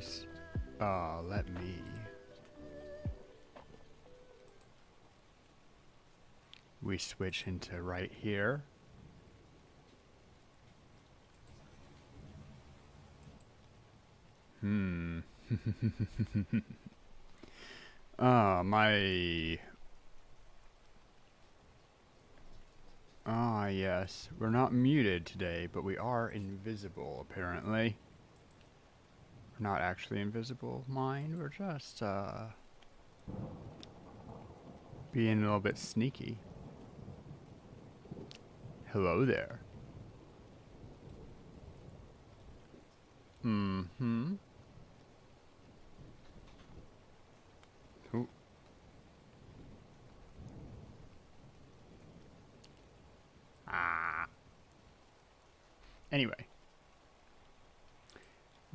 Greetings. Let me... We switch into right here. My... Ah, yes. We're not muted today, but we are invisible, apparently. We're not actually invisible, mind. We're just, being a little bit sneaky. Hello there. Mm-hmm. Ooh. Ah. Anyway.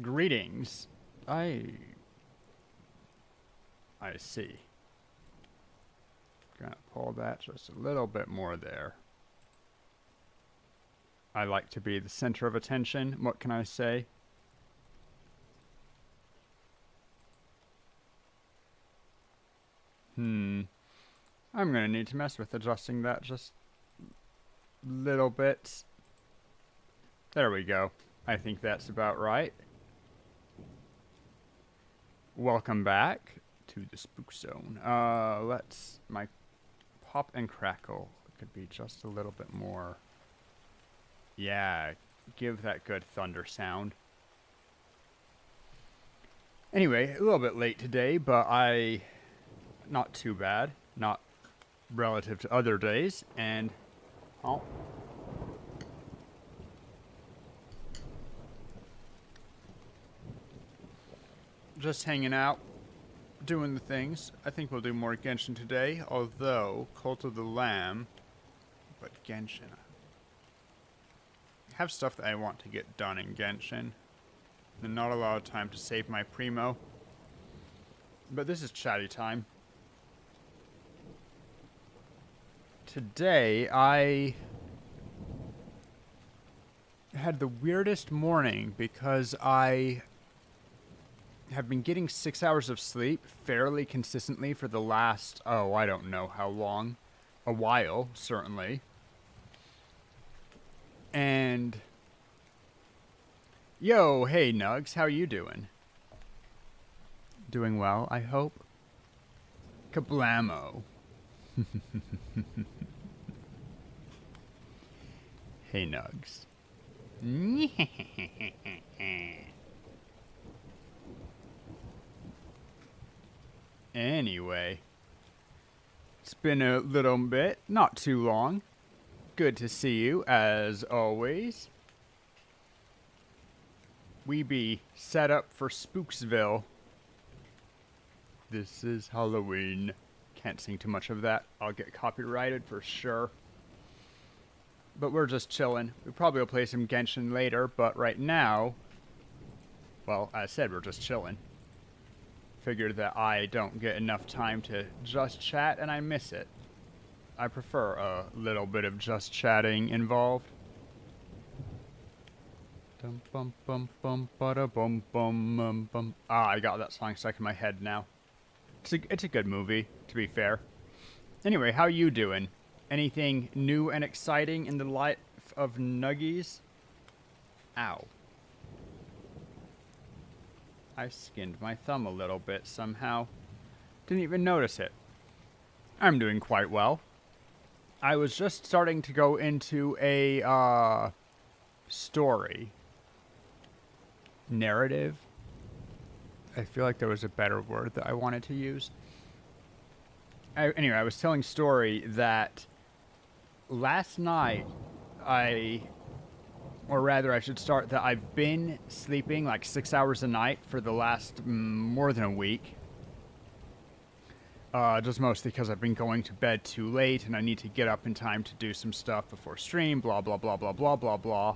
Greetings. I see. Gonna pull that just a little bit more there. I like to be the center of attention. What can I say? I'm gonna need to mess with adjusting that just a little bit. There we go. I think that's about right. Welcome back to the Spook Zone. My pop and crackle could be just a little bit more. Yeah, give that good thunder sound. Anyway, a little bit late today, but not too bad. Not relative to other days, and... Oh. Just hanging out, doing the things. I think we'll do more Genshin today, although Cult of the Lamb, but Genshin. I have stuff that I want to get done in Genshin, and not a lot of time to save my primo. But this is chatty time. Today, I had the weirdest morning because I have been getting 6 hours of sleep fairly consistently for the last, I don't know how long. A while, certainly. And... Yo, hey Nugs, how you doing? Doing well, I hope? Kablamo. Hey Nugs. Anyway, it's been a little bit, not too long. Good to see you, as always. We be set up for Spooksville. This is Halloween. Can't sing too much of that. I'll get copyrighted for sure. But we're just chilling. We probably will play some Genshin later, but right now... Well, as I said, we're just chilling. Figured that I don't get enough time to just chat, and I miss it. I prefer a little bit of just chatting involved. Dum bum bum bum bada bum bum bum. Ah, I got that song stuck in my head now. It's a good movie, to be fair. Anyway, how you doing? Anything new and exciting in the life of Nuggies? Ow. I skinned my thumb a little bit somehow. Didn't even notice it. I'm doing quite well. I was just starting to go into a, story. Narrative? I feel like there was a better word that I wanted to use. Anyway, I was telling story that last night or rather I should start that I've been sleeping like 6 hours a night for the last more than a week. Just mostly because I've been going to bed too late and I need to get up in time to do some stuff before stream, blah, blah, blah, blah, blah, blah, blah.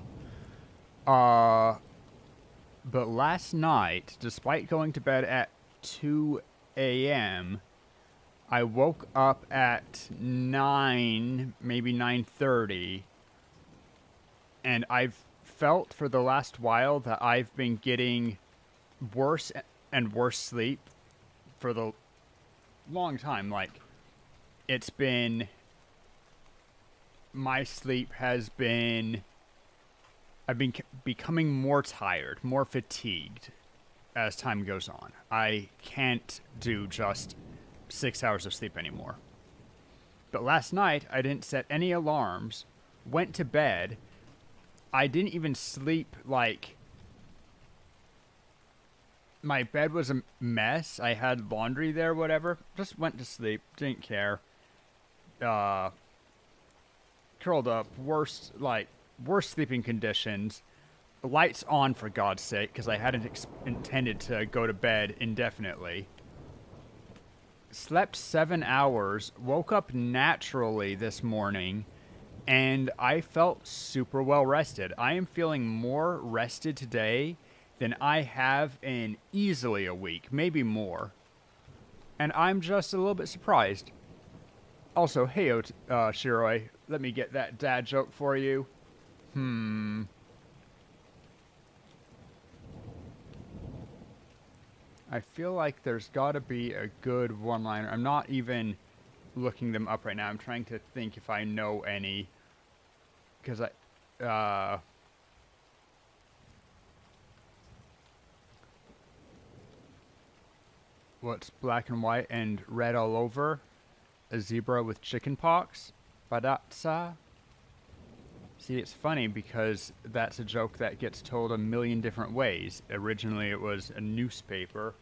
But last night, despite going to bed at 2 a.m., I woke up at 9, maybe 9:30, and I've felt for the last while that I've been getting worse and worse sleep for the long time. Like, it's been, my sleep has been, I've been becoming more tired, more fatigued as time goes on. I can't do just 6 hours of sleep anymore. But last night, I didn't set any alarms, went to bed. I didn't even sleep, like, my bed was a mess. I had laundry there, whatever. Just went to sleep, didn't care. Curled up, worst sleeping conditions. Lights on, for God's sake, because I hadn't intended to go to bed indefinitely. Slept 7 hours, woke up naturally this morning, and I felt super well rested. I am feeling more rested today than I have in easily a week, maybe more. And I'm just a little bit surprised. Also, hey, Shiroi, let me get that dad joke for you. I feel like there's got to be a good one-liner. I'm not even looking them up right now. I'm trying to think if I know any. Because what's black and white and red all over? A zebra with chicken pox? Badatsa? See, it's funny because that's a joke that gets told a million different ways. Originally, it was a newspaper.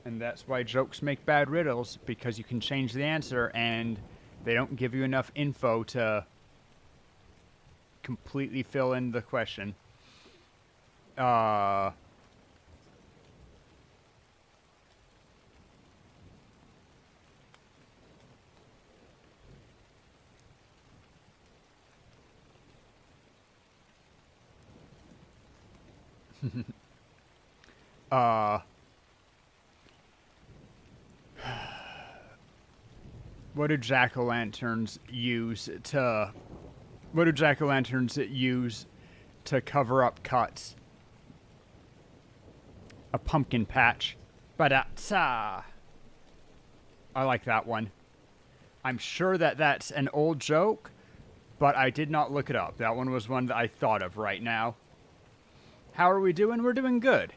And that's why jokes make bad riddles, because you can change the answer and they don't give you enough info to completely fill in the question. What do jack-o'-lanterns use to... What do jack-o'-lanterns use to cover up cuts? A pumpkin patch. Ba-da-tsa! I like that one. I'm sure that that's an old joke, but I did not look it up. That one was one that I thought of right now. How are we doing? We're doing good.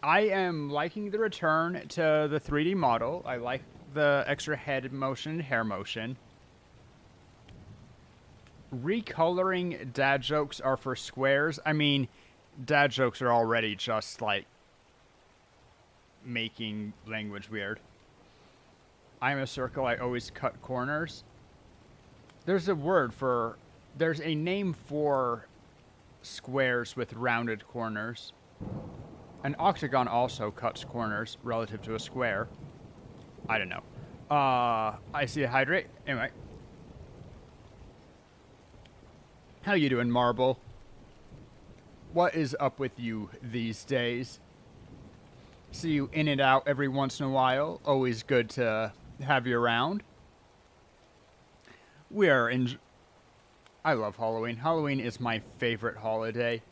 I am liking the return to the 3D model. I like the extra head motion and hair motion. Recoloring dad jokes are for squares. I mean, dad jokes are already just like making language weird. I'm a circle, I always cut corners. There's a name for squares with rounded corners. An octagon also cuts corners relative to a square. I don't know. I see a hydrate. Anyway. How you doing, Marble? What is up with you these days? See you in and out every once in a while. Always good to have you around. I love Halloween. Halloween is my favorite holiday.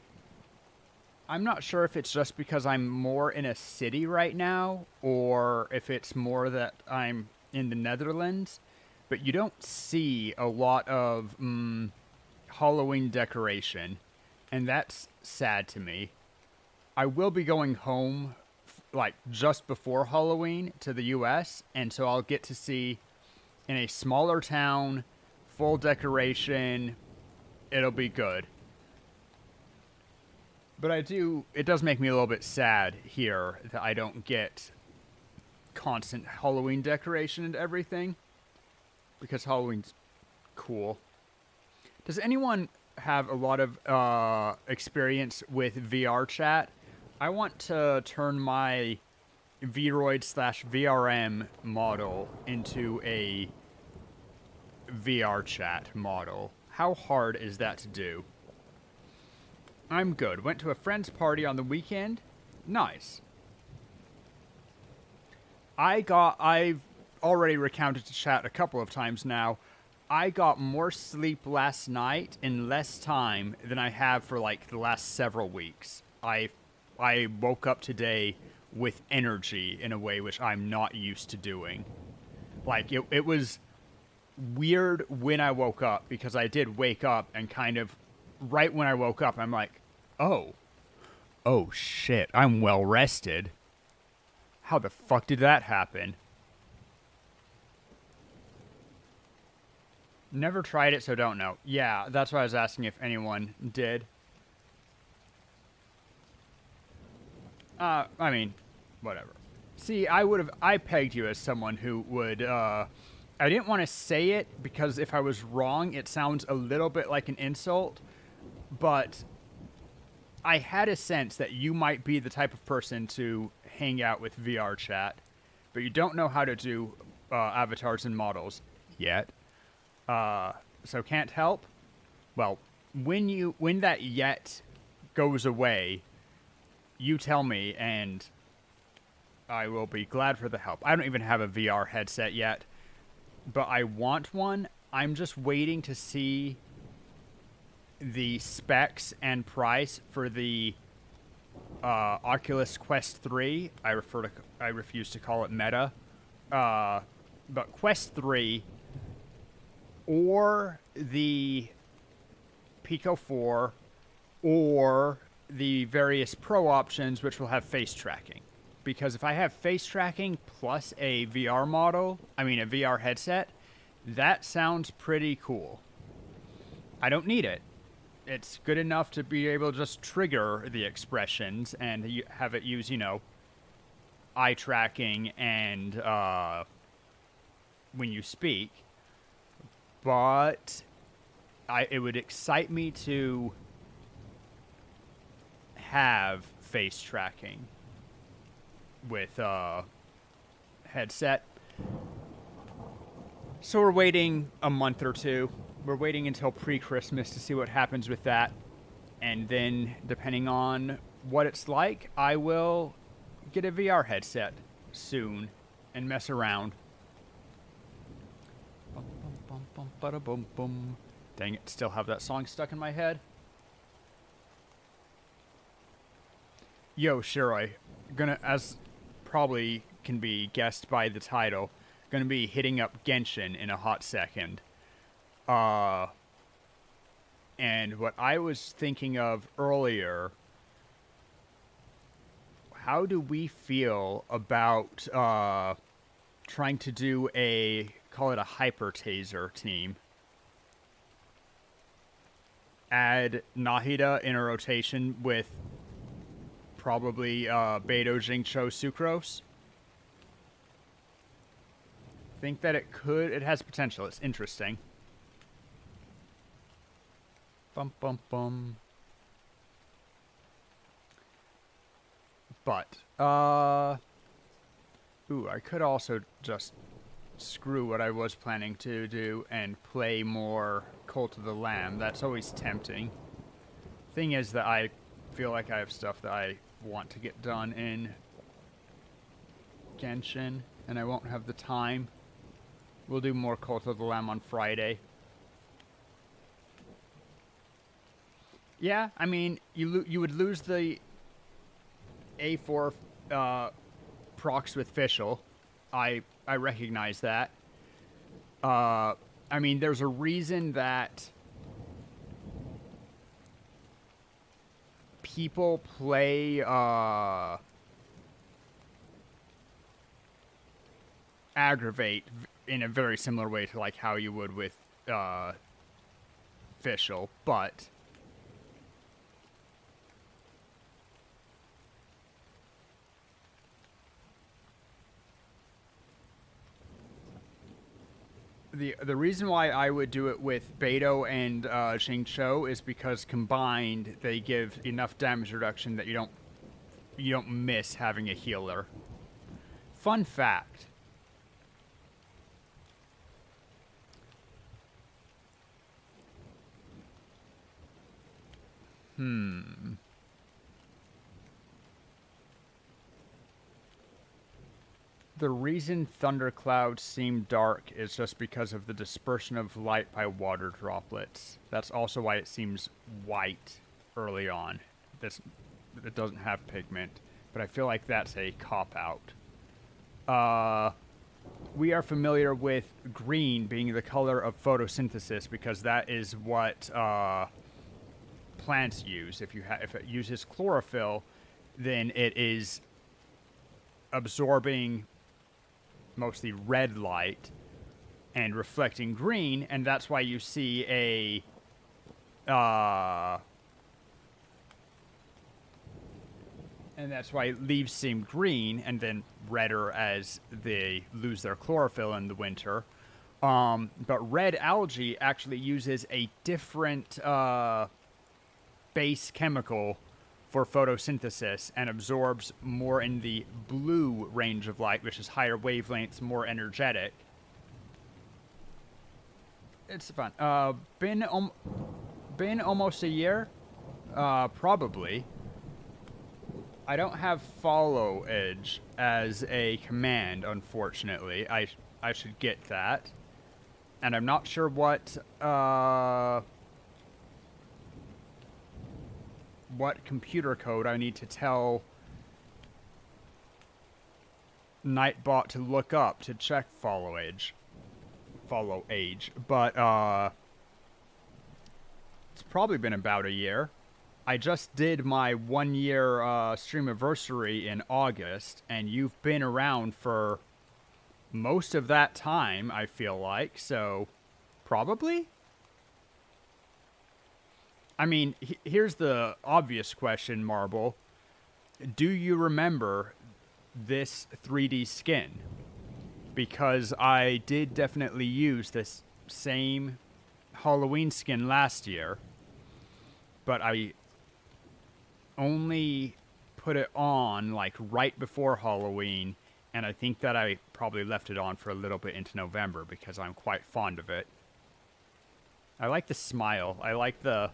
I'm not sure if it's just because I'm more in a city right now, or if it's more that I'm in the Netherlands, but you don't see a lot of Halloween decoration, and that's sad to me. I will be going home like just before Halloween to the US, and so I'll get to see in a smaller town, full decoration. It'll be good. But it does make me a little bit sad here that I don't get constant Halloween decoration and everything, because Halloween's cool. Does anyone have a lot of experience with VR chat? I want to turn my Vroid/VRM model into a VR chat model. How hard is that to do? I'm good. Went to a friend's party on the weekend. Nice. I've already recounted to chat a couple of times now. I got more sleep last night in less time than I have for like the last several weeks. I I woke up today with energy in a way which I'm not used to doing. Like, it was weird when I woke up, because I did wake up and kind of right when I woke up, I'm like, oh shit, I'm well rested. How the fuck did that happen? Never tried it, so don't know. Yeah, that's why I was asking if anyone did. I mean, whatever. See, I pegged you as someone who would, I didn't want to say it because if I was wrong, it sounds a little bit like an insult, but I had a sense that you might be the type of person to hang out with VR chat, but you don't know how to do avatars and models yet. So can't help. Well, when that yet goes away, you tell me and I will be glad for the help. I don't even have a VR headset yet, but I want one. I'm just waiting to see the specs and price for the Oculus Quest 3. I refuse to call it Meta. But Quest 3 or the Pico 4 or the various Pro options which will have face tracking. Because if I have face tracking plus a VR headset, that sounds pretty cool. I don't need it. It's good enough to be able to just trigger the expressions and have it use, eye tracking and when you speak. But it would excite me to have face tracking with headset. So we're waiting a month or two. We're waiting until pre-Christmas to see what happens with that. And then, depending on what it's like, I will get a VR headset soon and mess around. Bum, bum, bum, bum, bada, bum, bum. Dang it, still have that song stuck in my head. Yo, Shiroi. Gonna, as probably can be guessed by the title, gonna be hitting up Genshin in a hot second. And what I was thinking of earlier, how do we feel about trying to do call it a hyper taser team? Add Nahida in a rotation with probably Beidou, Jingcho, Sucrose. Think that it has potential. It's interesting. Bum, bum, bum. But, I could also just screw what I was planning to do and play more Cult of the Lamb. That's always tempting. Thing is that I feel like I have stuff that I want to get done in Genshin, and I won't have the time. We'll do more Cult of the Lamb on Friday. Yeah, I mean, you would lose the A4 procs with Fischl. I recognize that. I mean, there's a reason that people play Aggravate in a very similar way to like how you would with Fischl, but the reason why I would do it with Beidou and Jingcho is because combined they give enough damage reduction that you don't miss having a healer. Fun fact. The reason thunderclouds seem dark is just because of the dispersion of light by water droplets. That's also why it seems white early on. it doesn't have pigment, but I feel like that's a cop-out. We are familiar with green being the color of photosynthesis because that is what plants use. If it uses chlorophyll, then it is absorbing mostly red light and reflecting green, and that's why you see and that's why leaves seem green and then redder as they lose their chlorophyll in the winter. But red algae actually uses a different base chemical for photosynthesis and absorbs more in the blue range of light, which is higher wavelengths, more energetic. It's fun. Been almost a year? Probably. I don't have follow edge as a command, unfortunately. I should get that. And I'm not sure what computer code I need to tell Nightbot to look up to check follow age. But it's probably been about a year. I just did my 1 year streamiversary in August, and you've been around for most of that time, I feel like, so probably? I mean, here's the obvious question, Marble. Do you remember this 3D skin? Because I did definitely use this same Halloween skin last year, but I only put it on like right before Halloween, and I think that I probably left it on for a little bit into November because I'm quite fond of it. I like the smile. I like the...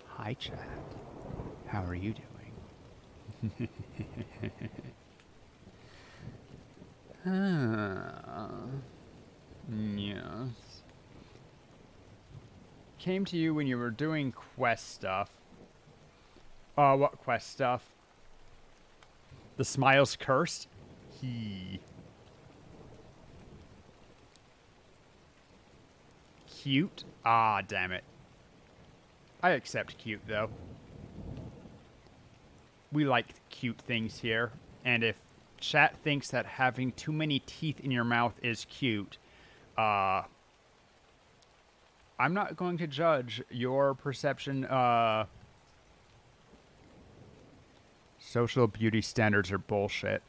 Hi, chat. How are you doing? Yes. Came to you when you were doing quest stuff. What quest stuff? The smile's cursed? Cute? Ah, damn it. I accept cute, though. We like cute things here, and if chat thinks that having too many teeth in your mouth is cute, I'm not going to judge your perception. Social beauty standards are bullshit.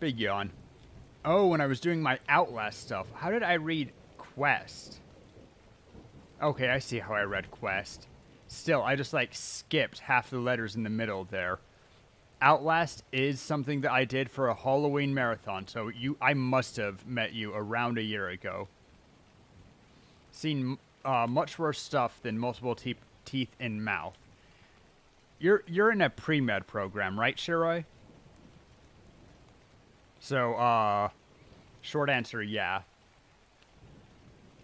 Big yawn. Oh, when I was doing my Outlast stuff. How did I read quest? Okay, I see how I read quest. Still, I just, like, skipped half the letters in the middle there. Outlast is something that I did for a Halloween marathon, so I must have met you around a year ago. Seen much worse stuff than multiple teeth in mouth. You're in a pre-med program, right, Shiroi? So, short answer, yeah.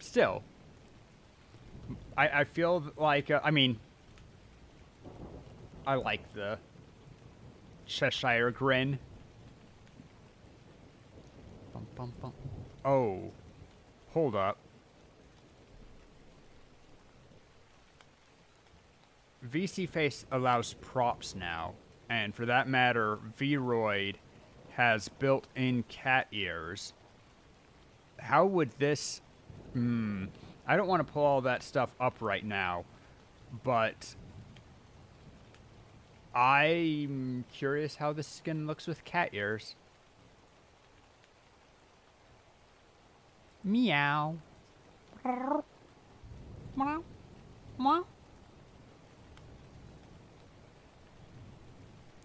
Still, I feel like, I mean, I like the Cheshire grin. Bum, bum, bum. Oh, hold up. VC Face allows props now, and for that matter, Vroid has built-in cat ears. How would this... I don't want to pull all that stuff up right now, but I'm curious how this skin looks with cat ears. Meow. Meow. Meow.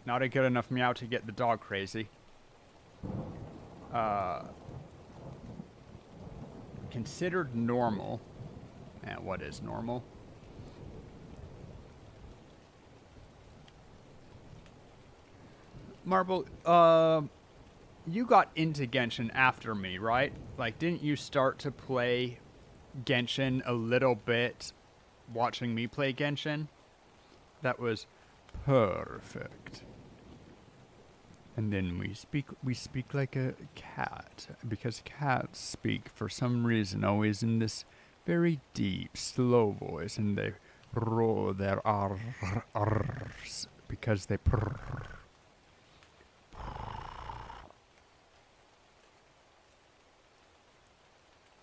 Not a good enough meow to get the dog crazy. Considered normal. What is normal? Marble, you got into Genshin after me, right? Like, didn't you start to play Genshin a little bit watching me play Genshin? That was perfect. And then we speak like a cat, because cats speak for some reason always in this very deep, slow voice, and they roll their R's because they purr.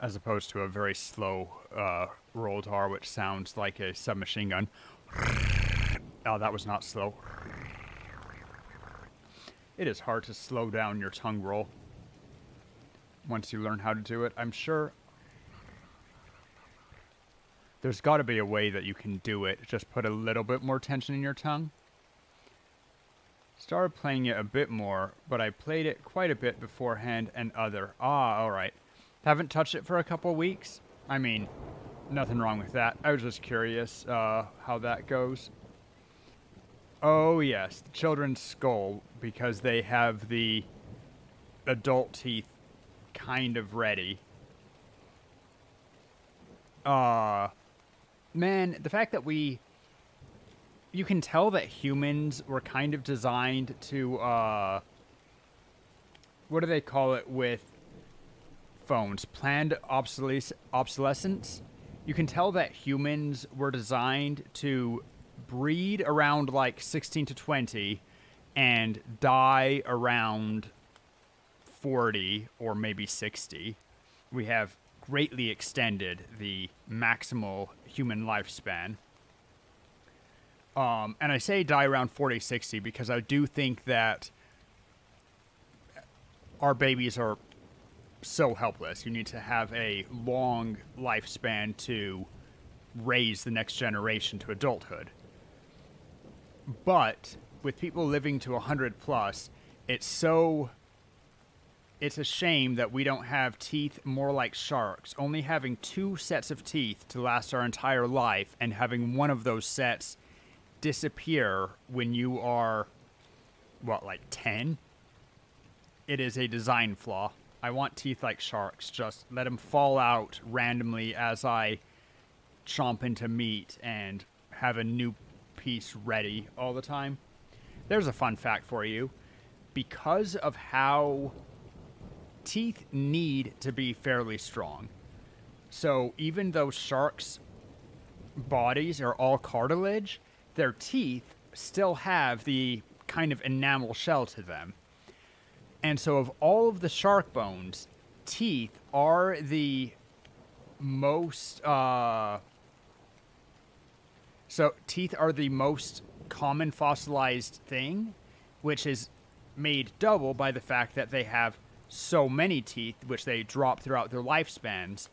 As opposed to a very slow rolled R, which sounds like a submachine gun. Oh, that was not slow. It is hard to slow down your tongue roll once you learn how to do it. I'm sure there's got to be a way that you can do it. Just put a little bit more tension in your tongue. Started playing it a bit more, but I played it quite a bit beforehand and other. Ah, alright. Haven't touched it for a couple weeks. I mean, nothing wrong with that. I was just curious how that goes. Oh yes, the children's skull, because they have the adult teeth kind of ready. Man, the fact that you can tell that humans were kind of designed to, what do they call it with phones? Planned obsolescence? You can tell that humans were designed to breed around like 16 to 20 and die around 40 or maybe 60. We have greatly extended the maximal human lifespan. And I say die around 40, 60 because I do think that our babies are so helpless. You need to have a long lifespan to raise the next generation to adulthood. But with people living to 100 plus, it's a shame that we don't have teeth more like sharks, only having 2 sets of teeth to last our entire life and having one of those sets disappear when you are, what, like 10? It is a design flaw. I want teeth like sharks. Just let them fall out randomly as I chomp into meat and have a new piece ready all the time. There's a fun fact for you. Because of how teeth need to be fairly strong. So even though sharks' bodies are all cartilage, their teeth still have the kind of enamel shell to them. And so of all of the shark bones, teeth are the most teeth are the most common fossilized thing, which is made double by the fact that they have so many teeth, which they drop throughout their lifespans.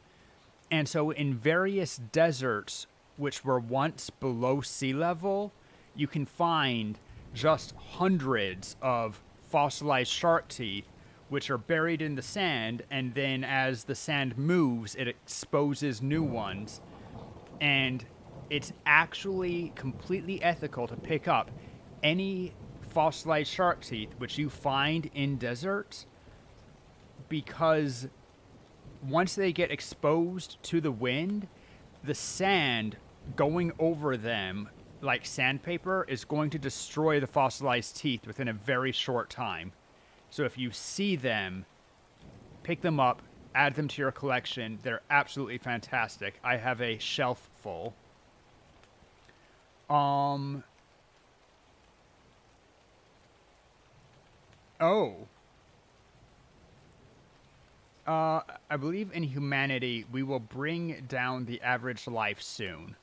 And so in various deserts, which were once below sea level, you can find just hundreds of fossilized shark teeth, which are buried in the sand, and then as the sand moves, it exposes new ones. And it's actually completely ethical to pick up any fossilized shark teeth which you find in deserts, because once they get exposed to the wind, the sand going over them like sandpaper is going to destroy the fossilized teeth within a very short time. So if you see them, pick them up, add them to your collection. They're absolutely fantastic. I have a shelf full. Oh. I believe in humanity, we will bring down the average life soon.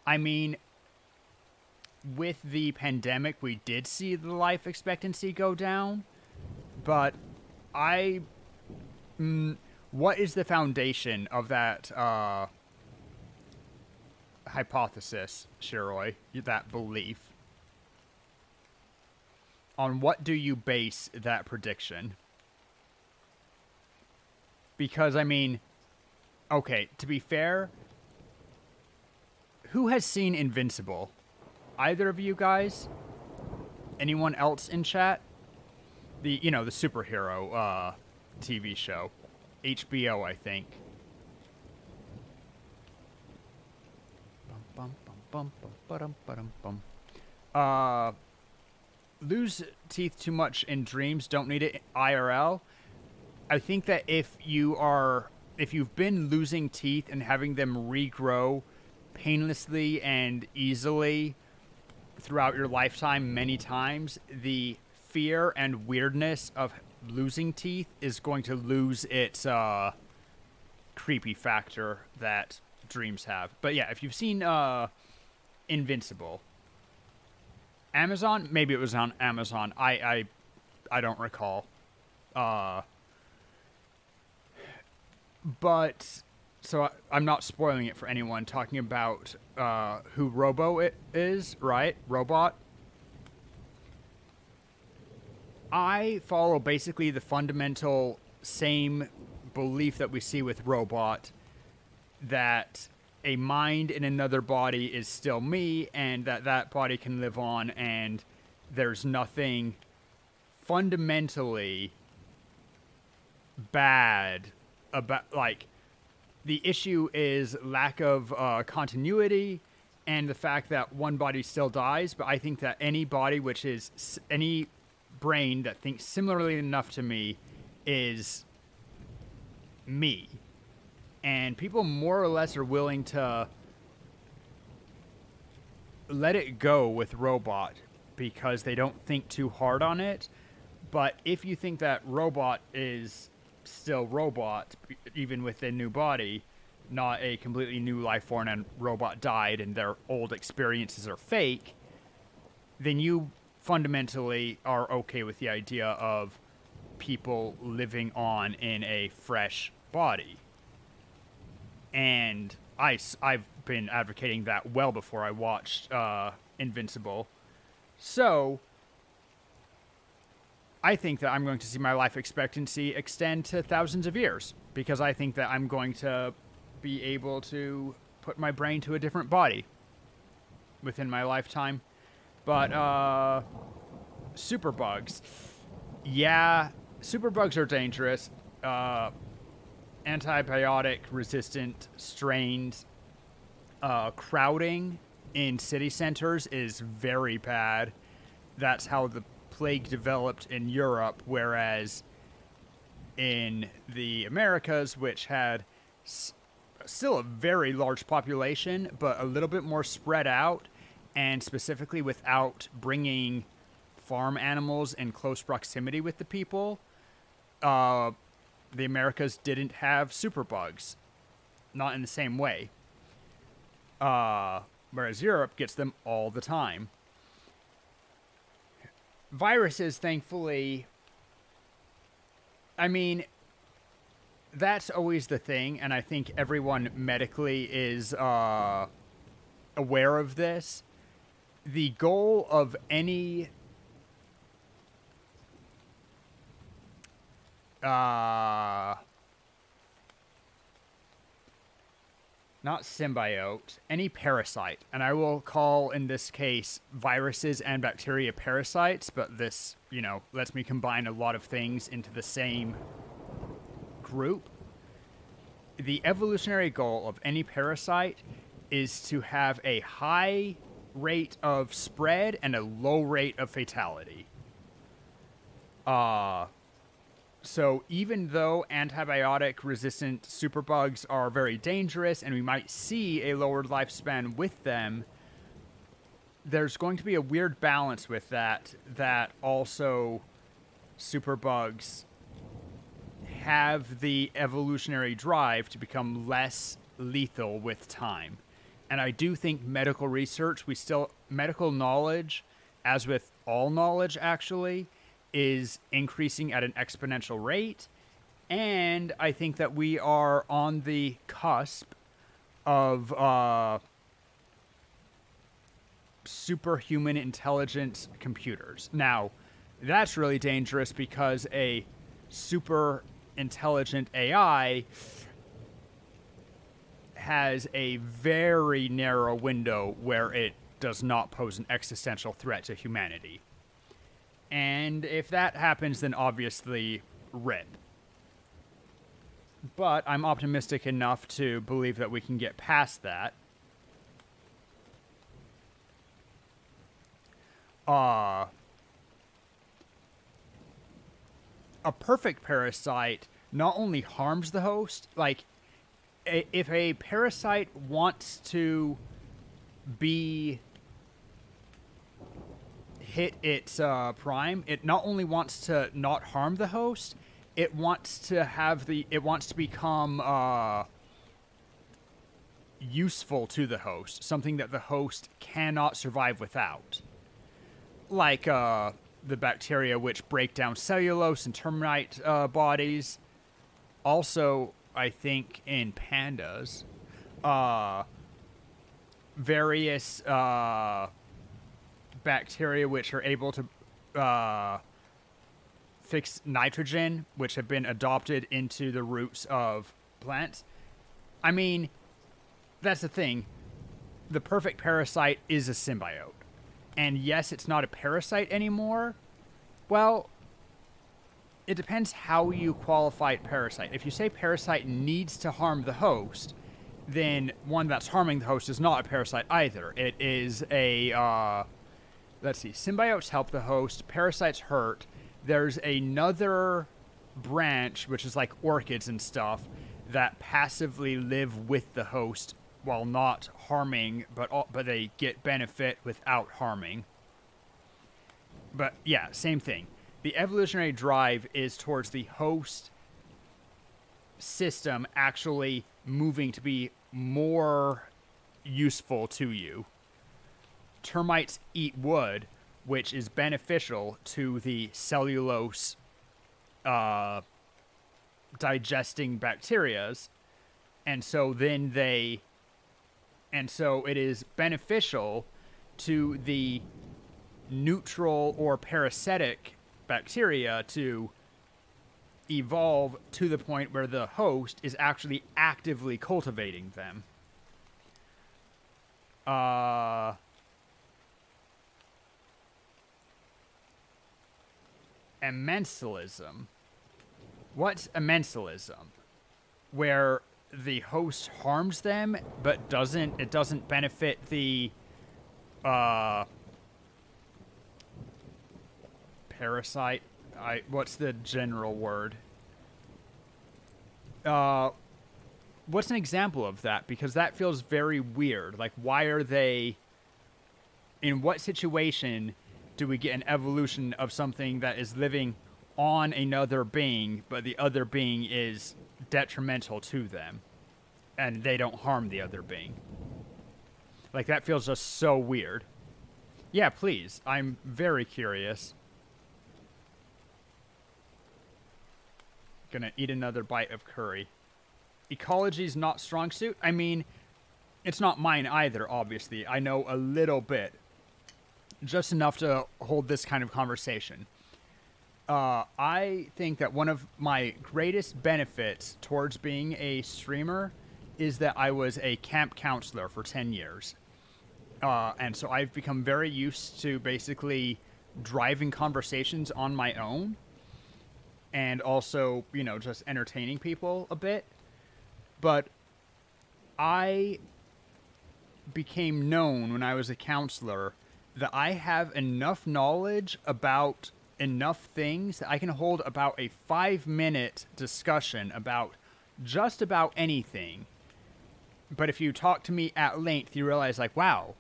I mean, with the pandemic, we did see the life expectancy go down, but what is the foundation of that hypothesis, Shiroi, that belief? On what do you base that prediction? Because, I mean, okay, to be fair, who has seen Invincible? Either of you guys? Anyone else in chat? the superhero TV show, HBO, I think. Lose teeth too much in dreams, don't need it IRL. I think that if you've been losing teeth and having them regrow painlessly and easily throughout your lifetime many times, the fear and weirdness of losing teeth is going to lose its creepy factor that dreams have. But yeah, if you've seen Invincible, Amazon, maybe it was on Amazon. I don't recall. But so I'm not spoiling it for anyone. Talking about who Robo it is, right? Robot. I follow basically the fundamental same belief that we see with Robot, that a mind in another body is still me, and that body can live on, and there's nothing fundamentally bad about, like, the issue is lack of continuity and the fact that one body still dies. But I think that any body, which is any brain that thinks similarly enough to me, is me. And people more or less are willing to let it go with Robot because they don't think too hard on it. But if you think that Robot is still Robot, even with a new body, not a completely new life form, and Robot died and their old experiences are fake, then you fundamentally are okay with the idea of people living on in a fresh body. And I've been advocating that well before I watched Invincible. So I think that I'm going to see my life expectancy extend to thousands of years, because I think that I'm going to be able to put my brain to a different body within my lifetime. But superbugs. Yeah, superbugs are dangerous. Antibiotic resistant strains. Crowding in city centers is very bad. That's how the plague developed in Europe, whereas in the Americas, which had still a very large population, but a little bit more spread out, and specifically without bringing farm animals in close proximity with the people, the Americas didn't have superbugs. Not in the same way. Whereas Europe gets them all the time. Viruses, thankfully, I mean, that's always the thing, and I think everyone medically is aware of this. The goal of any not symbiote, any parasite, and I will call, in this case, viruses and bacteria parasites, but this, lets me combine a lot of things into the same group. The evolutionary goal of any parasite is to have a high rate of spread and a low rate of fatality. So even though antibiotic-resistant superbugs are very dangerous and we might see a lowered lifespan with them, there's going to be a weird balance with that also superbugs have the evolutionary drive to become less lethal with time. And I do think medical research, medical knowledge, as with all knowledge actually, is increasing at an exponential rate, and I think that we are on the cusp of superhuman intelligent computers. Now, that's really dangerous because a super intelligent AI has a very narrow window where it does not pose an existential threat to humanity. And if that happens, then obviously rip. But I'm optimistic enough to believe that we can get past that. A perfect parasite not only harms the host, like, if a parasite wants to be hit its prime, it not only wants to not harm the host, it wants to become useful to the host, something that the host cannot survive without. Like the bacteria which break down cellulose and termite bodies. Also, I think in pandas, various bacteria which are able to fix nitrogen, which have been adopted into the roots of plants. I mean, that's the thing. The perfect parasite is a symbiote. And yes, it's not a parasite anymore. Well, it depends how you qualify parasite. If you say parasite needs to harm the host, then one that's harming the host is not a parasite either. It is a, let's see, symbiotes help the host, parasites hurt. There's another branch, which is like orchids and stuff, that passively live with the host while not harming, but they get benefit without harming. But yeah, same thing. The evolutionary drive is towards the host system actually moving to be more useful to you. Termites eat wood, which is beneficial to the cellulose digesting bacterias, and so it is beneficial to the neutral or parasitic bacteria to evolve to the point where the host is actually actively cultivating them. Amensalism. What's amensalism? Where the host harms them, but it doesn't benefit the parasite. What's the general word? What's an example of that? Because that feels very weird. Like, why are they? In what situation do we get an evolution of something that is living on another being, but the other being is detrimental to them, and they don't harm the other being? Like, that feels just so weird. Yeah, please. I'm very curious. Gonna eat another bite of curry. Ecology's not strong suit. I mean, it's not mine either, obviously. I know a little bit. Just enough to hold this kind of conversation. I think that one of my greatest benefits towards being a streamer is that I was a camp counselor for 10 years. And so I've become very used to basically driving conversations on my own. And also, just entertaining people a bit. But I became known when I was a counselor that I have enough knowledge about enough things that I can hold about a 5-minute discussion about just about anything. But if you talk to me at length, you realize, like, wow,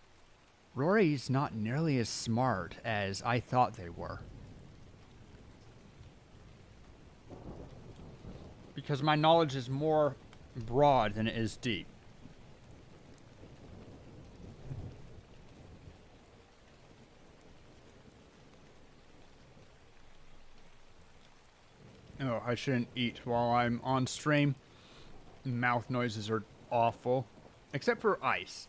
Rory's not nearly as smart as I thought they were. Because my knowledge is more broad than it is deep. Oh, I shouldn't eat while I'm on stream. Mouth noises are awful. Except for ice.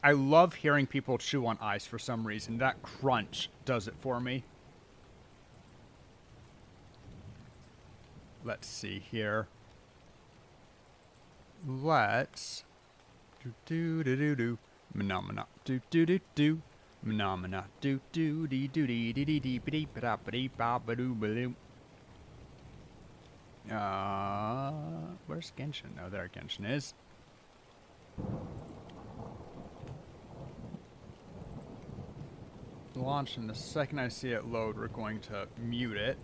I love hearing people chew on ice for some reason. That crunch does it for me. Let's see here. Let's do. Phenomena. Do. Phenomena. Do do dee do dee dee dee dee dee ba da ba dee ba ba doo ba doo. Where's Genshin? Oh, there Genshin is. Launch, and the second I see it load, we're going to mute it.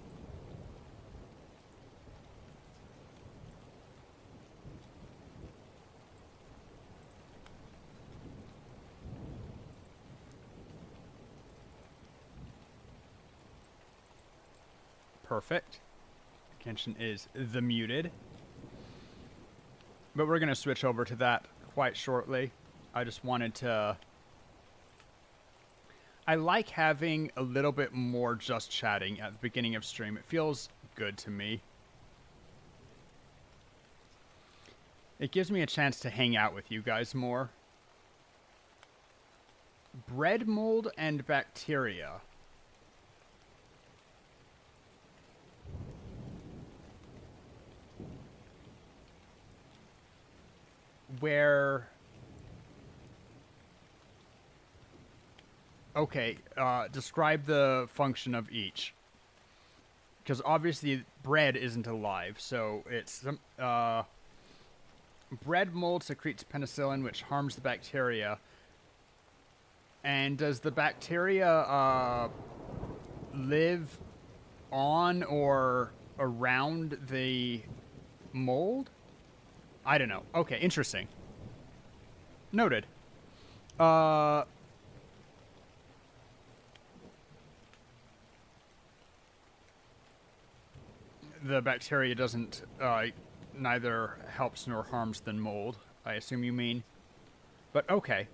Perfect. Genshin is the muted. But we're going to switch over to that quite shortly. I just wanted to... I like having a little bit more just chatting at the beginning of stream. It feels good to me. It gives me a chance to hang out with you guys more. Bread mold and bacteria. Where... Okay, describe the function of each. Because obviously bread isn't alive, so it's... bread mold secretes penicillin, which harms the bacteria. And does the bacteria live on or around the mold? I don't know. Okay, interesting. Noted. The bacteria doesn't, neither helps nor harms than mold, I assume you mean. But okay.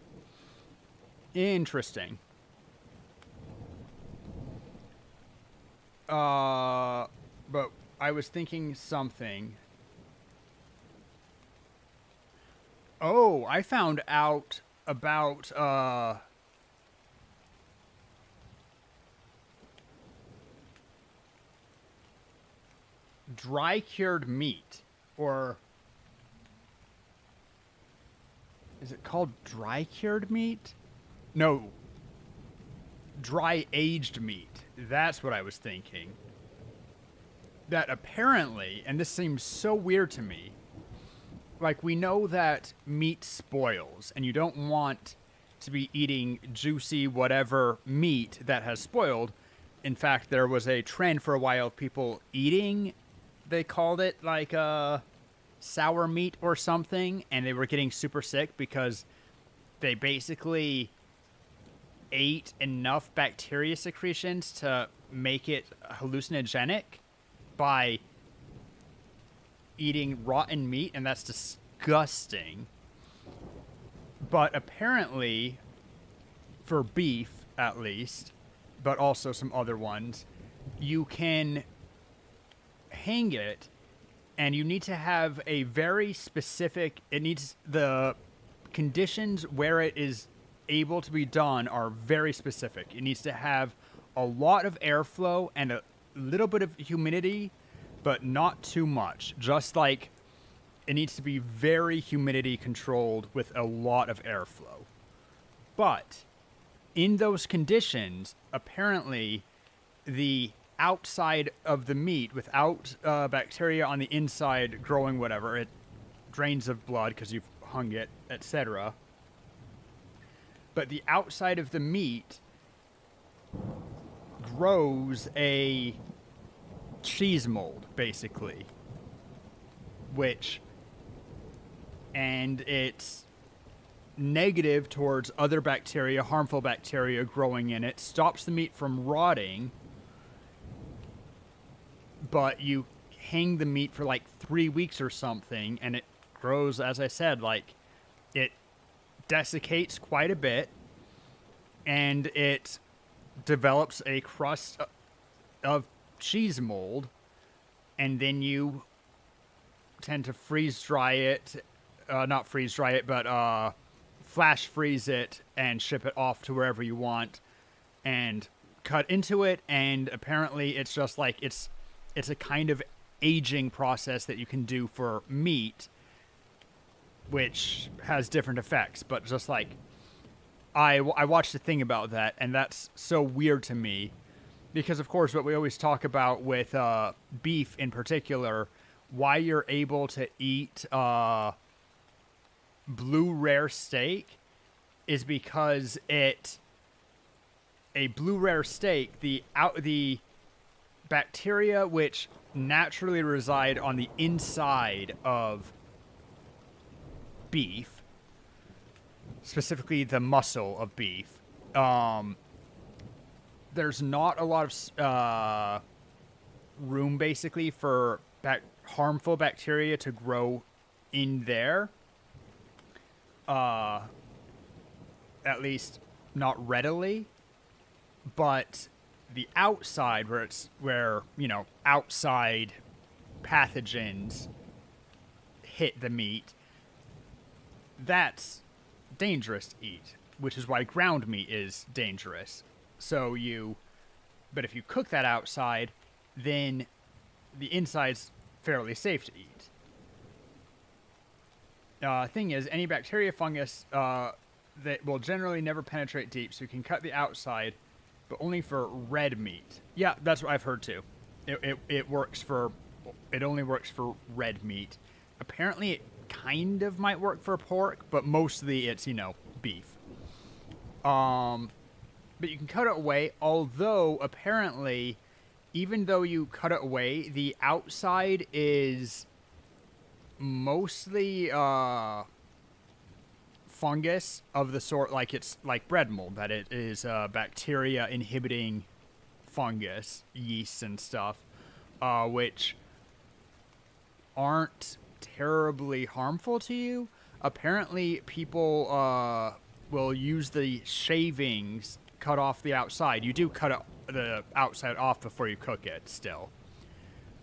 Interesting. But I was thinking something. Oh, I found out about, dry cured meat, or is it called dry cured meat? No, dry aged meat. That's what I was thinking. That apparently, and this seems so weird to me, like we know that meat spoils and you don't want to be eating juicy whatever meat that has spoiled. In fact, there was a trend for a while of people eating, they called it like sour meat or something, and they were getting super sick because they basically ate enough bacteria secretions to make it hallucinogenic by eating rotten meat, and that's disgusting. But apparently, for beef at least, but also some other ones, you can hang it, and you need to have a very specific, it needs, the conditions where it is able to be done are very specific. It needs to have a lot of airflow and a little bit of humidity, but not too much. Just like it needs to be very humidity controlled with a lot of airflow. But in those conditions, apparently the outside of the meat, without bacteria on the inside growing whatever, it drains of blood because you've hung it, etc. But the outside of the meat grows a cheese mold, basically, and it's negative towards other bacteria, harmful bacteria growing in it, stops the meat from rotting, but you hang the meat for like 3 weeks or something, and it grows, as I said, like, it desiccates quite a bit, and it develops a crust of cheese mold, and then you tend to freeze dry it, not freeze dry it, but flash freeze it and ship it off to wherever you want and cut into it. And apparently it's just like, it's a kind of aging process that you can do for meat, which has different effects, but just like I watched a thing about that, and that's so weird to me because, of course, what we always talk about with beef in particular, why you're able to eat blue rare steak is because a blue rare steak, the bacteria which naturally reside on the inside of beef, specifically the muscle of beef, there's not a lot of room basically for harmful bacteria to grow in there. At least not readily. But the outside, where outside pathogens hit the meat, that's dangerous to eat, which is why ground meat is dangerous. But if you cook that outside, then the inside's fairly safe to eat. Thing is, any bacteria, fungus, that will generally never penetrate deep, so you can cut the outside, but only for red meat. Yeah, that's what I've heard too. It only works for red meat. Apparently, it kind of might work for pork, but mostly it's beef. But you can cut it away. Although apparently, even though you cut it away, the outside is mostly fungus of the sort, like it's like bread mold, that it is bacteria inhibiting fungus, yeast and stuff, which aren't terribly harmful to you. Apparently people will use the shavings, cut off the outside. You do cut the outside off before you cook it still,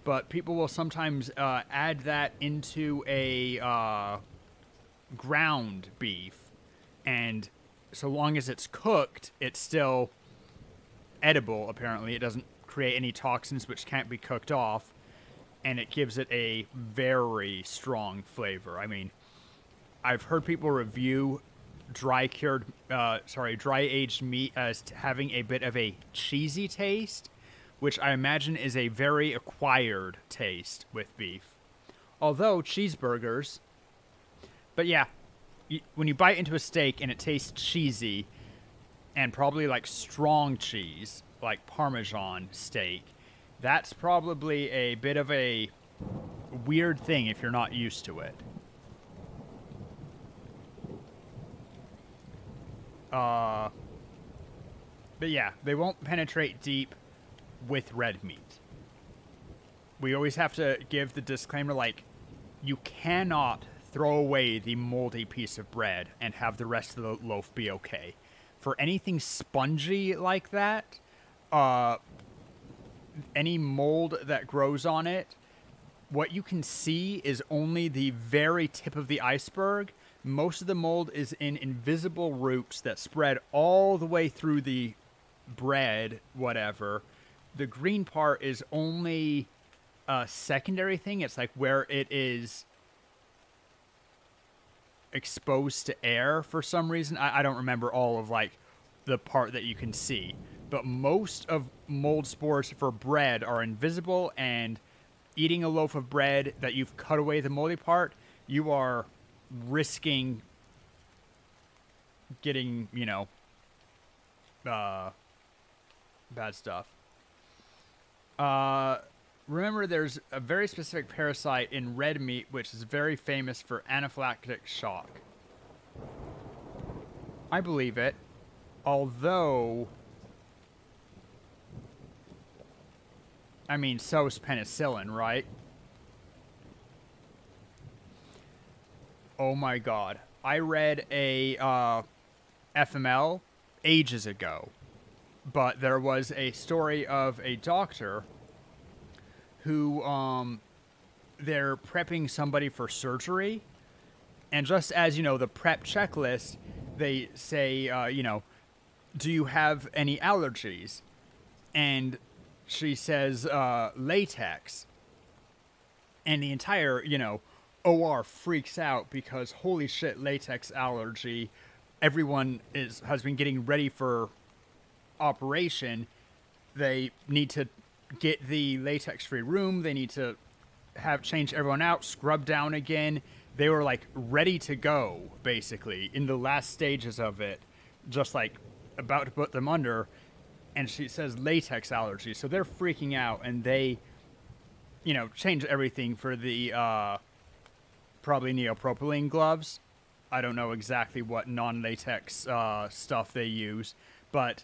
but people will sometimes add that into a ground beef, and so long as it's cooked, it's still edible. Apparently it doesn't create any toxins which can't be cooked off, and it gives it a very strong flavor. I mean, I've heard people review dry aged meat as having a bit of a cheesy taste, which I imagine is a very acquired taste with beef. Although cheeseburgers, but yeah, when you bite into a steak and it tastes cheesy, and probably like strong cheese, like Parmesan steak, that's probably a bit of a weird thing if you're not used to it. But yeah, they won't penetrate deep with red meat. We always have to give the disclaimer, like, you cannot throw away the moldy piece of bread and have the rest of the loaf be okay. For anything spongy like that, any mold that grows on it, what you can see is only the very tip of the iceberg. Most of the mold is in invisible roots that spread all the way through the bread, whatever. The green part is only a secondary thing. It's like where it is exposed to air for some reason. I don't remember all of like the part that you can see, but most of mold spores for bread are invisible, and eating a loaf of bread that you've cut away the moldy part, you are risking getting, bad stuff. Remember, there's a very specific parasite in red meat which is very famous for anaphylactic shock. I believe it. Although, I mean, so's penicillin, right? Oh my god. I read a FML ages ago, but there was a story of a doctor who, they're prepping somebody for surgery, and just as, the prep checklist, they say, do you have any allergies? And she says, latex. And the entire, OR freaks out because holy shit, latex allergy. everyone has been getting ready for operation, they need to get the latex-free room. They need to have change everyone out, scrub down again. They were like ready to go, basically, in the last stages of it, just like about to put them under. And she says latex allergy, so they're freaking out, and they, change everything for the probably neopropylene gloves. I don't know exactly what non-latex stuff they use, but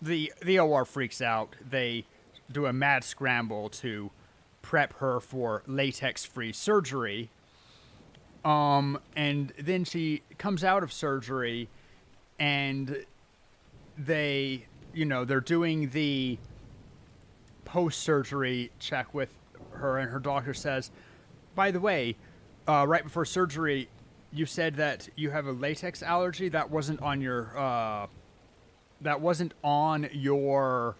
the OR freaks out. They do a mad scramble to prep her for latex-free surgery. And then she comes out of surgery, and they're doing the post-surgery check with her, and her doctor says, by the way, right before surgery, you said that you have a latex allergy. That wasn't on your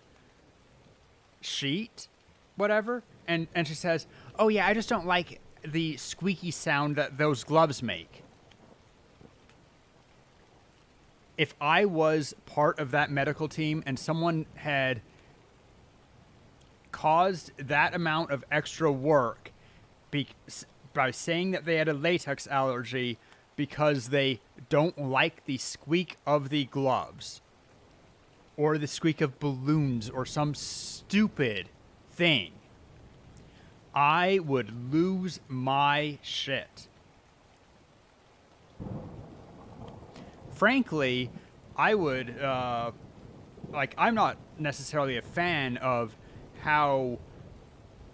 sheet, whatever. And she says, oh yeah, I just don't like the squeaky sound that those gloves make. If I was part of that medical team and someone had caused that amount of extra work by saying that they had a latex allergy because they don't like the squeak of the gloves or the squeak of balloons or some stupid thing, I would lose my shit. Frankly, I would, I'm not necessarily a fan of how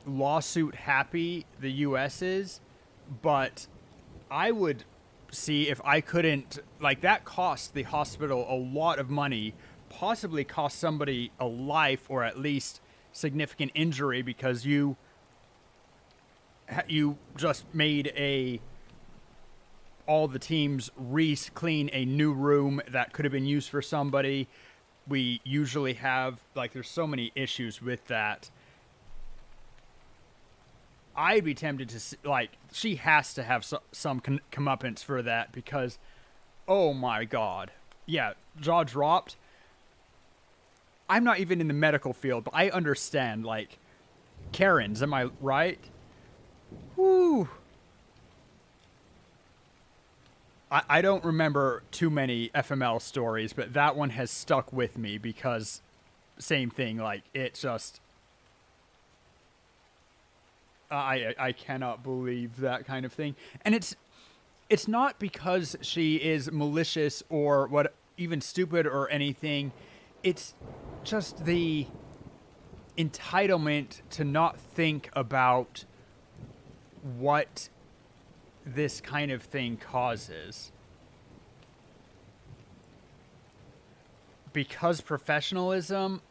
lawsuit happy the U.S. is, but I would see if I couldn't, that cost the hospital a lot of money, possibly cost somebody a life or at least significant injury because you just made all the teams clean a new room that could have been used for somebody. We usually have, there's so many issues with that. I'd be tempted to, she has to have some comeuppance for that because, oh my God. Yeah, jaw dropped. I'm not even in the medical field, but I understand, Karens, am I right? Whew. I don't remember too many FML stories, but that one has stuck with me because same thing, it just... I cannot believe that kind of thing. And it's not because she is malicious or even stupid or anything. It's just the entitlement to not think about what this kind of thing causes. Because professionalism,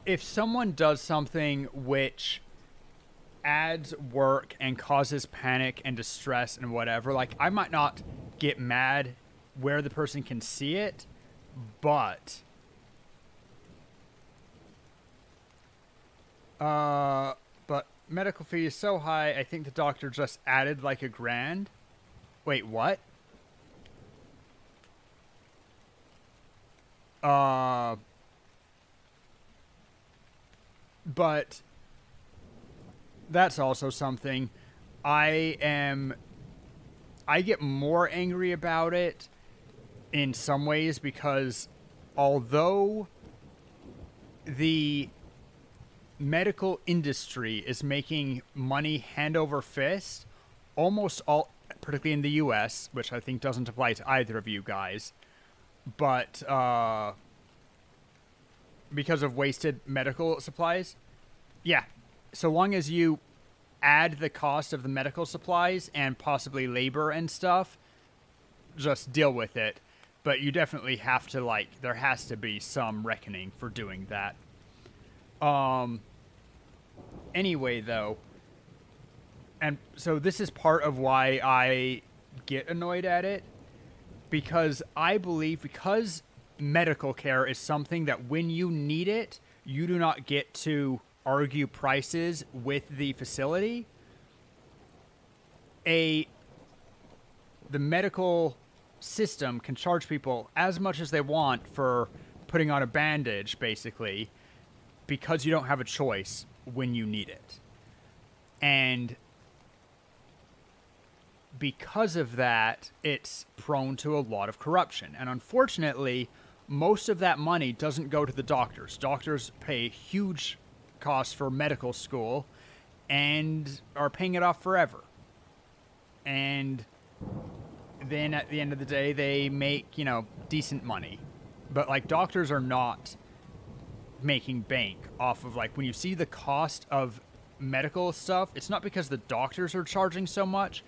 if someone does something which adds work and causes panic and distress and whatever, I might not get mad where the person can see it, but medical fee is so high, I think the doctor just added $1,000. Wait, what? But that's also something I get more angry about it in some ways because although the medical industry is making money hand over fist, almost all, particularly in the US, which I think doesn't apply to either of you guys, but because of wasted medical supplies, yeah, so long as you add the cost of the medical supplies and possibly labor and stuff, just deal with it. But you definitely have to, there has to be some reckoning for doing that. Anyway, though, and so this is part of why I get annoyed at it, because I believe medical care is something that when you need it, you do not get to argue prices with the facility, the medical system can charge people as much as they want for putting on a bandage, basically, because you don't have a choice when you need it. And because of that, it's prone to a lot of corruption. And unfortunately, most of that money doesn't go to the doctors. Doctors pay huge costs for medical school and are paying it off forever. And then at the end of the day, they make, decent money. But, like, doctors are not making bank off of, like, when you see the cost of medical stuff, it's not because the doctors are charging so much.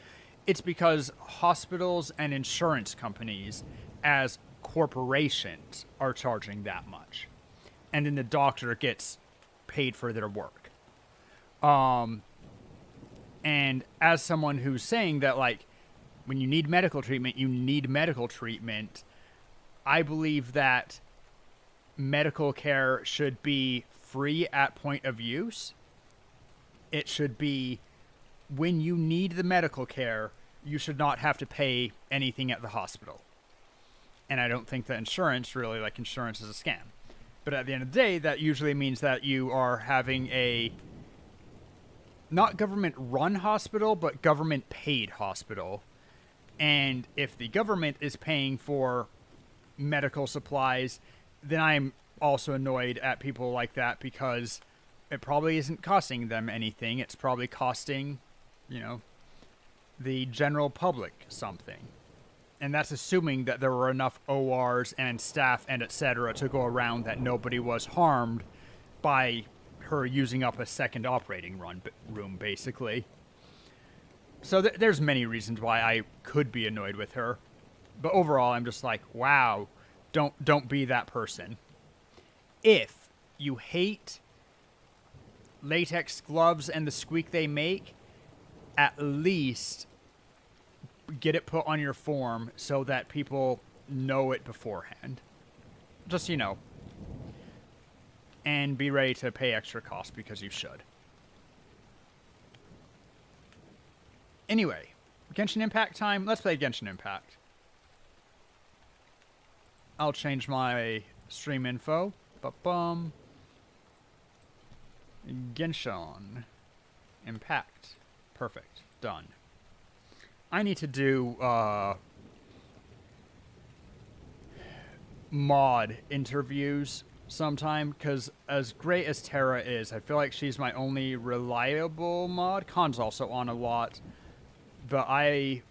It's because hospitals and insurance companies, as corporations, are charging that much. And then the doctor gets paid for their work. And as someone who's saying that, like, when you need medical treatment, you need medical treatment, I believe that medical care should be free at point of use. It should be, when you need the medical care, you should not have to pay anything at the hospital. And I don't think that insurance is a scam. But at the end of the day, that usually means that you are having a not government-run hospital, but government-paid hospital. And if the government is paying for medical supplies, then I'm also annoyed at people like that, because it probably isn't costing them anything. It's probably costing, the general public something. And that's assuming that there were enough ORs and staff and etc. to go around that nobody was harmed by her using up a second operating room, basically. So there's many reasons why I could be annoyed with her. But overall, I'm just like, wow, don't be that person. If you hate latex gloves and the squeak they make, at least get it put on your form so that people know it beforehand. Just, and be ready to pay extra costs, because you should. Anyway, Genshin Impact time. Let's play Genshin Impact. I'll change my stream info. Ba-bum. Genshin Impact. Perfect. Done. I need to do mod interviews sometime, because as great as Terra is, I feel like she's my only reliable mod. Khan's also on a lot, but I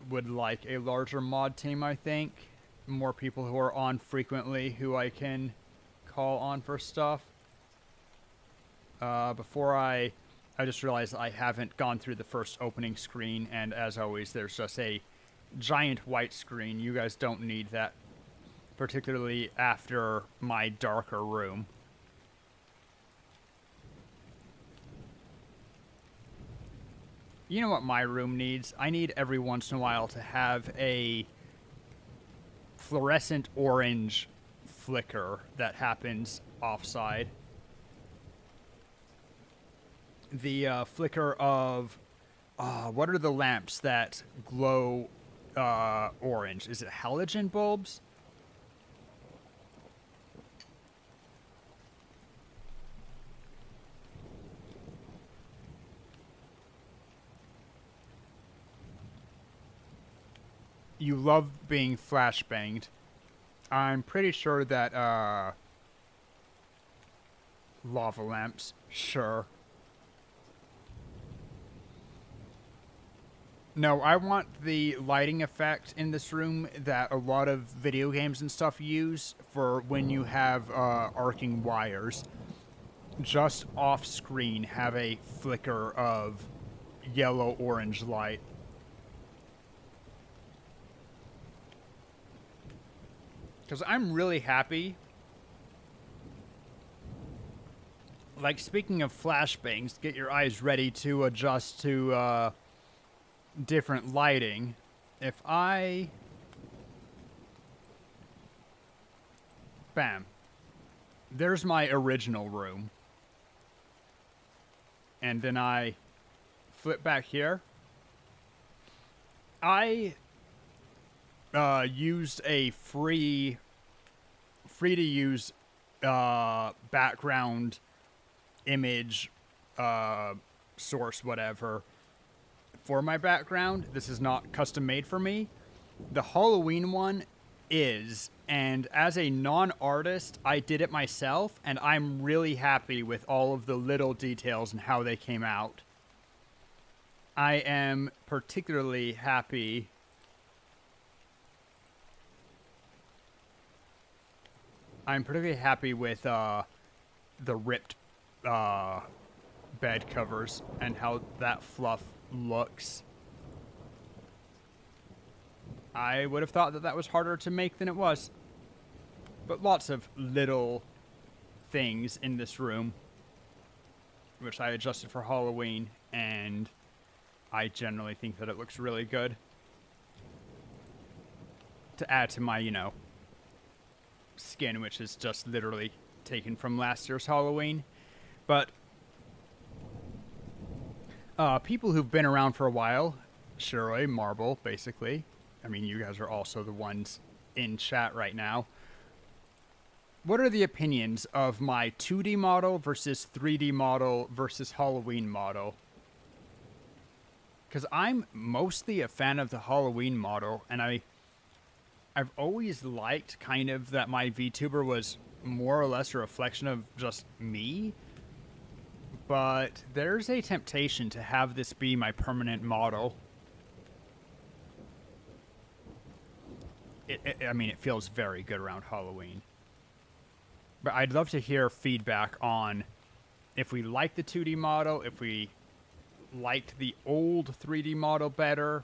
would like a larger mod team, I think. More people who are on frequently who I can call on for stuff. Before I just realized I haven't gone through the first opening screen, and as always, there's just a giant white screen. You guys don't need that, particularly after my darker room. You know what my room needs? I need every once in a while to have a fluorescent orange flicker that happens offside. The flicker of what are the lamps that glow orange? Is it halogen bulbs? You love being flashbanged. I'm pretty sure that lava lamps, sure. No, I want the lighting effect in this room that a lot of video games and stuff use for when you have arcing wires. Just off screen, have a flicker of yellow-orange light. Because I'm really happy. Like, speaking of flashbangs, get your eyes ready to adjust to different lighting. If I... Bam. There's my original room. and then I flip back here. I used a free to use background image source, whatever, for my background. This is not custom made for me. The Halloween one is, and as a non-artist, I did it myself, and I'm really happy with all of the little details and how they came out. I am particularly happy with the ripped bed covers and how that fluff looks. I would have thought that that was harder to make than it was. But lots of little things in this room, which I adjusted for Halloween, and I generally think that it looks really good. To add to my, skin, which is just literally taken from last year's Halloween. But people who've been around for a while, Shirley, Marble, basically. I mean, you guys are also the ones in chat right now. What are the opinions of my 2D model versus 3D model versus Halloween model? Because I'm mostly a fan of the Halloween model, and I've always liked kind of that my VTuber was more or less a reflection of just me. But there's a temptation to have this be my permanent model. I mean, it feels very good around Halloween. But I'd love to hear feedback on if we like the 2D model, if we liked the old 3D model better,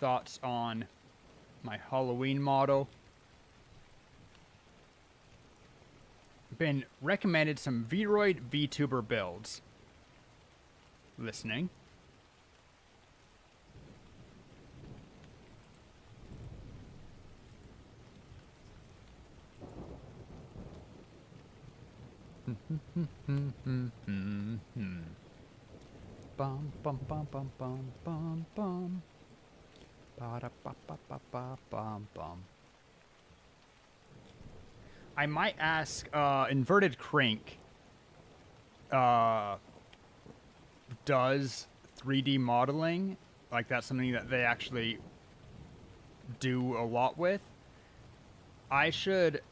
thoughts on my Halloween model. Been recommended some Vroid VTuber builds. Listening. Bum bum bum bum bum bum bum. Ba-da-ba-ba-ba-ba-bum-bum. I might ask Inverted Crink does 3D modeling. Like, that's something that they actually do a lot with. I should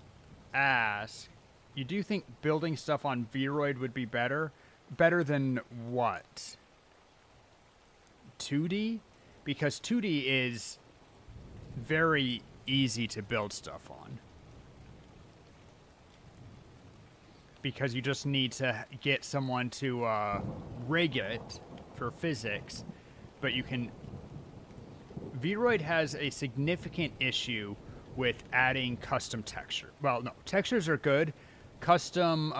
ask, you do think building stuff on Vroid would be better? Better than what? 2D? Because 2D is very easy to build stuff on. Because you just need to get someone to rig it for physics. But you can... Vroid has a significant issue with adding custom texture. Well, no, textures are good. Custom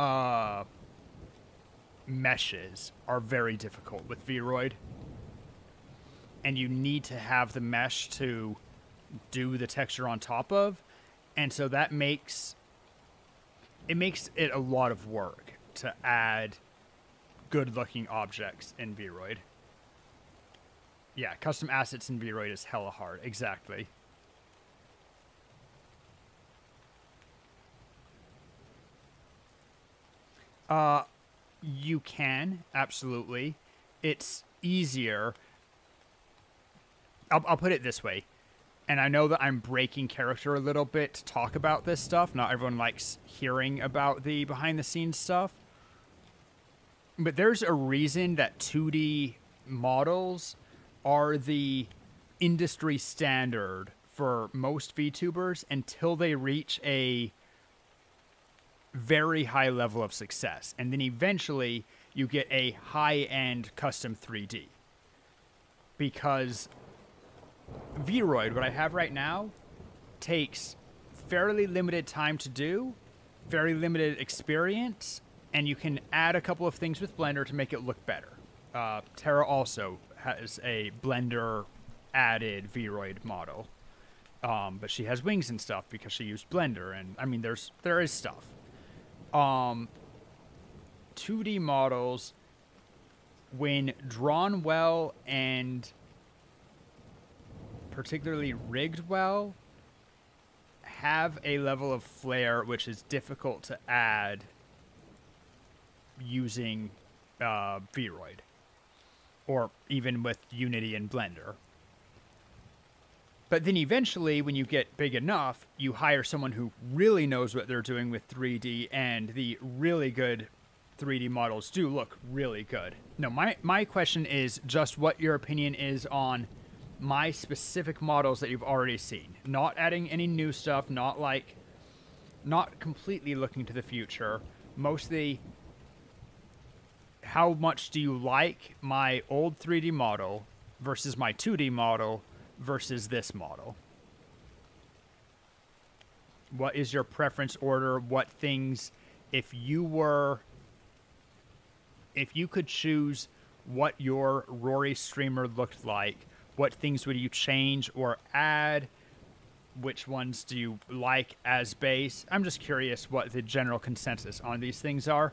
meshes are very difficult with Vroid. And you need to have the mesh to do the texture on top of. And so that makes it a lot of work to add good-looking objects in Vroid. Yeah, custom assets in Vroid is hella hard. Exactly. You can, absolutely. It's easier. I'll put it this way. And I know that I'm breaking character a little bit to talk about this stuff. Not everyone likes hearing about the behind-the-scenes stuff. But there's a reason that 2D models are the industry standard for most VTubers until they reach a very high level of success. And then eventually you get a high-end custom 3D. Because Vroid, what I have right now, takes fairly limited time to do, very limited experience, and you can add a couple of things with Blender to make it look better. Terra also has a Blender-added Vroid model, but she has wings and stuff because she used Blender, and I mean, there is stuff. 2D models when drawn well and particularly rigged well, have a level of flair which is difficult to add using Vroid, or even with Unity and Blender. But then eventually, when you get big enough, you hire someone who really knows what they're doing with 3D, and the really good 3D models do look really good. No, my question is just what your opinion is on my specific models that you've already seen. Not adding any new stuff, not completely looking to the future. Mostly, how much do you like my old 3D model versus my 2D model versus this model? What is your preference order? What things, if you could choose what your Rory streamer looked like, what things would you change or add? Which ones do you like as base? I'm just curious what the general consensus on these things are.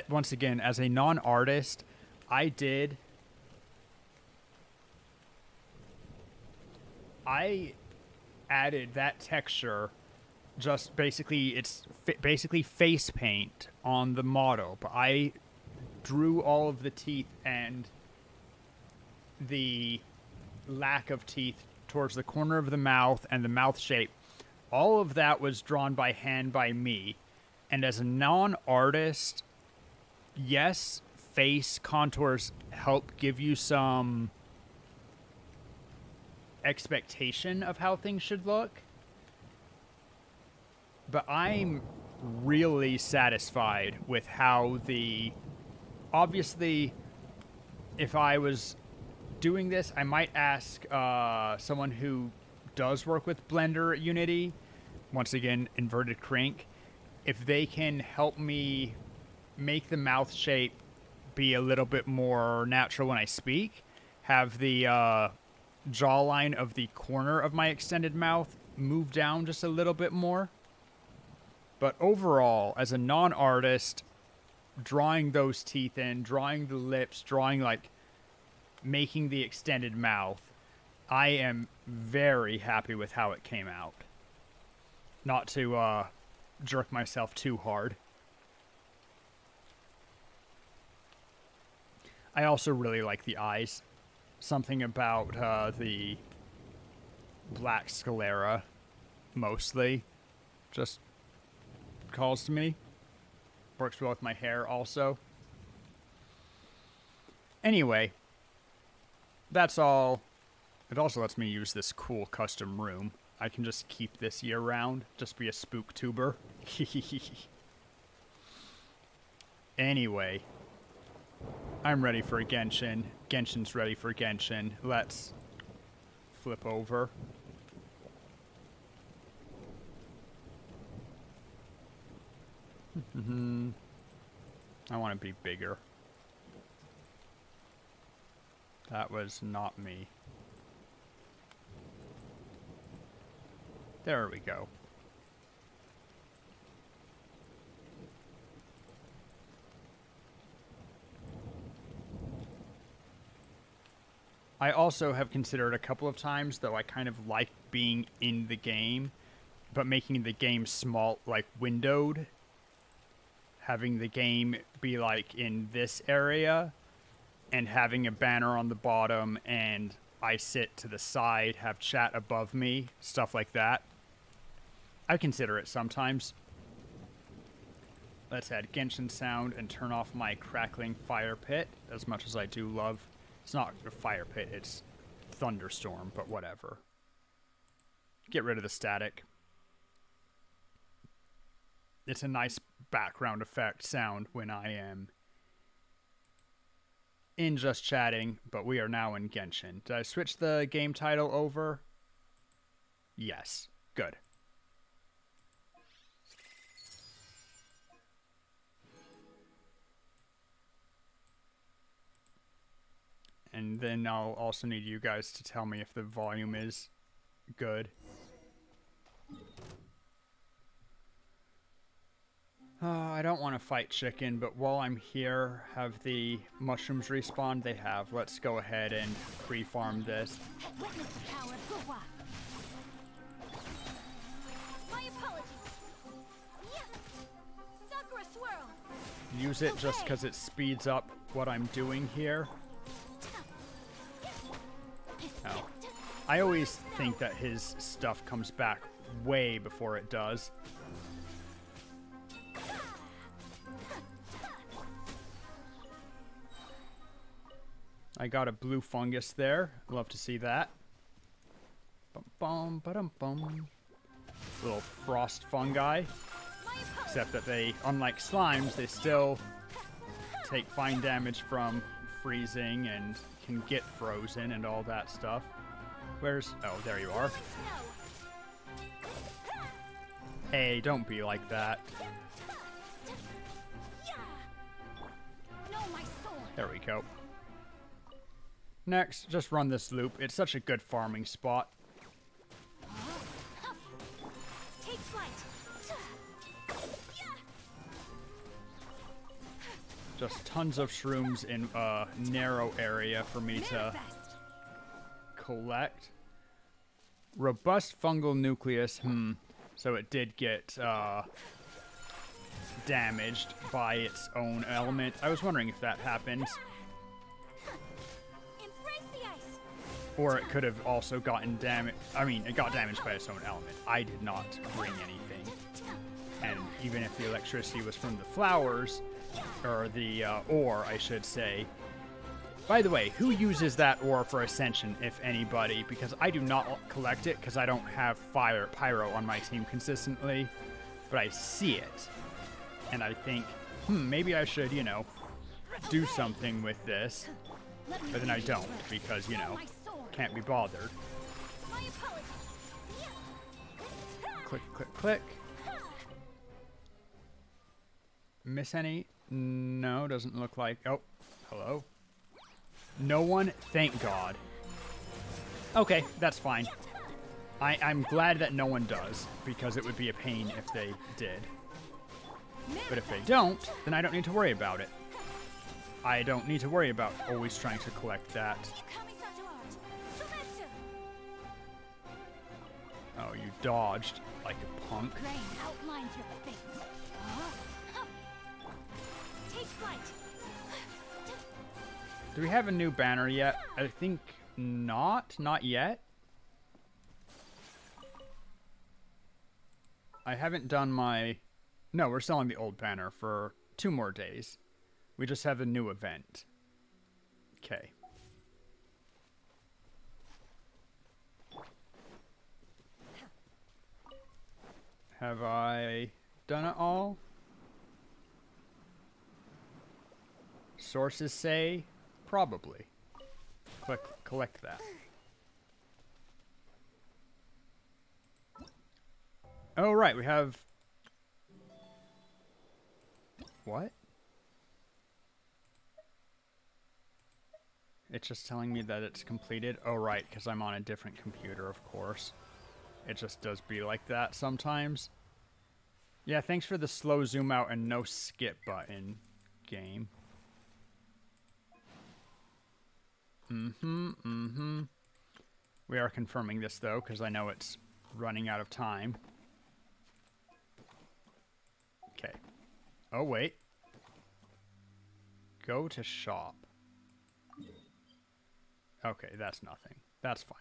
Once again, as a non-artist, I added that texture. Just basically, it's basically face paint on the model, but I drew all of the teeth and the lack of teeth towards the corner of the mouth and the mouth shape. All of that was drawn by hand by me. And as a non-artist, yes, face contours help give you some expectation of how things should look. But I'm really satisfied with how obviously, if I was doing this, I might ask someone who does work with Blender at Unity, once again, inverted crink, if they can help me make the mouth shape be a little bit more natural when I speak, have the jawline of the corner of my extended mouth move down just a little bit more. But overall, as a non-artist, drawing those teeth in, drawing the lips, making the extended mouth, I am very happy with how it came out. Not to jerk myself too hard. I also really like the eyes. Something about the black sclera, mostly, just calls to me. Works well with my hair also. Anyway, that's all. It also lets me use this cool custom room. I can just keep this year round. Just be a spooktuber. Anyway, I'm ready for Genshin. Genshin's ready for Genshin. Let's flip over. I want to be bigger. That was not me. There we go. I also have considered a couple of times, though I kind of like being in the game, but making the game small, like windowed. Having the game be like in this area and having a banner on the bottom and I sit to the side, have chat above me, stuff like that. I consider it sometimes. Let's add Genshin sound and turn off my crackling fire pit, as much as I do love. It's not a fire pit, it's thunderstorm, but whatever. Get rid of the static. It's a nice background effect sound when I am in just chatting, but we are now in Genshin. Did I switch the game title over? Yes. Good. And then I'll also need you guys to tell me if the volume is Good. I don't want to fight chicken, but while I'm here, have the mushrooms respawn? They have. Let's go ahead and pre-farm this. Witness the power of Gua. My apologies. Yeah. Sakura swirl. Use it just because it speeds up what I'm doing here. Oh. I always think that his stuff comes back way before it does. I got a blue fungus there. Love to see that. Bum bum ba-dum bum. Little frost fungi. Except that they, unlike slimes, they still take fine damage from freezing and can get frozen and all that stuff. Where's... Oh, there you are. Hey, don't be like that. There we go. Next, just run this loop. It's such a good farming spot. Take flight. Just tons of shrooms in a narrow area for me to collect. Robust fungal nucleus. So it did get damaged by its own element. I was wondering if that happened. Or it could have also gotten damaged. I mean, it got damaged by its own element. I did not bring anything. And even if the electricity was from the flowers, or the ore, I should say. By the way, who uses that ore for Ascension, if anybody? Because I do not collect it, because I don't have pyro on my team consistently. But I see it. And I think, maybe I should, you know, do something with this. But then I don't, because, you know, can't be bothered. Click, click, click. Miss any? No, doesn't look like... Oh, hello. No one? Thank God. Okay, that's fine. I'm glad that no one does, because it would be a pain if they did. But if they don't, then I don't need to worry about it. I don't need to worry about always trying to collect that. Oh, you dodged like a punk. Rain outlines your fate. Take flight. Do we have a new banner yet? I think not. Not yet. I haven't done my... No, we're selling the old banner for 2 more days. We just have a new event. Okay. Have I done it all? Sources say probably. Collect that. Oh, right, we have... What? It's just telling me that it's completed. Oh, right, because I'm on a different computer, of course. It just does be like that sometimes. Yeah, thanks for the slow zoom out and no skip button, game. We are confirming this, though, because I know it's running out of time. Okay. Oh, wait. Go to shop. Okay, that's nothing. That's fine.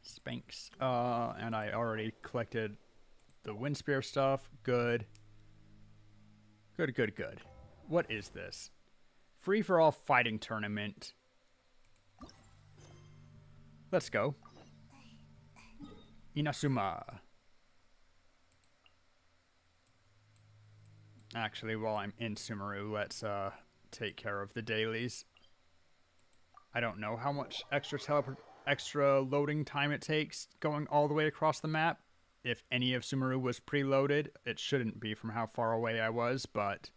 Spanx. And I already collected the wind spear stuff. Good. Good, good, good. What is this? Free-for-all fighting tournament. Let's go. Inazuma. Actually, while I'm in Sumeru, let's take care of the dailies. I don't know how much extra loading time it takes going all the way across the map. If any of Sumeru was preloaded, it shouldn't be from how far away I was, but...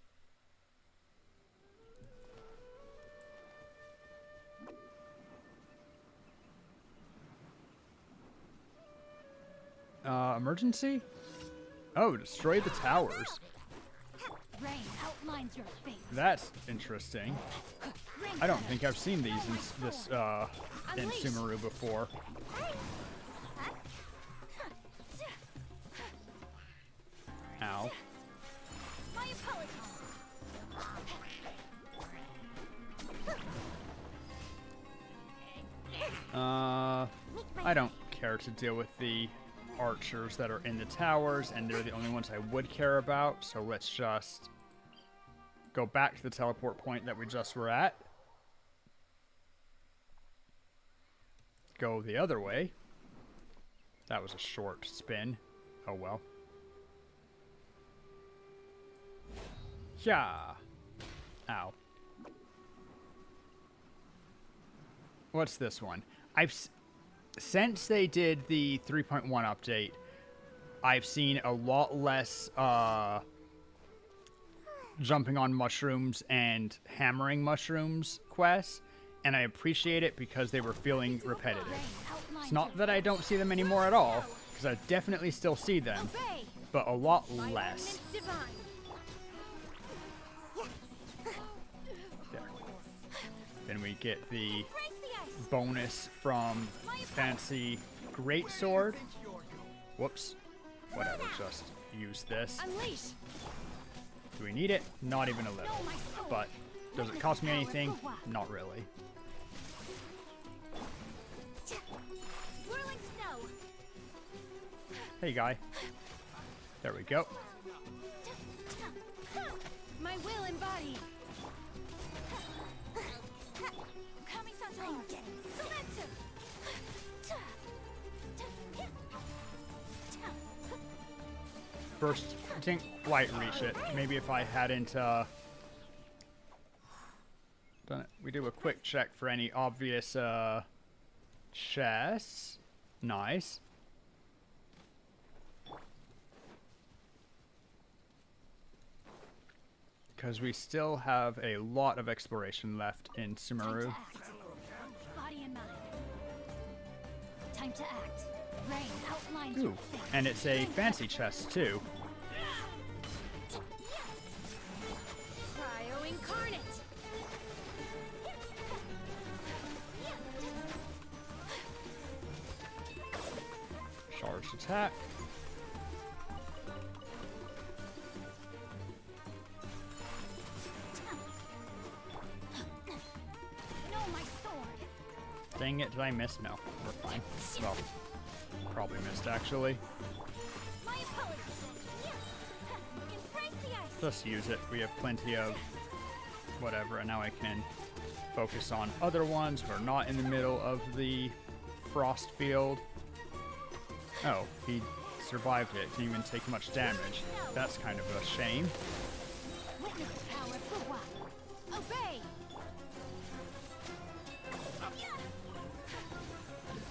Emergency? Oh, destroy the towers. Rain outlines your fate. That's interesting. I don't think I've seen these in in Sumeru before. Ow. My apologies. I don't care to deal with the archers that are in the towers, and they're the only ones I would care about, so let's just go back to the teleport point that we just were at. Go the other way. That was a short spin. Oh well. Yeah. Ow. What's this one? Since they did the 3.1 update, I've seen a lot less jumping on mushrooms and hammering mushrooms quests, and I appreciate it because they were feeling repetitive. It's not that I don't see them anymore at all, because I definitely still see them, but a lot less. There. Then we get the bonus from fancy greatsword. Whoops. Whatever, just use this. Do we need it? Not even a little. But does it cost me anything? Not really. Hey, guy. There we go. My will embodied. Burst didn't quite reach it. Maybe if I hadn't done it. We do a quick check for any obvious chests. Nice. Because we still have a lot of exploration left in Sumeru. Body and mind. Time to act. Rain outlines Ooh, your fate. and it's a fancy chest too. Cryo incarnate. Charged attack. No, my sword. Dang it, did I miss? No, we're fine. Well, probably missed actually. My apologies. Embrace the ice. Just use it. We have plenty of whatever, and now I can focus on other ones who are not in the middle of the frost field. Oh, he survived it. Didn't even take much damage. That's kind of a shame. Witness the power of the one. Obey.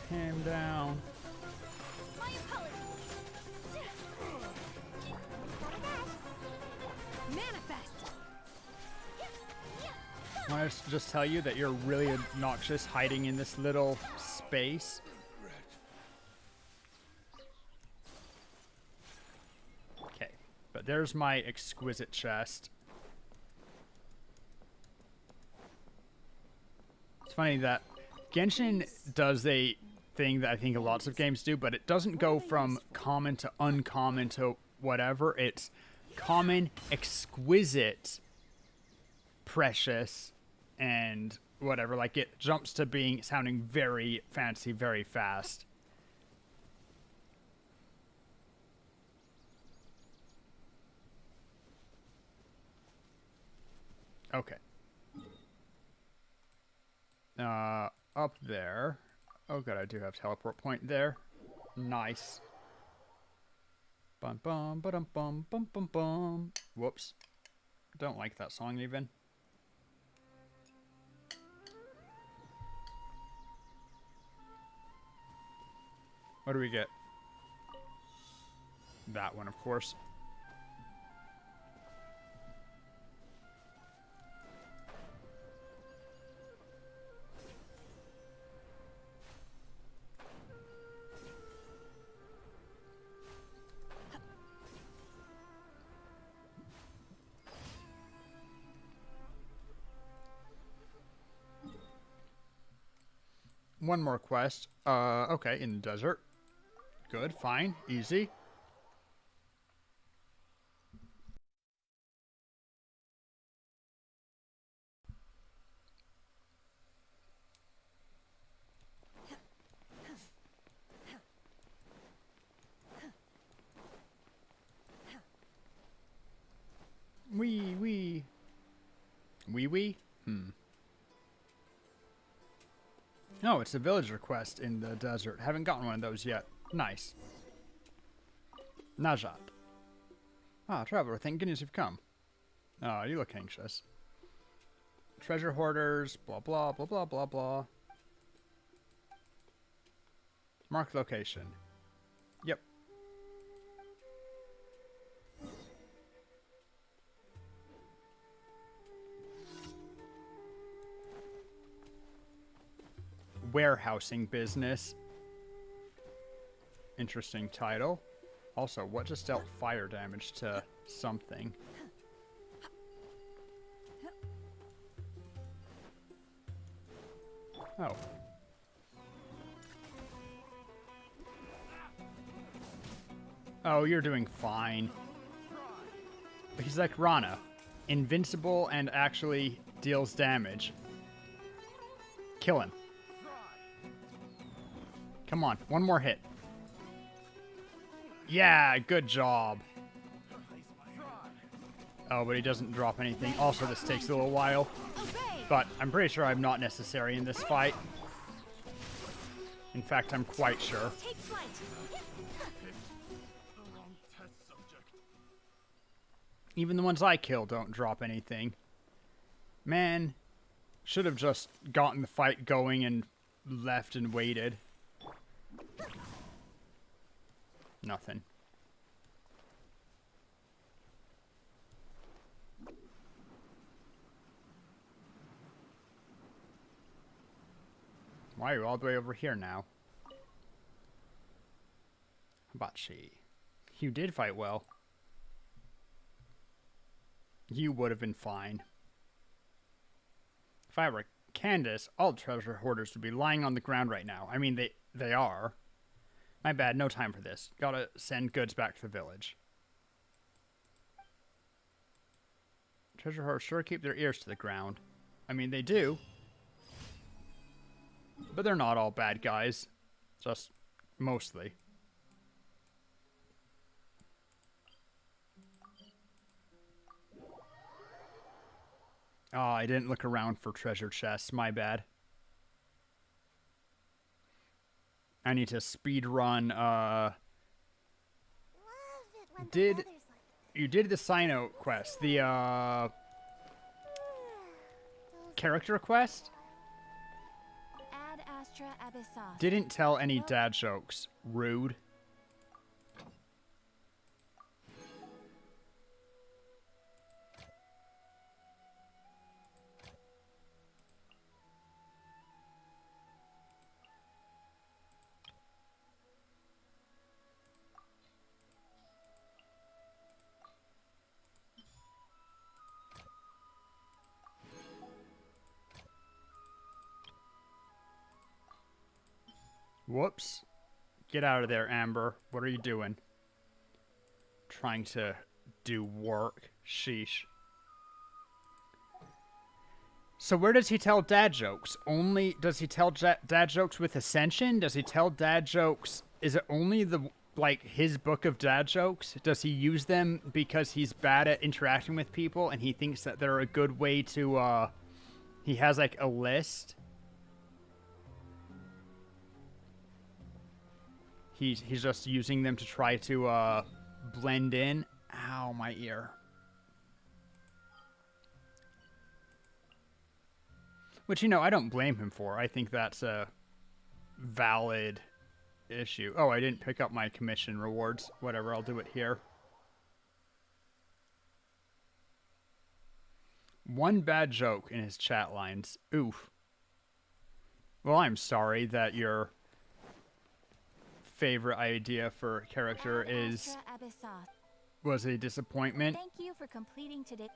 Him down. My apologies. Manifest. I want to just tell you that you're really obnoxious hiding in this little space. Okay, but there's my exquisite chest. It's funny that Genshin does a thing that I think lots of games do, but it doesn't go from common to uncommon to whatever. It's common, exquisite, precious, and whatever. Like, it jumps to being sounding very fancy very fast. Okay. Up there. Oh god, I do have teleport point there. Nice. Bum bum ba dum bum bum bum bum. Whoops. Don't like that song even. What do we get? That one, of course. one more quest. Okay, in the desert. Good, fine, easy. Wee wee. Wee wee? Oh, it's a villager quest in the desert. Haven't gotten one of those yet. Nice. Najat. Ah, traveler, thank goodness you've come. Oh, you look anxious. Treasure hoarders, blah blah blah blah blah blah. Mark location. Yep. Warehousing business. Interesting title. Also, what just dealt fire damage to something? Oh. Oh, you're doing fine. He's like Rana. Invincible and actually deals damage. Kill him. Come on, one more hit. Yeah, good job. Oh, but he doesn't drop anything. Also, this takes a little while. But I'm pretty sure I'm not necessary in this fight. In fact, I'm quite sure. Take flight. Even the ones I kill don't drop anything. Man, should have just gotten the fight going and left and waited. Nothing. Why are you all the way over here now? Hibachi. You did fight well. You would have been fine. If I were Candace, all treasure hoarders would be lying on the ground right now. I mean, they are. My bad, no time for this. Gotta send goods back to the village. Treasure hoarders sure keep their ears to the ground. I mean, they do. But they're not all bad guys. Just mostly. Oh, I didn't look around for treasure chests. My bad. I need to speed run, you did the Sino quest, the, character quest? Ad Astra Abyssos. Didn't tell any dad jokes. Rude. Whoops. Get out of there, Amber. What are you doing? Trying to do work. Sheesh. So where does he tell dad jokes? Only, does he tell dad jokes with Ascension? Does he tell dad jokes? Is it only the, like, his book of dad jokes? Does he use them because he's bad at interacting with people and he thinks that they're a good way to, he has, like, a list? He's just using them to try to, blend in. Ow, my ear. Which, you know, I don't blame him for. I think that's a valid issue. Oh, I didn't pick up my commission rewards. Whatever, I'll do it here. One bad joke in his chat lines. Oof. Well, I'm sorry that your favorite idea for character was a disappointment. Thank you for completing today.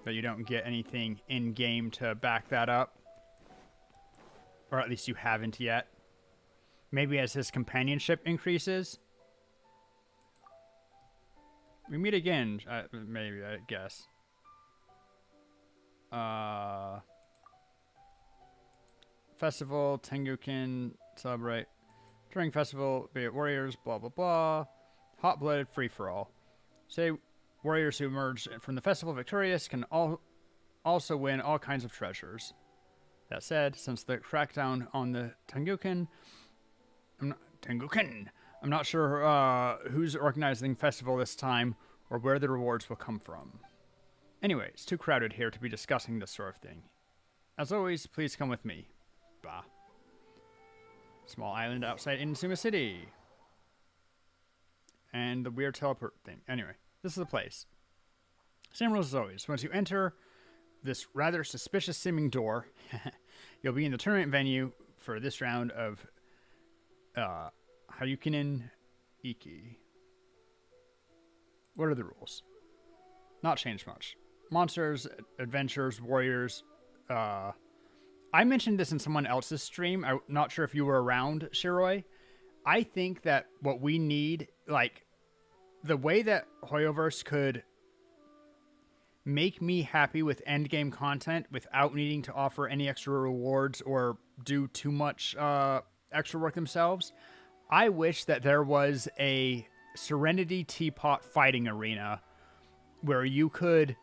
That you don't get anything in game to back that up. Or at least you haven't yet. Maybe as his companionship increases. We meet again, maybe, I guess. Festival, Tengukin, celebrate. During festival, be it warriors, blah blah blah. Hot-blooded free-for-all. Say warriors who emerge from the festival victorious can also win all kinds of treasures. That said, since the crackdown on the Tengukin, I'm not sure who's organizing the festival this time or where the rewards will come from. Anyway, it's too crowded here to be discussing this sort of thing. As always, please come with me. Bah. Small island outside Inazuma City. And the weird teleport thing. Anyway, this is the place. Same rules as always. Once you enter this rather suspicious seeming door, you'll be in the tournament venue for this round of Hayukinen Iki. What are the rules? Not changed much. Monsters, adventures, warriors. I mentioned this in someone else's stream. I'm not sure if you were around, Shiroi. I think that what we need, like, the way that Hoyoverse could make me happy with endgame content without needing to offer any extra rewards or do too much extra work themselves, I wish that there was a Serenity Teapot fighting arena where you could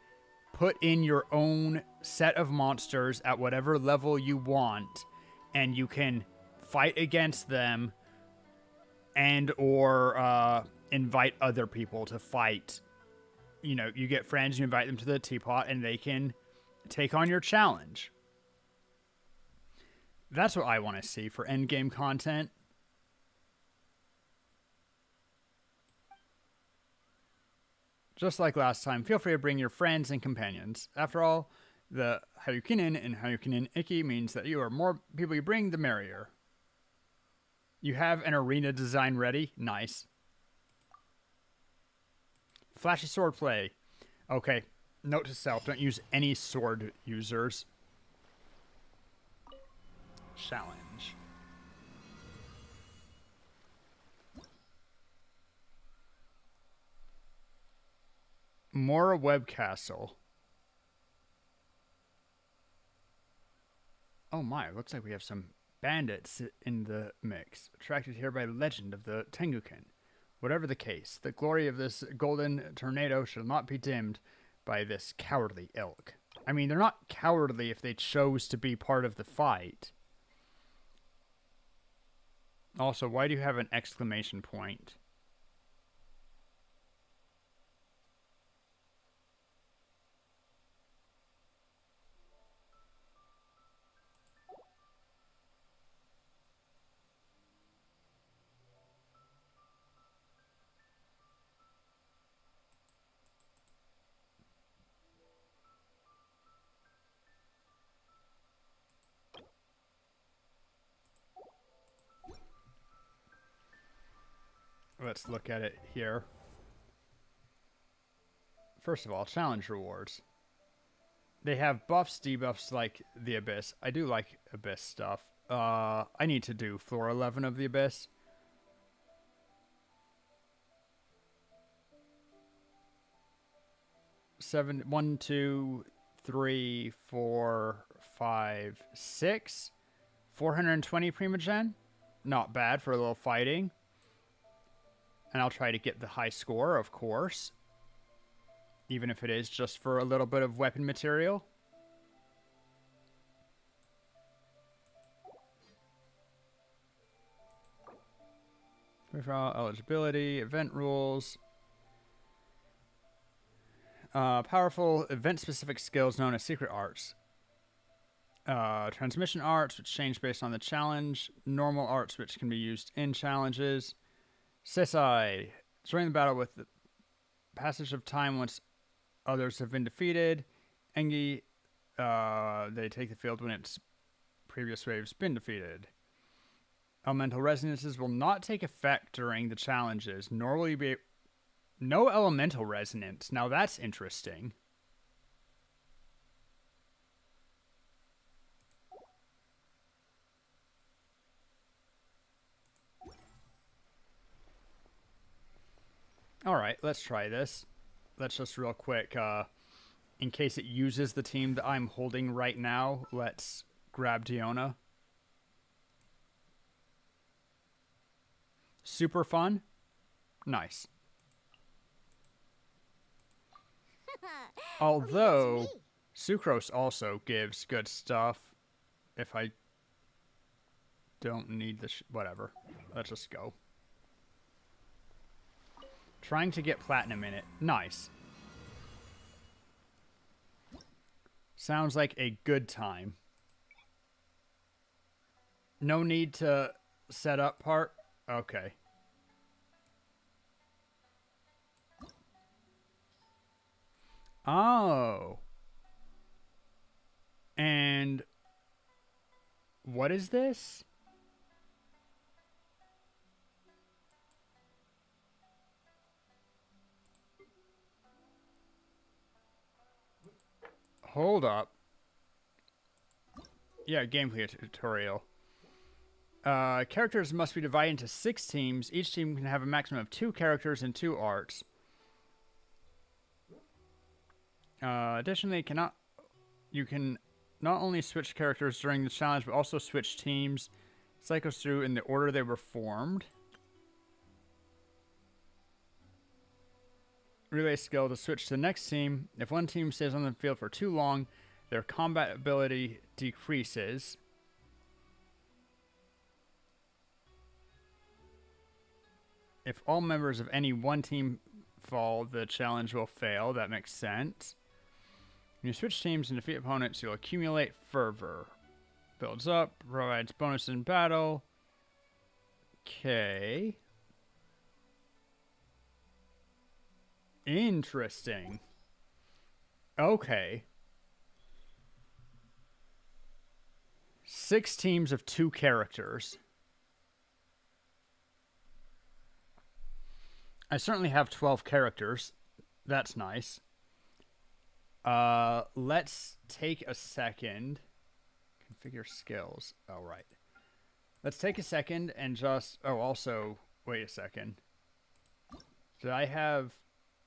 put in your own set of monsters at whatever level you want, and you can fight against them and or invite other people to fight. You know, you get friends, you invite them to the teapot, and they can take on your challenge. That's what I want to see for endgame content. Just like last time, feel free to bring your friends and companions. After all, the Hayukinen and Hayukinen Iki means that the more people you bring, the merrier. You have an arena design ready? Nice. Flashy sword play. Okay, note to self, don't use any sword users. Challenge. Mora Web Castle. Oh my, looks like we have some bandits in the mix, attracted here by legend of the Tengukin. Whatever the case, the glory of this golden tornado shall not be dimmed by this cowardly ilk. I mean, they're not cowardly if they chose to be part of the fight. Also, why do you have an exclamation point? Let's look at it here. First of all, challenge rewards. They have buffs, debuffs like the Abyss. I do like Abyss stuff. I need to do floor 11 of the Abyss. One, two, three, four, five, 6. 420 Primogen. Not bad for a little fighting. And I'll try to get the high score, of course. Even if it is just for a little bit of weapon material. Free-for-all eligibility, event rules. Powerful event-specific skills known as secret arts. Transmission arts, which change based on the challenge. Normal arts, which can be used in challenges. Sisai. During the battle with the passage of time once others have been defeated. Engi, they take the field when its previous wave's been defeated. Elemental resonances will not take effect during the challenges, nor will you be... No elemental resonance. Now that's interesting. Alright, let's try this. Let's just real quick, in case it uses the team that I'm holding right now, let's grab Diona. Super fun. Nice. Although, Sucrose also gives good stuff. If I don't need the whatever. Let's just go. Trying to get platinum in it. Nice. Sounds like a good time. No need to set up part? Okay. Oh. And what is this? Hold up. Yeah, gameplay tutorial. Characters must be divided into 6 teams. Each team can have a maximum of 2 characters and 2 arts. Additionally, you can not only switch characters during the challenge, but also switch teams. Cycles through in the order they were formed. Relay skill to switch to the next team. If one team stays on the field for too long, their combat ability decreases. If all members of any one team fall, the challenge will fail. That makes sense. When you switch teams and defeat opponents, you'll accumulate fervor. Builds up, provides bonus in battle. Okay. Interesting. Okay. 6 teams of 2 characters. I certainly have 12 characters. That's nice. Let's take a second. Configure skills. Oh, right. Let's take a second and just... Oh, also, wait a second. Did I have...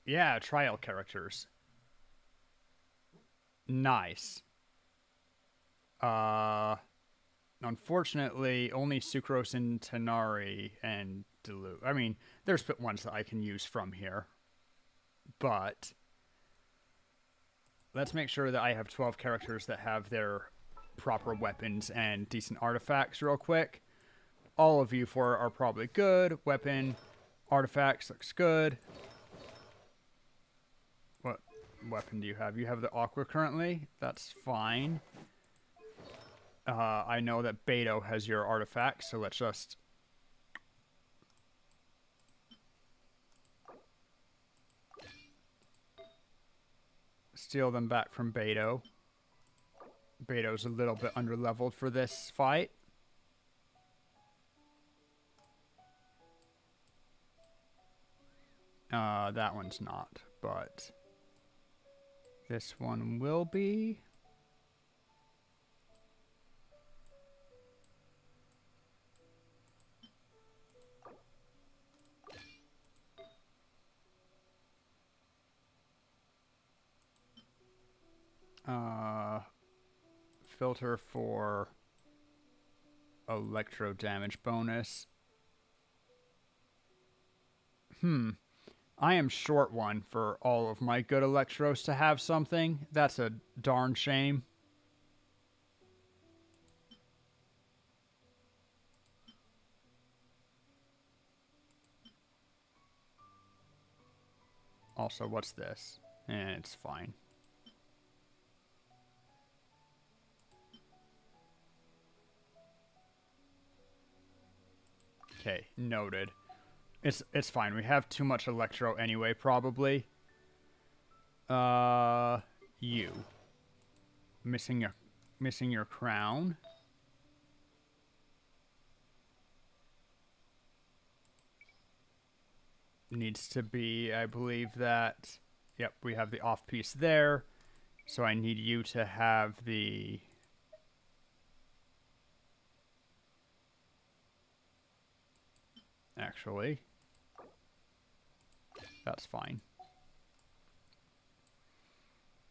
Yeah, trial characters. Nice. Unfortunately, only Sucrose and Tanari and Dilute. I mean, there's ones that I can use from here. But... let's make sure that I have 12 characters that have their proper weapons and decent artifacts real quick. All of you 4 are probably good. Weapon, artifacts, looks good. What weapon do you have? You have the Aqua currently. That's fine. I know that Beto has your artifacts, so let's just... steal them back from Beto. Beto's a little bit underleveled for this fight. That one's not, but this one will be. Filter for electro damage bonus. I am short one for all of my good electros to have something. That's a darn shame. Also, what's this? It's fine. Okay, noted. It's fine. We have too much electro anyway, probably. You. Missing your crown. Needs to be, I believe that... Yep, we have the off piece there. So I need you to have the... Actually... That's fine.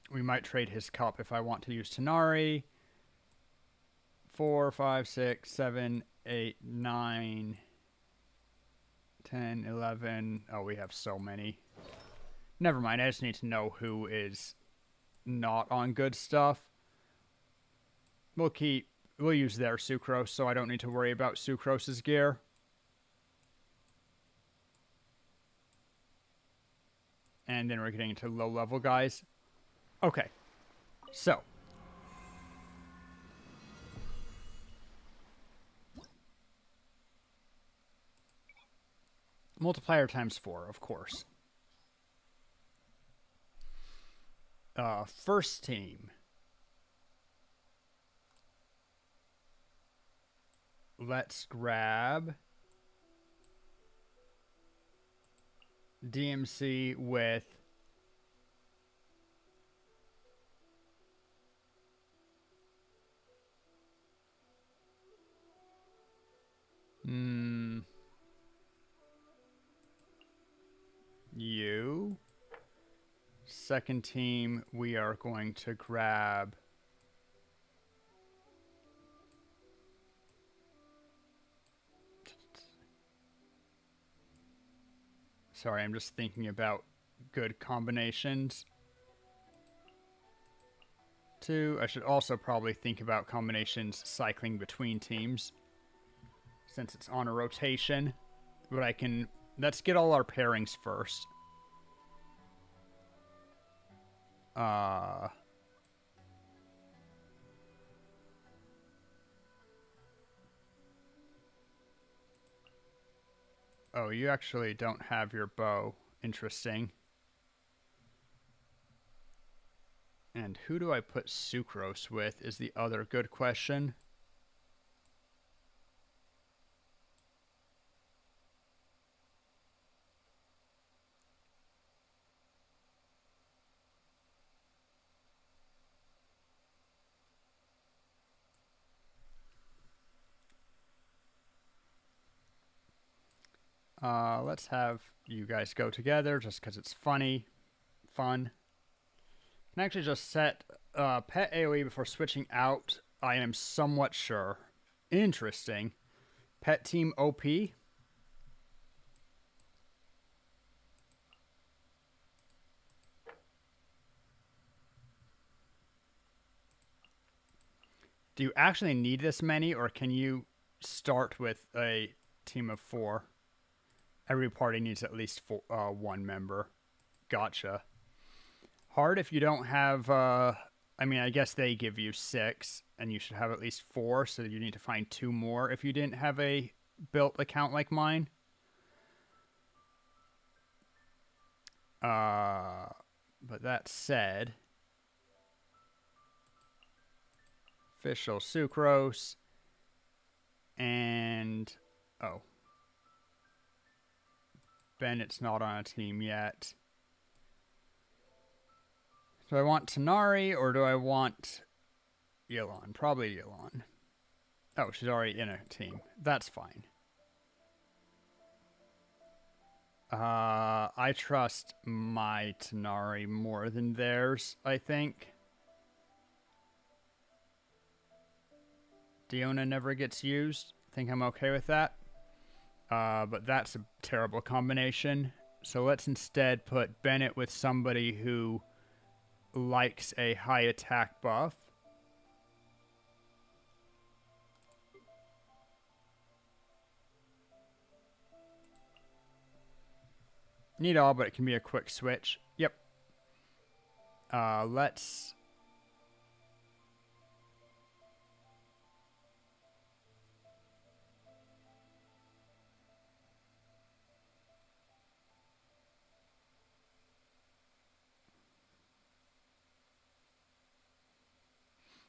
We might trade his cup if I want to use Tanari. 4, 5, 6, 7, 8, 9, 10, 11. Oh, we have so many. Never mind. I just need to know who is not on good stuff. We'll use their sucrose, so I don't need to worry about sucrose's gear. And then we're getting into low level guys. Okay. So. Multiplier times 4, of course. First team. Let's grab DMC with you. Second team, we are going to grab sorry, I'm just thinking about good combinations. Two, I should also probably think about combinations cycling between teams since it's on a rotation. But let's get all our pairings first. Oh, you actually don't have your bow. Interesting. And who do I put sucrose with is the other good question. Let's have you guys go together just because it's fun. Can actually just set pet AoE before switching out. I am somewhat sure. Interesting. Pet team OP. Do you actually need this many, or can you start with a team of 4? Every party needs at least 1 member. Gotcha. Hard if you don't have... I mean, I guess they give you 6, and you should have at least 4, so you need to find 2 more if you didn't have a built account like mine. But that said... Official sucrose. And... Oh. Bennett's not on a team yet. Do I want Tanari or do I want Yilon? Probably Yilon. Oh, she's already in a team. That's fine. I trust my Tanari more than theirs, I think. Diona never gets used. I think I'm okay with that. But that's a terrible combination. So let's instead put Bennett with somebody who likes a high attack buff. Need all, but it can be a quick switch. Yep. Let's...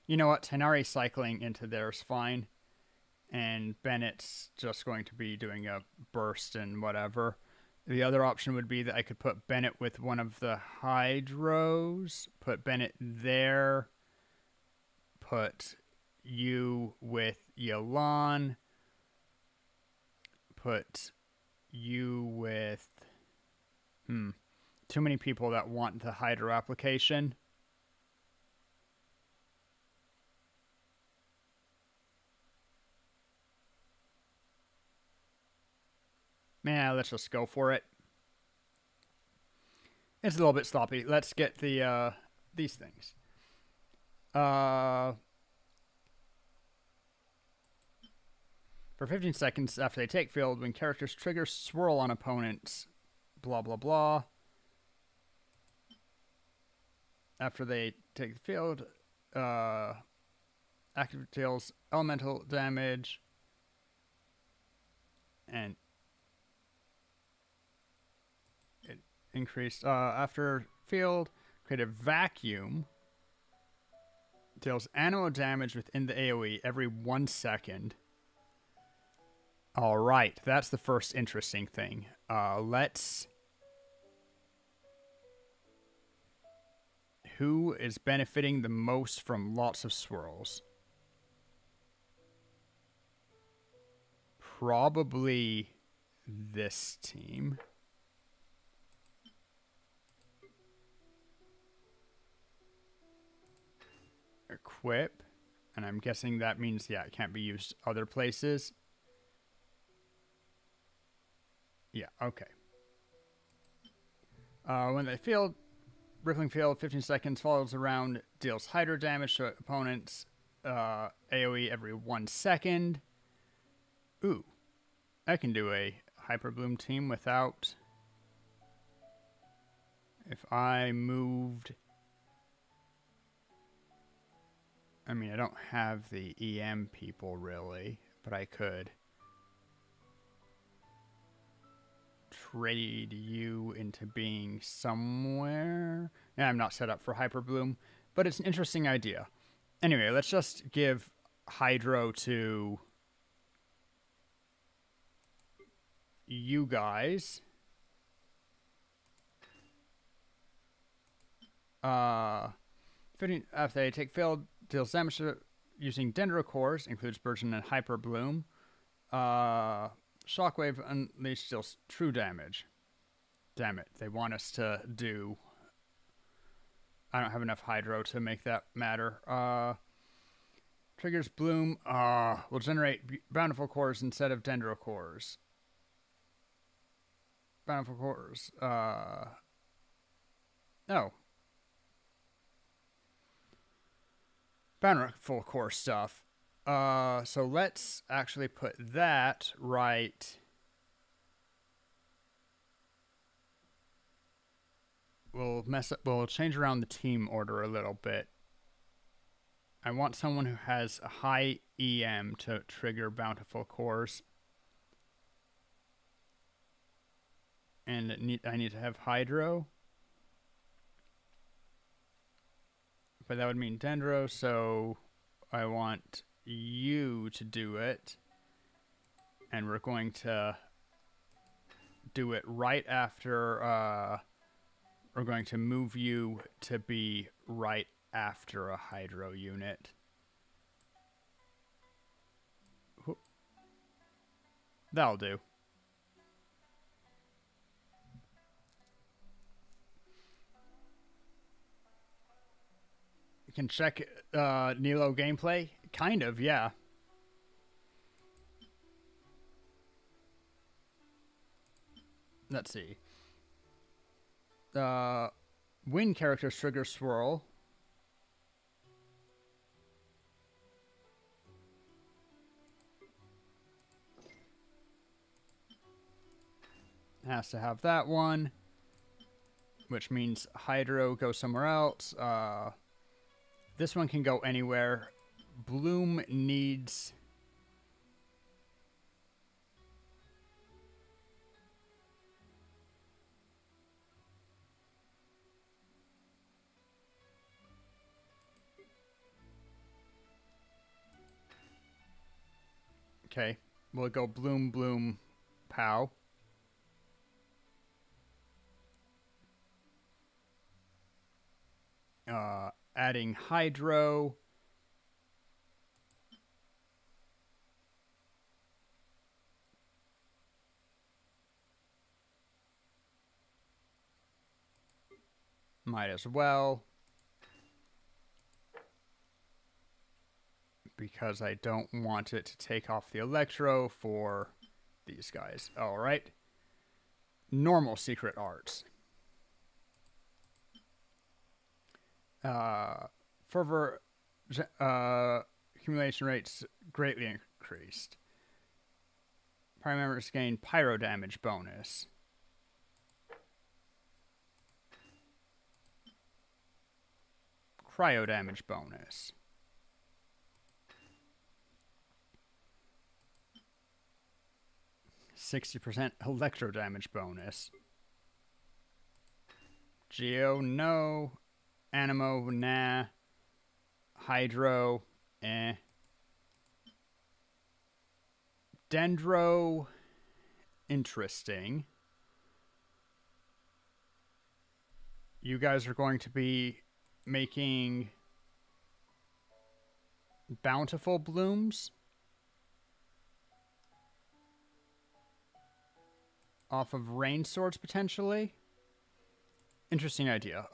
You know what? Tanari cycling into there's fine. And Bennett's just going to be doing a burst and whatever. The other option would be that I could put Bennett with one of the Hydros. Put Bennett there. Put you with Yilon. Put you with... Too many people that want the hydro application. Man, let's just go for it. It's a little bit sloppy. Let's get the these things. For 15 seconds after they take field, when characters trigger swirl on opponents, blah blah blah. After they take the field, active deals elemental damage, and it increased after field. Create a vacuum. Deals animal damage within the AoE every 1 second. All right, that's the first interesting thing. Let's. Who is benefiting the most from lots of swirls? Probably this team. Equip. And I'm guessing that means, yeah, it can't be used other places. Yeah, okay. When they field, rippling field, 15 seconds, follows around, deals hydro damage to opponents, AoE every 1 second. Ooh, I can do a Hyper Bloom team without... If I moved... I mean, I don't have the EM people, really, but I could trade you into being somewhere. Yeah, I'm not set up for Hyper Bloom, but it's an interesting idea. Anyway, let's just give Hydro to you guys. After they take field, deals damage using Dendro Cores, includes Burgeon and Hyper Bloom. Shockwave Unleashed deals true damage. Damn it, they want us to do... I don't have enough Hydro to make that matter. Triggers Bloom. Will generate Bountiful Cores instead of Dendro Cores. Bountiful Cores. No. Bountiful Core stuff. So let's actually put that right. We'll change around the team order a little bit. I want someone who has a high EM to trigger Bountiful Cores. And I need to have Hydro. But that would mean Dendro, so I want you to do it. And we're going to do it right after... we're going to move you to be right after a Hydro unit. Whoop. That'll do. You can check Nilo gameplay. Kind of, yeah. Let's see. When characters trigger swirl. Has to have that one. Which means Hydro goes somewhere else. This one can go anywhere. Bloom needs... Okay, we'll go Bloom, Bloom, Pow. Adding Hydro. Might as well. Because I don't want it to take off the electro for these guys. Alright. Normal secret arts. Fervor accumulation rates greatly increased. Prime members gain pyro damage bonus. Cryo damage bonus. %60 electro damage bonus. Geo, no. Animo, nah. Hydro, eh. Dendro, interesting. You guys are going to be making bountiful blooms off of rain swords potentially. Interesting idea.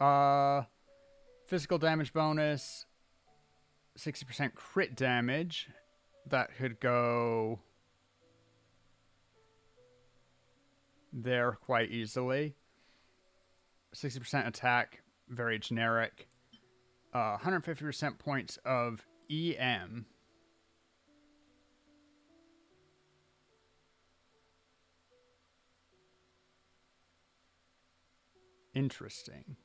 Physical damage bonus, 60% crit damage. That could go there quite easily. 60% attack, very generic. 150% points of EM. Interesting.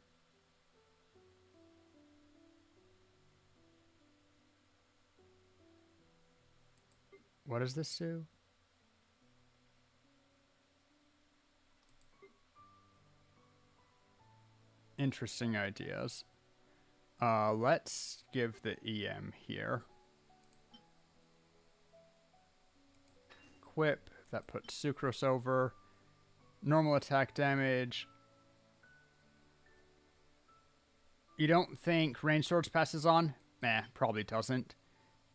What does this do? Interesting ideas. Let's give the EM here. Equip. That puts Sucrose over. Normal attack damage. You don't think Range Swords passes on? Probably doesn't.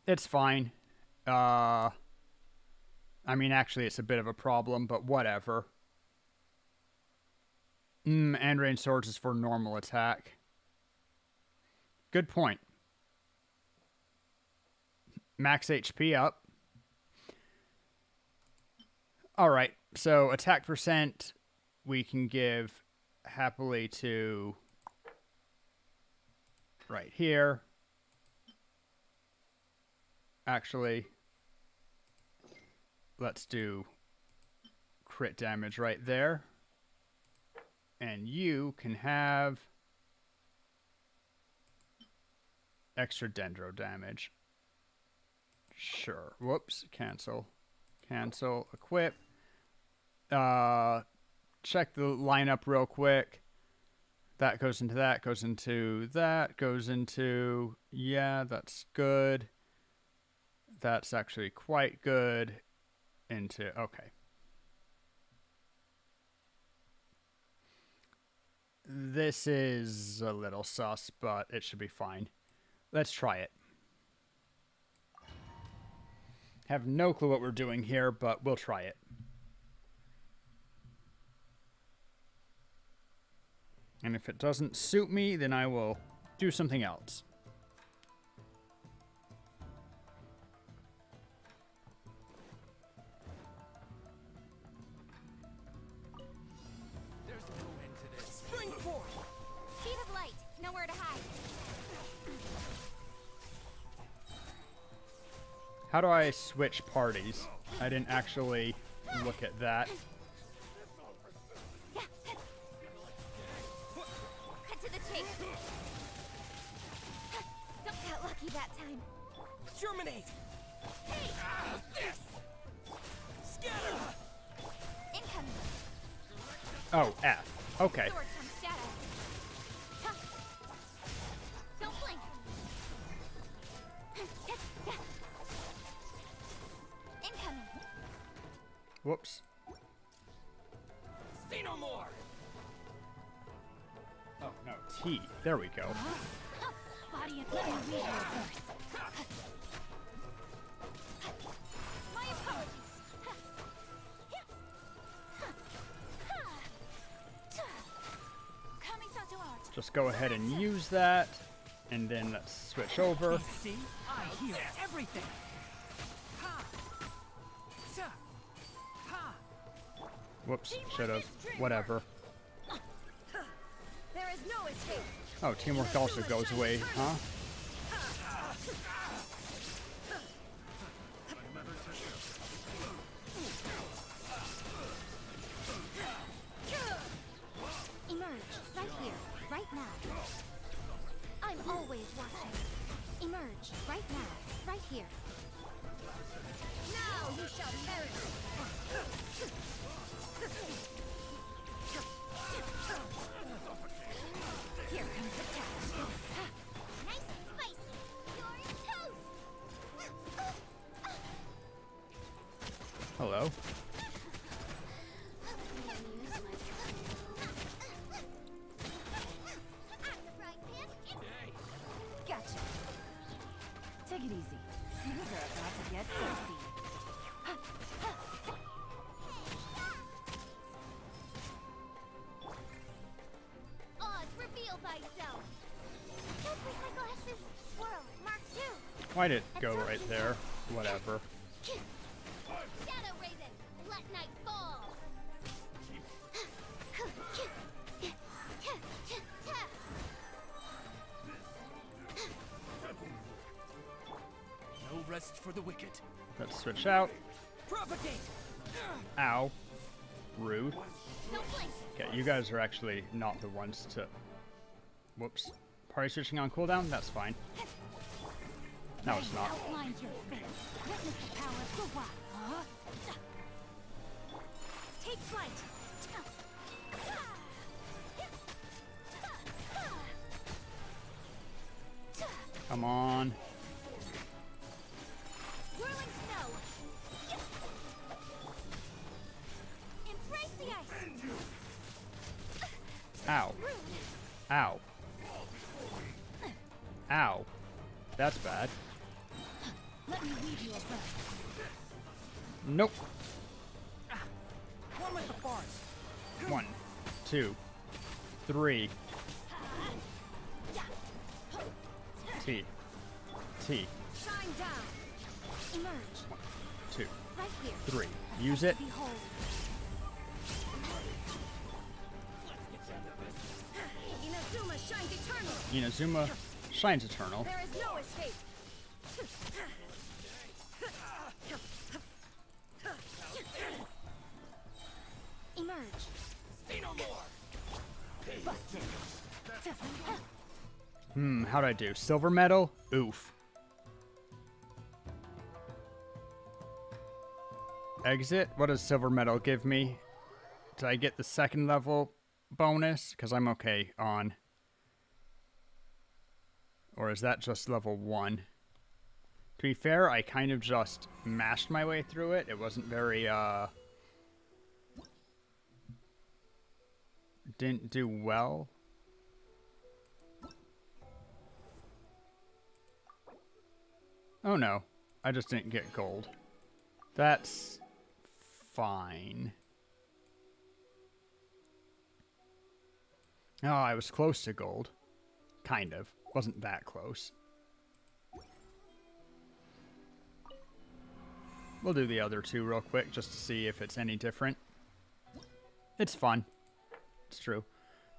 It's fine. I mean, actually, it's a bit of a problem, but whatever. And Range Swords is for normal attack. Good point. Max HP up. Alright, so attack percent we can give happily to right here. Actually, let's do crit damage right there. And you can have extra dendro damage. Sure. Whoops. Cancel. Cancel. Equip. Check the lineup real quick. That goes into that, goes into that, goes into... Yeah, that's good. That's actually quite good. Into... Okay. This is a little sus, but it should be fine. Let's try it. Have no clue what we're doing here, but we'll try it. And if it doesn't suit me, then I will do something else. There's no end to this. Spring forth! Speed of light, nowhere to hide. How do I switch parties? I didn't actually look at that. Cut to the chase. Don't got lucky that time. Germinate! Hey! This! Scatter! Incoming! Oh, F. Okay. Sword from shadow. Huh. Don't blink. Incoming. Whoops. Say no more! Oh, no. T. There we go. Body and let me read your verse. My apologies. Coming to art. Just go ahead and use that. And then let's switch over. See? I hear everything. Ha! Ta! Ha! Whoops, should have. Whatever. There is no escape. Oh, teamwork also goes away, huh? Emerge right here, right now. I'm always watching. Emerge right now, right here. Now you shall perish. Here comes the test. Nice and spicy. You're toast. Hello. Gotcha. Take it easy. You are about to get dicey. Oz, reveal thyself. Don't break my glasses. Swirl, Mark 2. Why'd it go right there? Whatever. Shadow Raven, let night fall. No rest for the wicked. Let's switch out. Propagate! Ow. Rude. No blink. Okay, you guys are actually not the ones to... Whoops. Party switching on cooldown? That's fine. No, it's not. Outlines your fate. Witness the power of Kuwa. Huh? Take flight. Come on. Whirling snow. Embrace the ice. Ow. Ow. Ow. That's bad. Let me lead you a breath. Nope. One with the bars. 1, 2, 3. T. T. Shine down. Emerge. 2, Right here. 3. Use it. Behold. Inazuma shines eternal. Inazuma shines eternal. There is no escape. Emerge. See no more. Busted. How'd I do? Silver medal? Oof. Exit? What does silver medal give me? Did I get the second level bonus? Because I'm okay on. Or is that just level 1? To be fair, I kind of just mashed my way through it. It wasn't very, didn't do well. Oh no, I just didn't get gold. That's fine. Oh, I was close to gold. Kind of. Wasn't that close. We'll do the other two real quick just to see if it's any different. It's fun. It's true.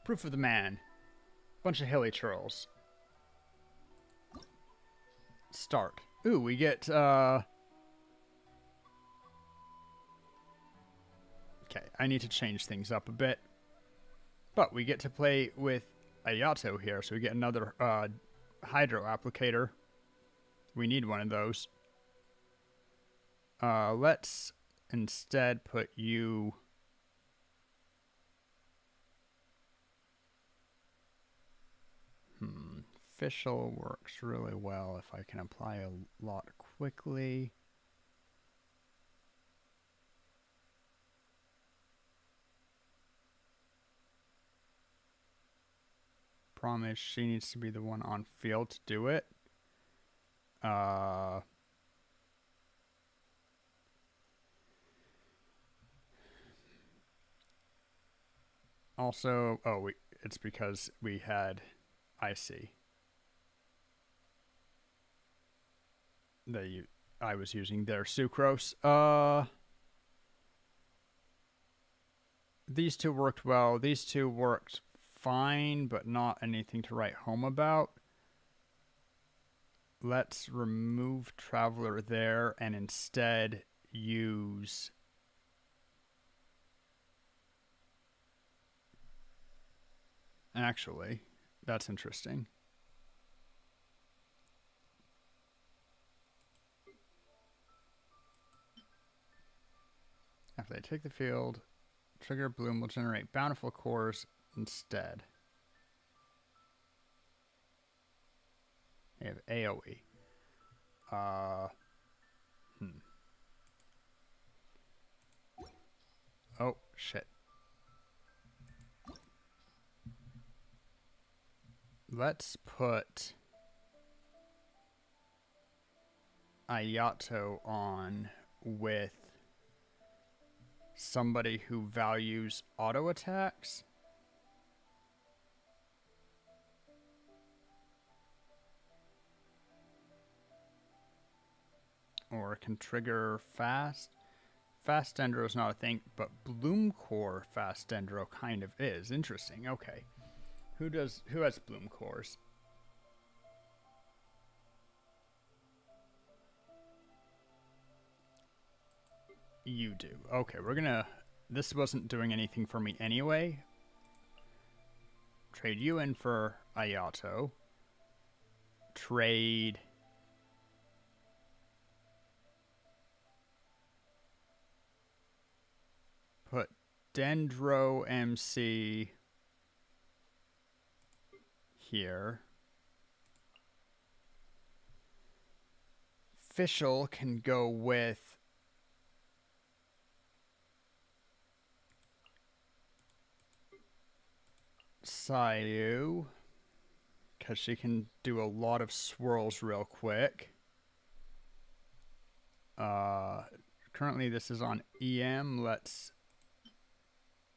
Proof of the man. Bunch of hilly churls. Start. Ooh, we get, Okay, I need to change things up a bit. But we get to play with Ayato here, so we get another, hydro applicator. We need one of those. Let's instead put you... Official works really well if I can apply a lot quickly. Promise she needs to be the one on field to do it. Also, it's because we had, I see. I was using their sucrose. These two worked well. These two worked fine, but not anything to write home about. Let's remove Traveler there and instead use... Actually, that's interesting. After they take the field, Trigger Bloom will generate bountiful cores instead. They have AoE. Oh, shit. Let's put Ayato on with somebody who values auto attacks. Or can trigger fast. Fast Dendro is not a thing, but Bloom Core Fast Dendro kind of is. Interesting. Okay. Who has Bloom Cores? You do. Okay, we're gonna... This wasn't doing anything for me anyway. Trade you in for Ayato. Trade... Put Dendro MC here. Fischl can go with Sayu, because she can do a lot of swirls real quick. Currently this is on EM. Let's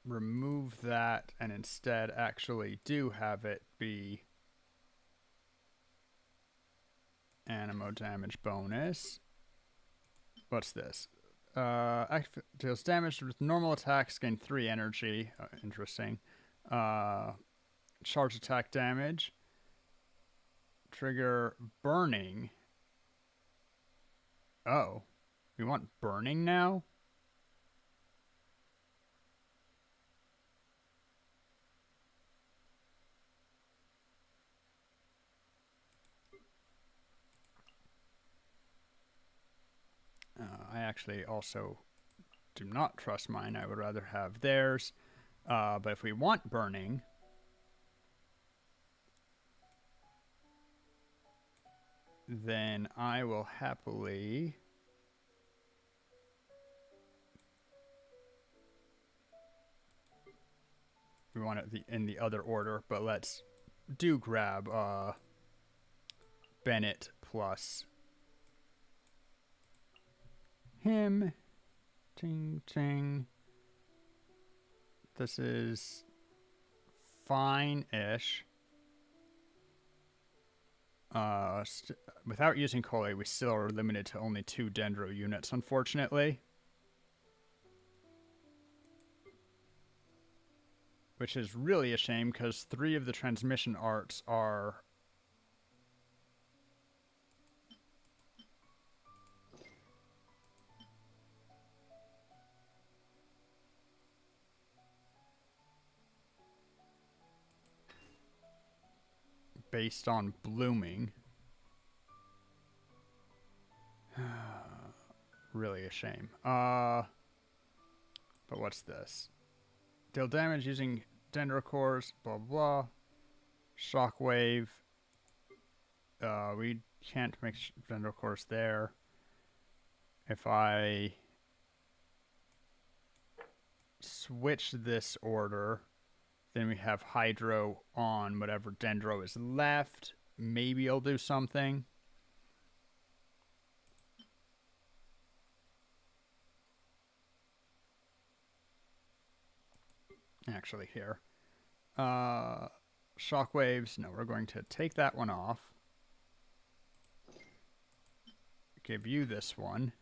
remove that and instead actually do have it be Animo damage bonus. What's this? Deals damage with normal attacks, gain 3 energy. Interesting. Charge attack damage. Trigger burning. Oh. We want burning now? I actually also do not trust mine. I would rather have theirs. But if we want burning, then I will happily... We want it in the other order, but let's do grab Bennett plus him. Ting, ting. This is fine-ish. Without using Kole, we still are limited to only 2 Dendro units, unfortunately. Which is really a shame, because 3 of the transmission arts are... based on blooming. Really a shame. But what's this? Deal damage using Dendro cores, blah blah. Shockwave. We can't make Dendro cores there. If I switch this order, then we have Hydro on whatever Dendro is left. Maybe I'll do something. Actually, here. Shockwaves. No, we're going to take that one off. Give you this one.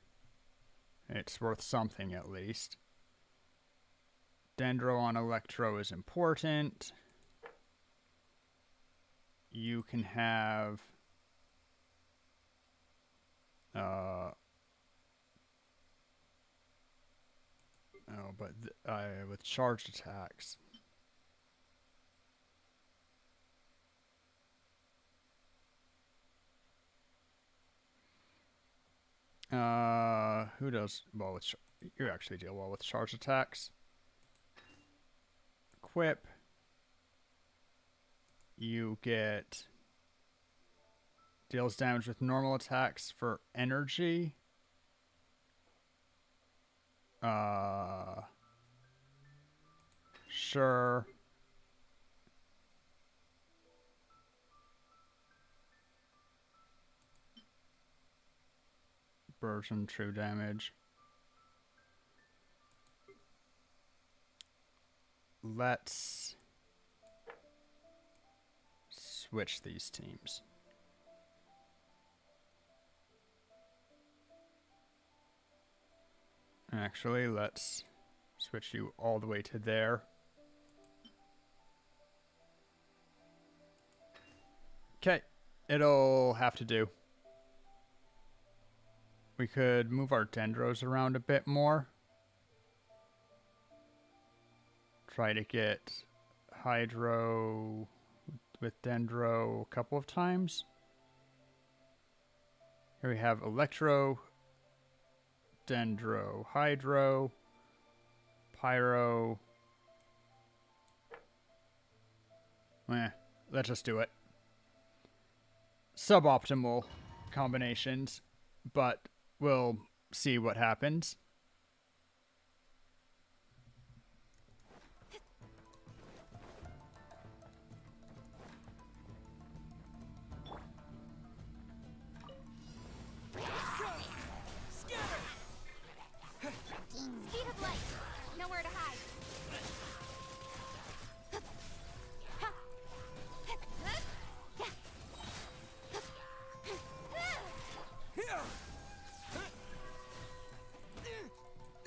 It's worth something at least. Dendro on Electro is important. You can have... oh, but with charged attacks. Who does well with... you actually deal well with charged attacks. Equip. You get... deals damage with normal attacks for energy. Sure. Version true damage. Let's switch these teams. Actually, let's switch you all the way to there. Okay, it'll have to do. We could move our Dendros around a bit more. Try to get Hydro with Dendro a couple of times. Here we have Electro, Dendro, Hydro, Pyro. Let's just do it. Suboptimal combinations, but we'll see what happens. Speed of light. Nowhere to hide.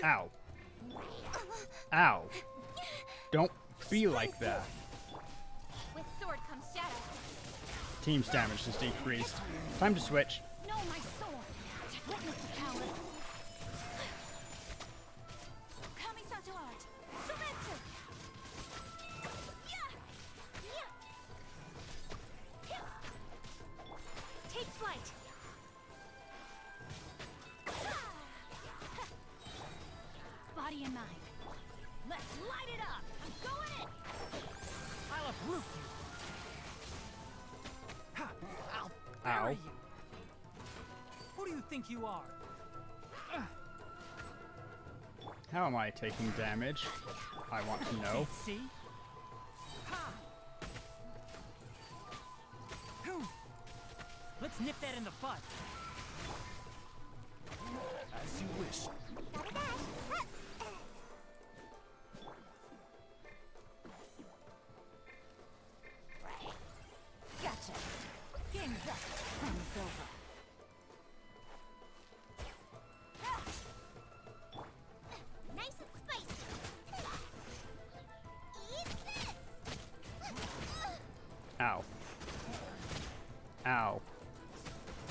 Ow. Ow. Don't be like that. With sword comes shadow. Team's damage has decreased. Time to switch. No, my sword. Witness the power. Kamisato art. Sumetsu. Take flight. Body and mind. Let's light it up. I'm going in. I'll uproot you. Ha! I'll Ow. bury you. Who do you think you are? How am I taking damage? I want to know. See? Ha! Phew. Let's nip that in the bud. As you wish. Gotcha. Game's up. Time's over. Nice and spicy. Eat this. Ow. Ow.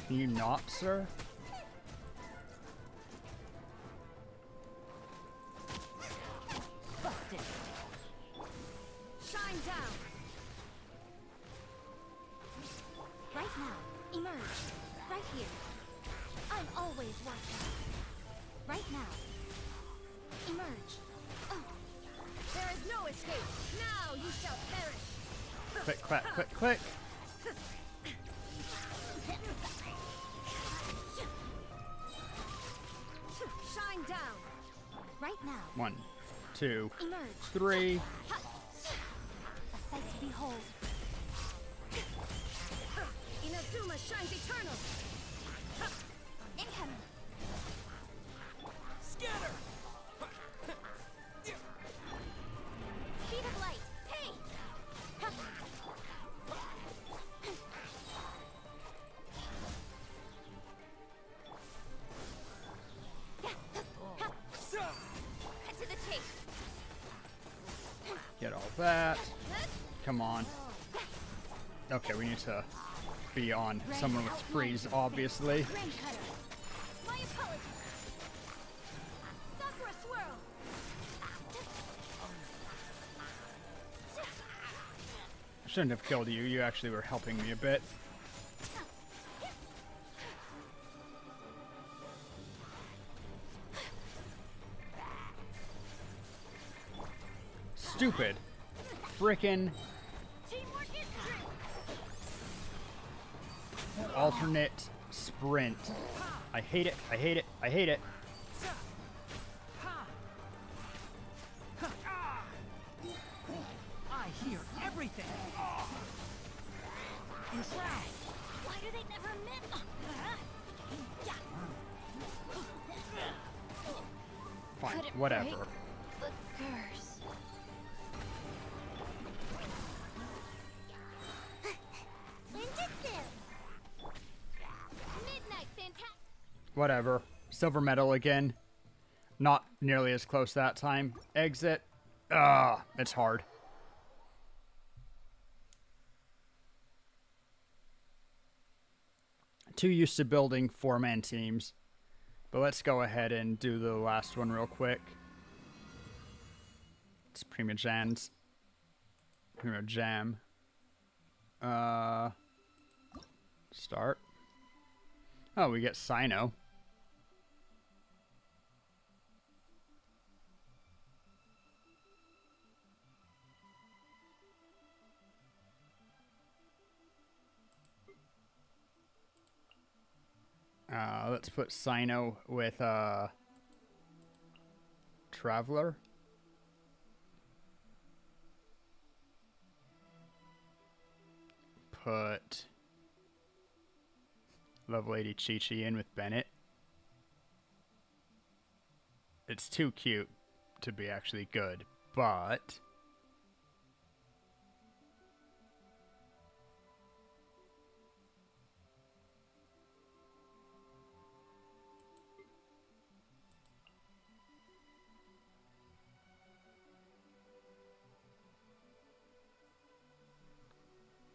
Can you not, sir? Busted. Shine down. Right now, emerge. Right here. I'm always watching. Right now. Emerge. Oh. There is no escape. Now you shall perish. Click, clack, click, click. Shine down. Right now. 1, 2, Emerge. 3. A sight to behold. Inazuma shines eternal. Incoming. Scatter! Speed of light. Hey! Get all that. Come on. Okay, we need to be on someone with freeze, obviously. Rain cutter. My apologies. Sakura swirl. I shouldn't have killed you. You actually were helping me a bit. Stupid. Frickin' Teamwork is true. alternate sprint. I hate it. I hate it. I hate it. I hear everything. Why do they never admit? Fine, Could it whatever. break the curse? Ninjutsu. Midnight fantastic. Whatever. Silver medal again. Not nearly as close that time. Exit. It's hard. Too used to building 4-man teams. But let's go ahead and do the last one real quick. It's Prima Jams. Prima Jam. Start. Oh, we get Sino. Let's put Sino with Traveler. Put level 80 Chi-Chi in with Bennett. It's too cute to be actually good, but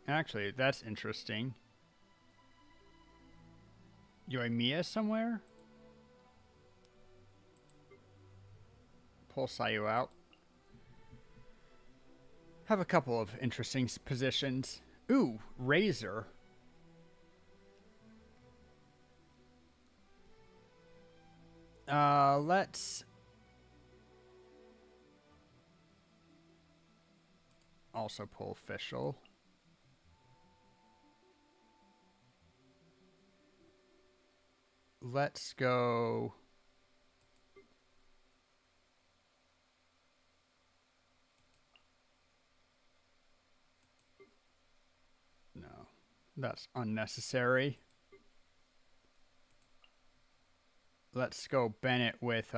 actually, that's interesting. Yoimiya somewhere? Pull Sayu out. Have a couple of interesting positions. Ooh, Razor. Let's also pull Official. Let's go. No, that's unnecessary. Let's go Bennett with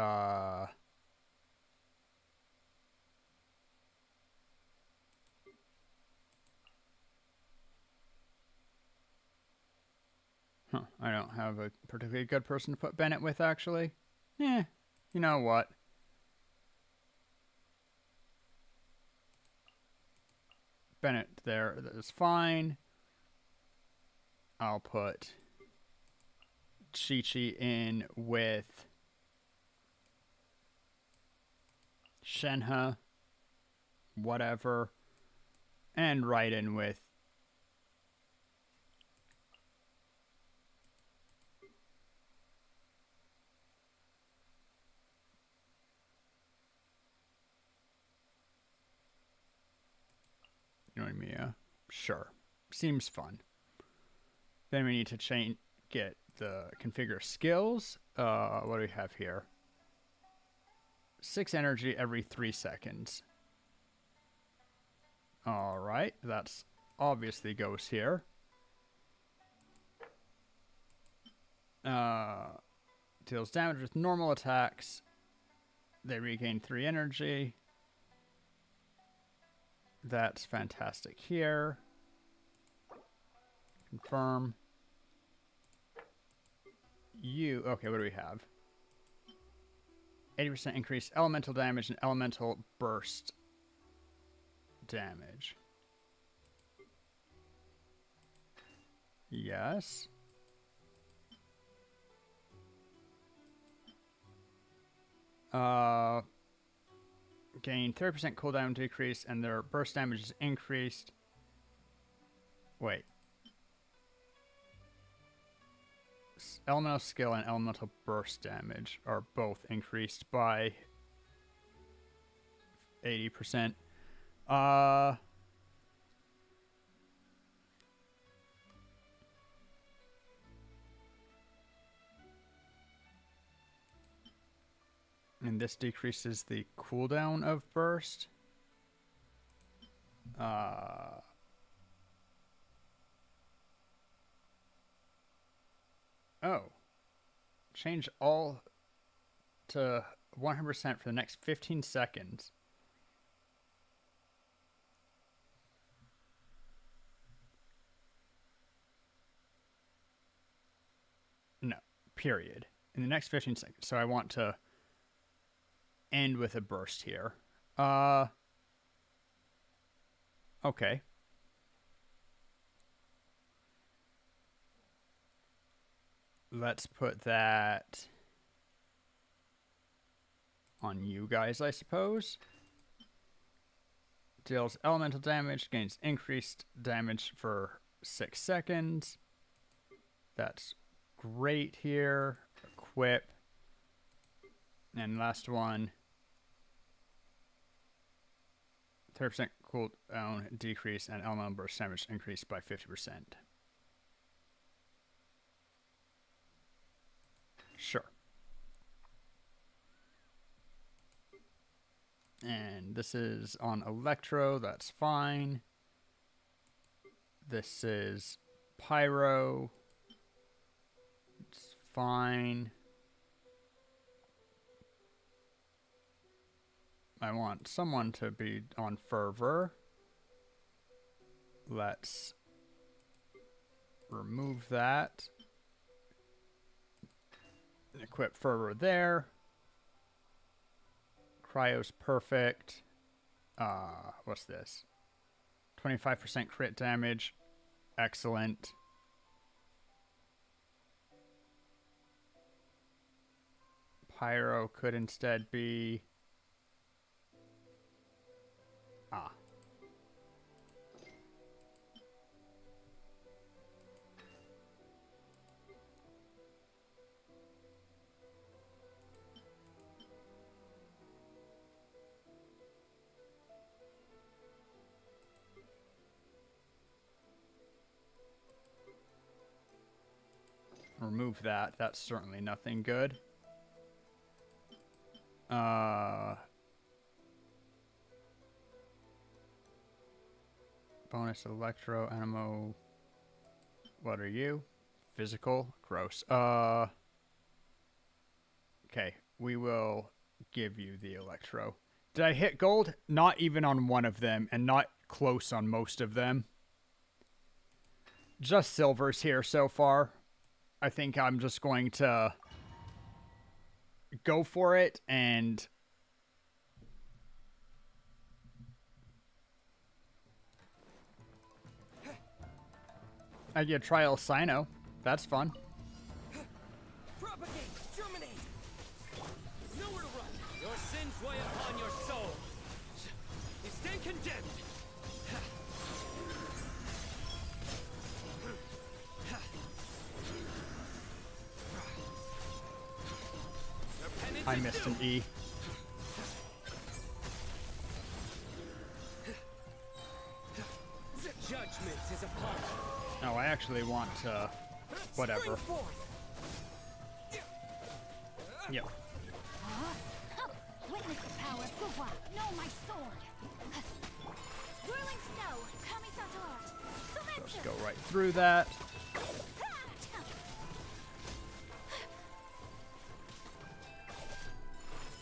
I don't have a particularly good person to put Bennett with, actually. You know what? Bennett there, that is fine. I'll put Chi-Chi in with Shenhe, whatever, and Raiden with Yoimiya. Sure. Seems fun. Then we need to get the configure skills. What do we have here? 6 energy every 3 seconds. Alright, that's obviously goes here. Deals damage with normal attacks. They regain 3 energy. That's fantastic here. Confirm. Okay, what do we have? 80% increased elemental damage and elemental burst. damage. Yes. Gain 30% cooldown decrease, and their burst damage is increased. Wait. Elemental skill and elemental burst damage are both increased by 80%. And this decreases the cooldown of burst. Oh. Change all to 100% for the next 15 seconds. No, period. In the next 15 seconds. So I want to end with a burst here. Okay. Let's put that on you guys, I suppose. Deals elemental damage, gains increased damage for 6 seconds. That's great here. Equip. And last one. 30% cooldown decrease and elemental burst damage increased by 50%. Sure. And this is on Electro, that's fine. This is Pyro. It's fine. I want someone to be on Fervor. Let's remove that. Equip Fervor there. Cryo's perfect. What's this? 25% crit damage. Excellent. Pyro could instead be... Remove that. That's certainly nothing good. Bonus Electro, Animo. What are you? Physical? Gross. Okay. We will give you the Electro. Did I hit gold? Not even on one of them, and not close on most of them. Just silvers here so far. I think I'm just going to go for it and I get trial Sino. That's fun. Propagate! Germinate! Nowhere to run! Your sins weigh upon your soul! You stand condemned! Your penance I is missed due. an E. Judgment is upon you. No, I actually want to... Whatever. Spring forth. Yep. Witness the power of Guhua. No, my sword. Whirling snow. Kamisator. Just go right through that.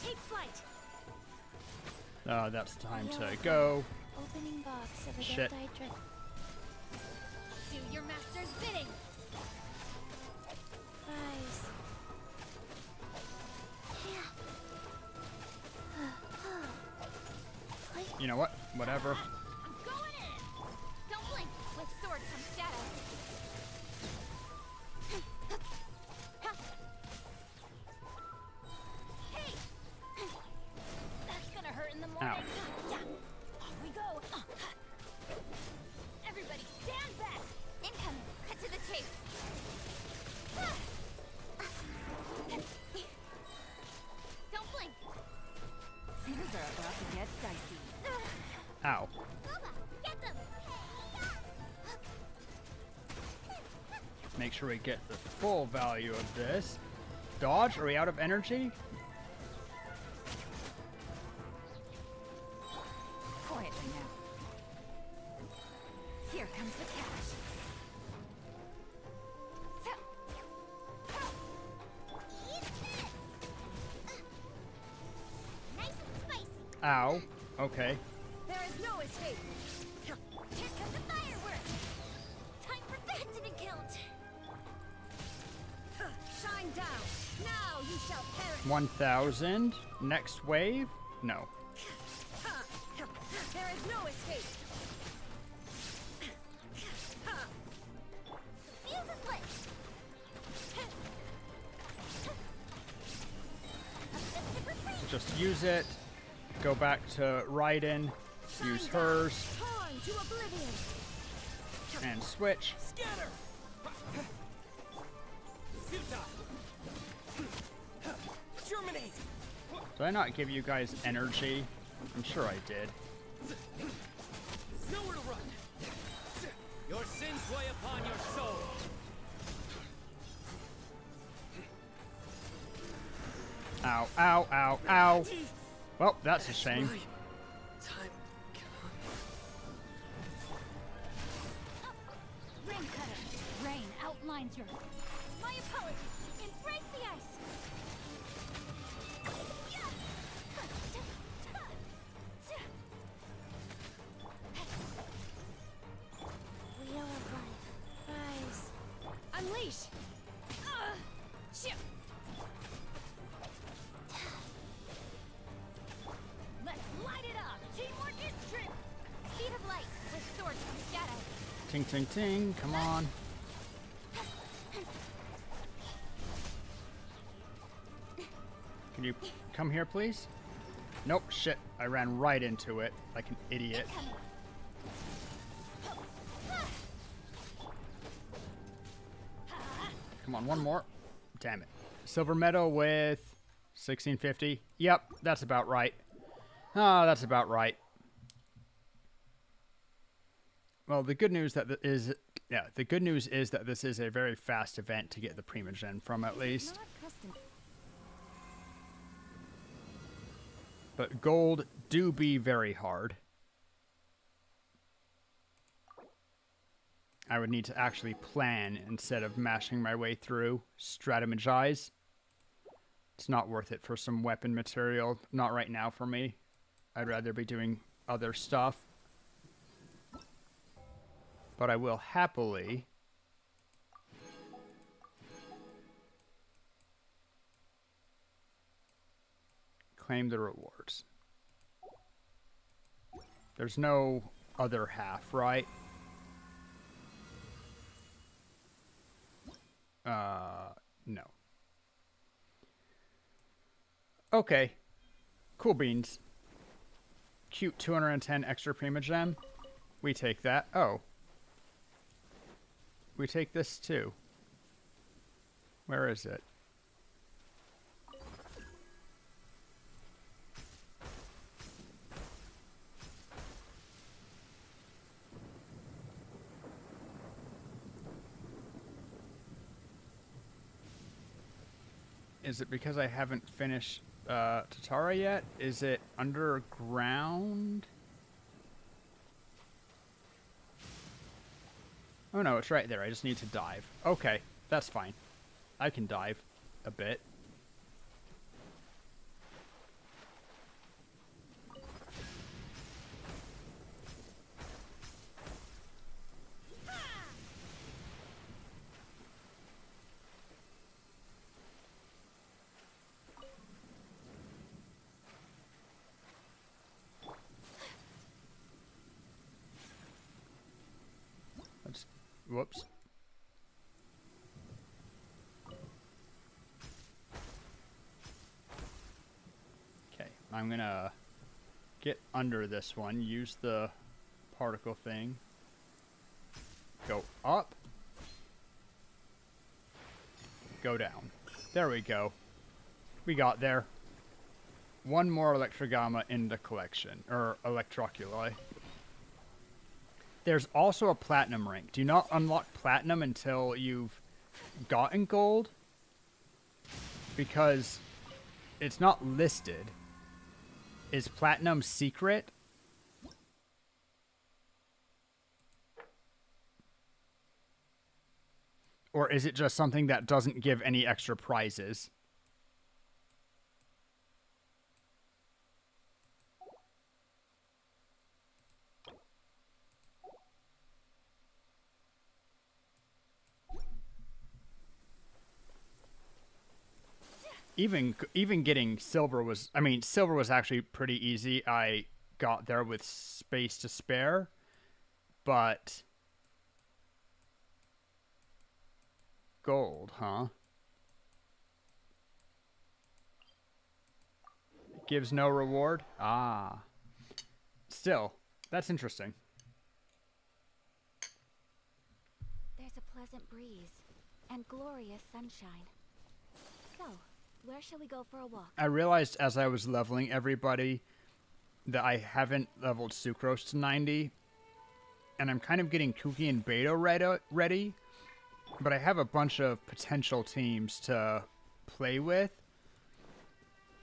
Take flight. That's time to go. Opening box of a Shit. Do your master's bidding. Rise. You know what? Whatever. sword from shadow. Hey! That's gonna hurt in the morning. Ow. Yeah. Off we go. Everybody stand back. Incoming. Cut to the chase. Don't blink. Things are about to get dicey. Ow. Booba, get them. Make sure we get the full value of this. Dodge? Are we out of energy? Quietly now. Here comes the cash. Nice and spicy. Ow. Okay. There is no escape. Here come the fireworks. Time for that to be killed. Shine down. Now you shall perish. 1,000. Next wave? No. There is no escape. Fuse is lit. Just use it. Go back to Raiden. Use hers. Torn to oblivion. And switch. Scatter! Futile! Germinate! Did I not give you guys energy? I'm sure I did. Nowhere to run! Your sins weigh upon your soul! Ow, ow, ow, ow. Well, that's a shame. Right. Time Rain cutter. Rain outlines your. My apologies. Embrace the ice. Wheel of life. Rise. Unleash. Shit. Let's light it up. Teamwork is strength. Speed of light with sword from shadow. Ting, ting, ting. Come on. Can you come here, please? Nope, shit. I ran right into it like an idiot. Incoming. Come on, one more. Damn it. Silver medal with 1650. Yep, that's about right. Ah, that's about right. Well, the good news that is that this is a very fast event to get the Primogen from, at least. Not custom. But gold do be very hard. I would need to actually plan instead of mashing my way through. Strategize. It's not worth it for some weapon material. Not right now for me. I'd rather be doing other stuff. But I will happily claim the rewards. There's no other half, right? No. Okay. Cool beans. Cute 210 extra Primogen. We take that. Oh. We take this too. Where is it? Is it because I haven't finished Tatara yet? Is it underground? Oh no, it's right there. I just need to dive. Okay, that's fine. I can dive a bit. Let's Whoops. Okay, I'm gonna get under this one, use the particle thing, go up, go down. There we go. We got there. One more Electrogamma in the collection, or Electroculi. There's also a platinum rank. Do not unlock platinum until you've gotten gold, because it's not listed. Is platinum secret? Or is it just something that doesn't give any extra prizes? Even getting silver was, I mean, silver was actually pretty easy. I got there with space to spare, but gold, huh? Gives no reward? Ah. Still, that's interesting. There's a pleasant breeze and glorious sunshine. So, where shall we go for a walk? I realized as I was leveling everybody that I haven't leveled Sucrose to 90. And I'm kind of getting Kuki and Beta ready. But I have a bunch of potential teams to play with.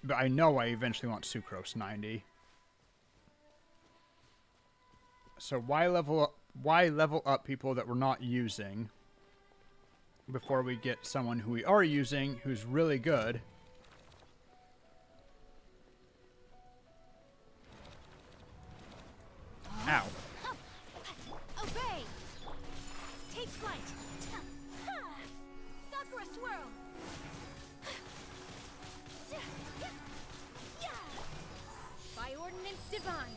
But I know I eventually want Sucrose 90. So why level up people that we're not using before we get someone who we are using who's really good? Ow. Obey! Take flight! Sakura swirl! By ordinance divine!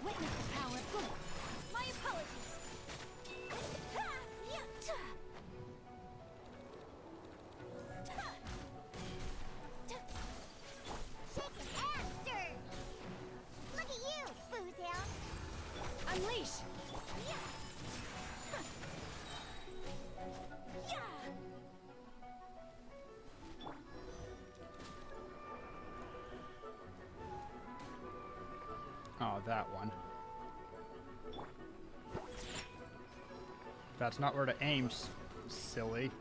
Witness the power of good! My apologies! Shaking Aster! Look at you, Boozound! Unleash! Oh, that one. That's not where to aim, silly.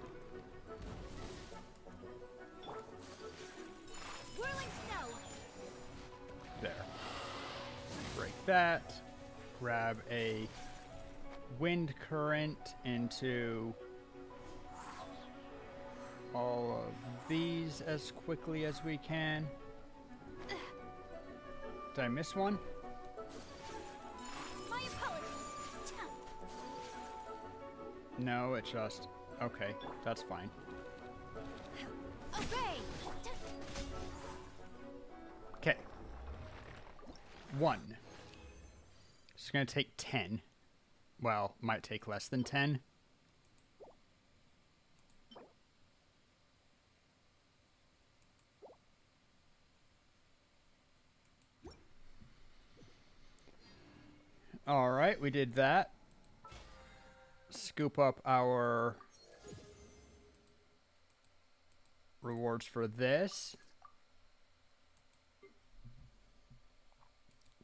Whirling snow! There. Break that. Grab a wind current into all of these as quickly as we can. Did I miss one? My apologies! No, it just... Okay, that's fine. Obey! Okay. 1. It's gonna take 10. Well, might take less than 10. Alright, we did that. Scoop up our rewards for this.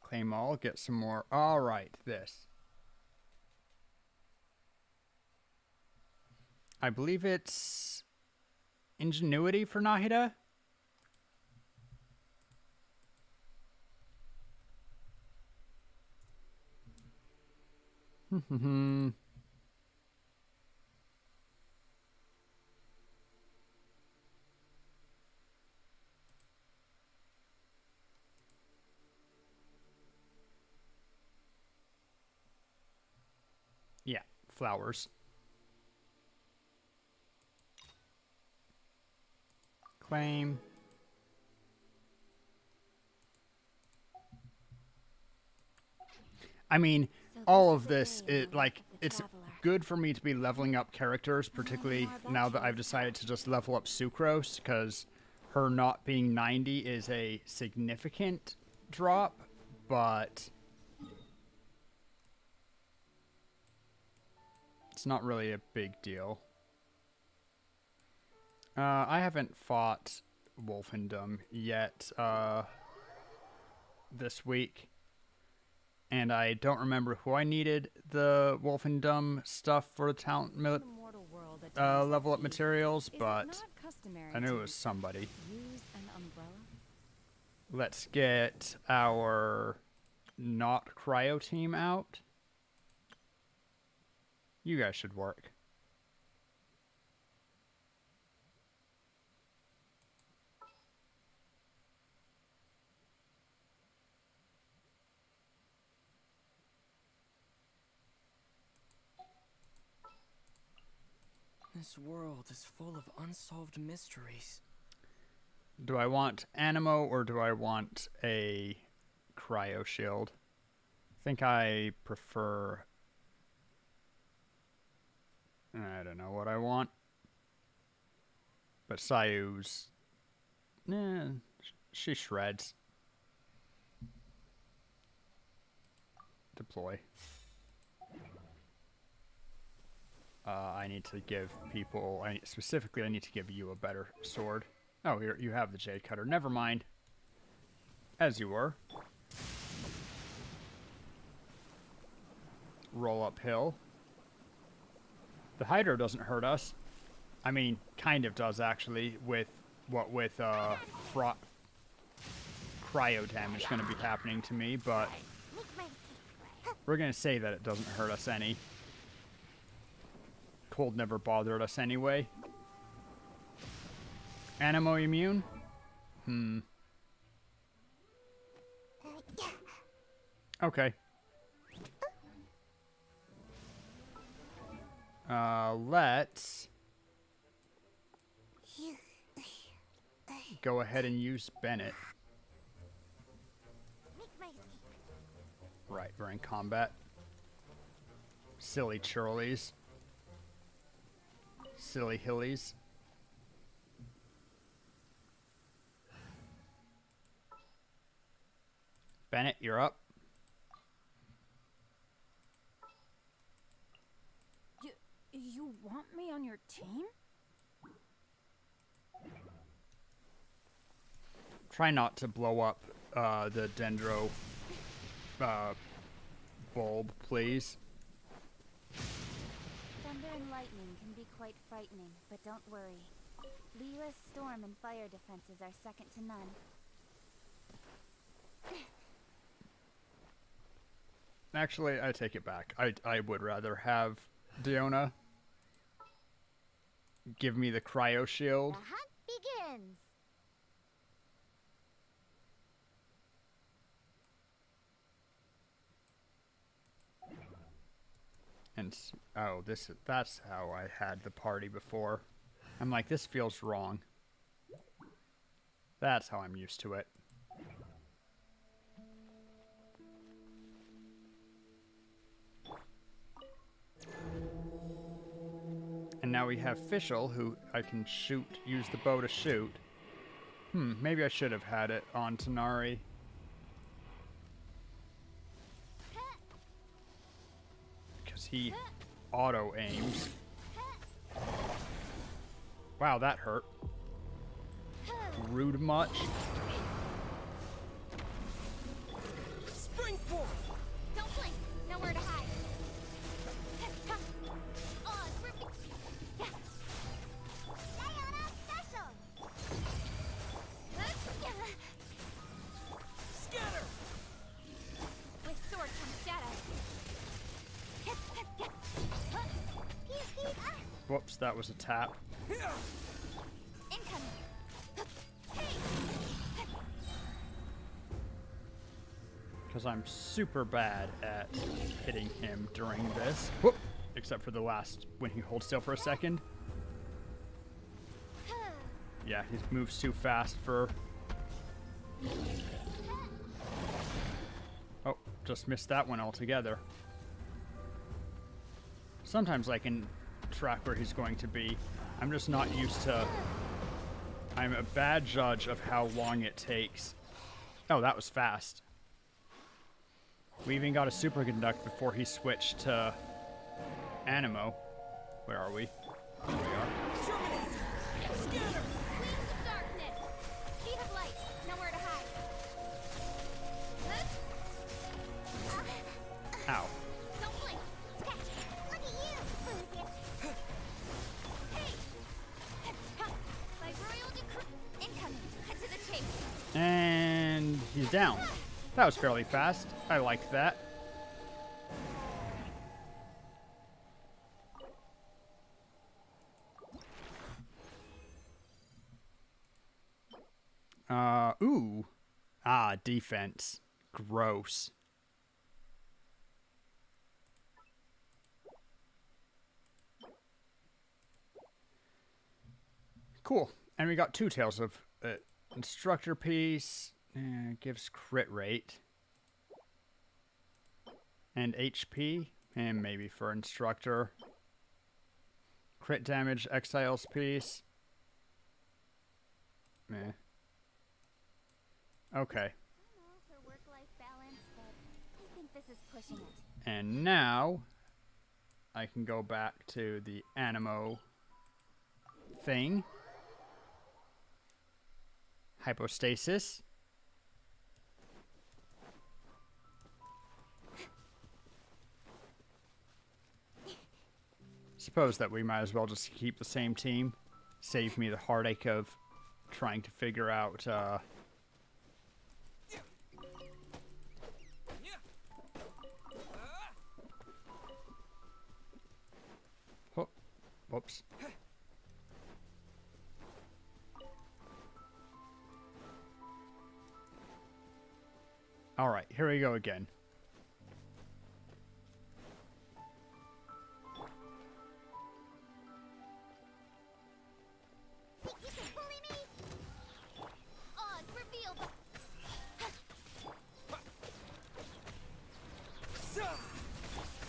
Claim all, get some more. Alright, this. I believe it's Ingenuity for Nahida. Yeah, flowers. Claim. I mean, So all this of is this, the way in the life of a it's traveler. good for me to be leveling up characters, particularly more about now that you. I've decided to just level up Sucrose, because her not being 90 is a significant drop, but it's not really a big deal. I haven't fought Wolfendom yet this week, and I don't remember who I needed the Wolfendom stuff for the talent In the mortal world at times level like up these, materials, is it but not customary I knew to it was somebody. use an umbrella? Let's get our not cryo team out. You guys should work. This world is full of unsolved mysteries. Do I want Animo or do I want a cryo shield? I think I prefer... I don't know what I want. But Sayu's... she shreds. Deploy. I need to give people... specifically, I need to give you a better sword. Oh, here you have the Jade Cutter. Never mind. As you were. Roll uphill. The Hydro doesn't hurt us. I mean, kind of does actually, with cryo damage going to be happening to me, but we're going to say that it doesn't hurt us any. Cold never bothered us anyway. Animo immune? Okay. Let's go ahead and use Bennett. Right, we're in combat. Silly churlies. Silly hillies. Bennett, you're up. You want me on your team? Try not to blow up the dendro bulb, please. Thunder and lightning can be quite frightening, but don't worry. Lyra's storm and fire defenses are second to none. Actually, I take it back. I would rather have Diona give me the cryo shield. The hunt begins! And oh, that's how I had the party before. I'm like, this feels wrong. That's how I'm used to it. And now we have Fischl, who I can shoot, use the bow to shoot. Maybe I should have had it on Tanari. Because he auto-aims. Wow, that hurt. Rude much? Spring forth! Don't blink! Nowhere to hide! Oh, it's ripping! Yeah. Diana special! Scatter! With sword comes shadow. Whoops, that was a tap. Incoming! Because I'm super bad at hitting him during this. Whoop! Except for the last, when he holds still for a second. Yeah, he moves too fast for... Oh, just missed that one altogether. Sometimes I can track where he's going to be. I'm just not used to... I'm a bad judge of how long it takes. Oh, that was fast. We even got a superconduct before he switched to Animo. Where are we? There we are. Wings of darkness. Speed of light. Nowhere to hide. Ow. Don't blink. Sketch. Look at you, Lucius. Hey. By royal decree. Incoming. Head to the chase. And he's down. That was fairly fast. I liked that. Ooh. Ah, defense. Gross. Cool. And we got two tails of instructor piece. Gives crit rate. And HP. And maybe for instructor. Crit damage, exiles piece. Meh. Okay. I know for work-life balance, but I think this is pushing it. And now I can go back to the Animo thing. Hypostasis. Suppose that we might as well just keep the same team. Save me the heartache of trying to figure out oh, whoops. Alright, here we go again. Think you can bully me? Odds reveal the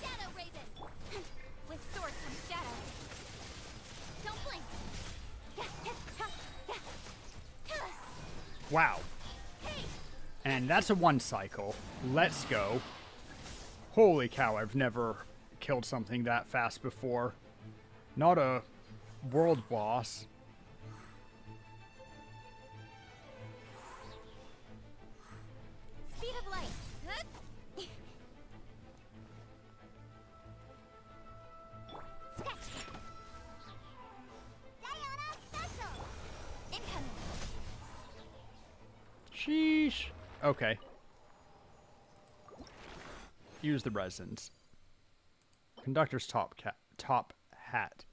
Shadow Raven. With sword comes shadow. Don't blink. Wow. Hey, And that's a one cycle. Let's go. Holy cow, I've never killed something that fast before. Not a world boss. speed of light. Sketch. Diana special. Incoming. Sheesh. Okay. Use the resins. Conductor's top hat.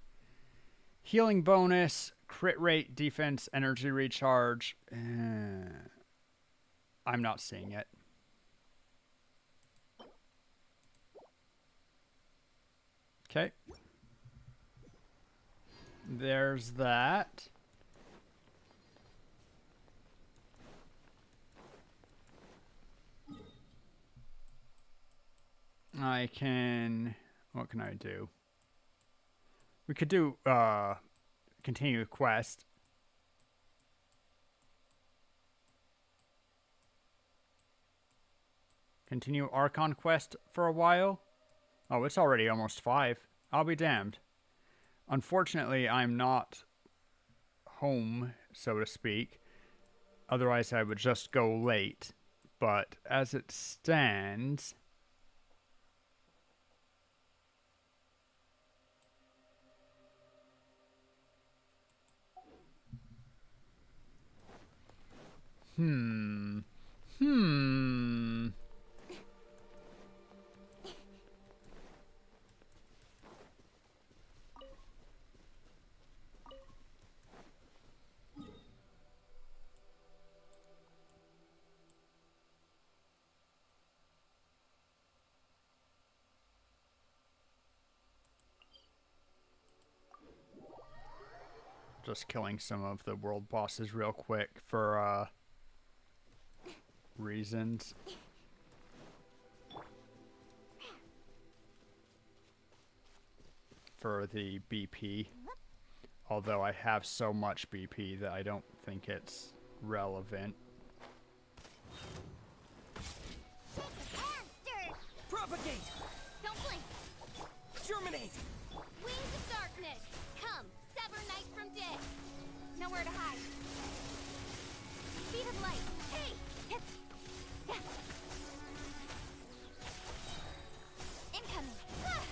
Healing bonus, crit rate, defense, energy recharge. I'm not seeing it. Okay. There's that. I can... What can I do? We could do, continue quest. Continue Archon quest for a while. Oh, it's already almost 5. I'll be damned. Unfortunately, I'm not home, so to speak. Otherwise, I would just go late. But as it stands... Hmm. Just killing some of the world bosses real quick for reasons. for the BP. Although I have so much BP that I don't think it's relevant. Shake the hand, stir. Propagate! Don't blink. Germinate! Wings of darkness. Come, sever night from day. Nowhere to hide. Speed of light. Hey! Hit. Yeah. Incoming. Ah!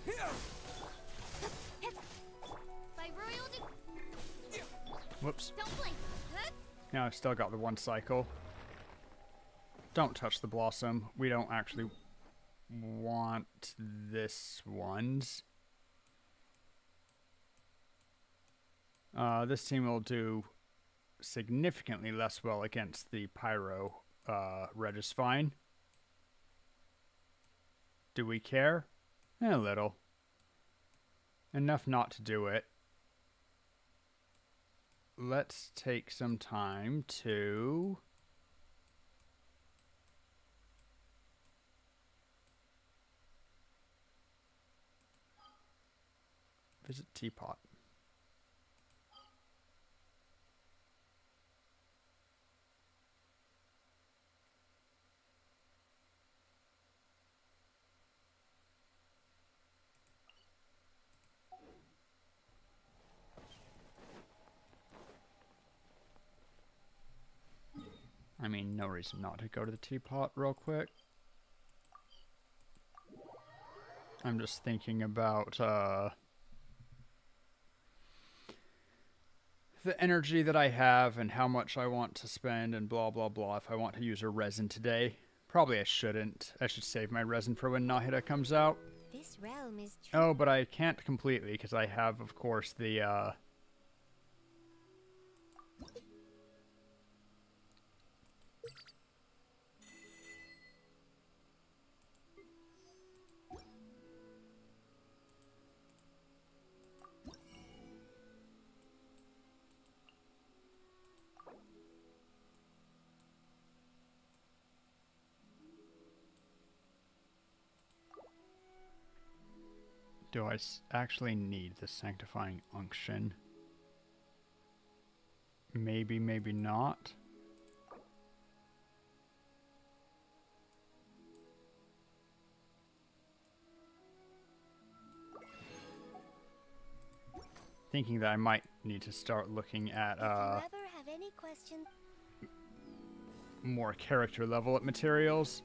Hit. By royal Whoops. Don't blink. Huh? Now I've still got the one cycle. Don't touch the blossom. We don't actually want this one's. This team will do significantly less well against the Pyro Regis Fine. Do we care? A little. Enough not to do it. Let's take some time to... visit Teapot. I mean, no reason not to go to the Teapot real quick. I'm just thinking about the energy that I have and how much I want to spend and blah blah blah. If I want to use a resin today, probably I shouldn't. I should save my resin for when Nahida comes out. This realm is true. Oh, but I can't completely because I have, of course, the do I actually need the sanctifying unction? Maybe, maybe not. Thinking that I might need to start looking at If you ever have any questions, more character level materials.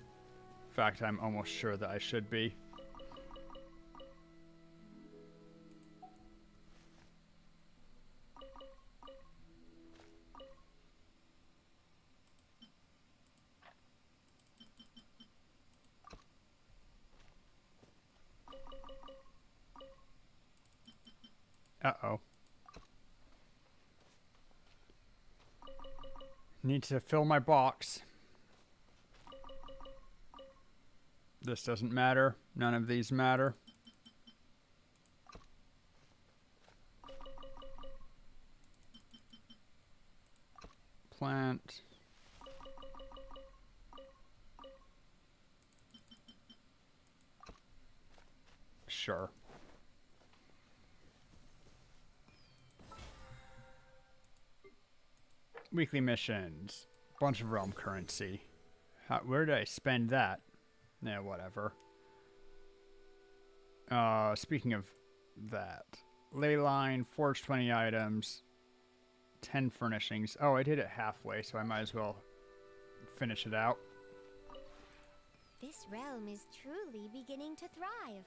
In fact, I'm almost sure that I should be. Uh-oh. Need to fill my box. This doesn't matter. None of these matter. Plant. Sure. Weekly missions. Bunch of realm currency. Where did I spend that? Yeah, whatever. Speaking of that. Ley line, forge 20 items, 10 furnishings. Oh, I did it halfway, so I might as well finish it out. this realm is truly beginning to thrive.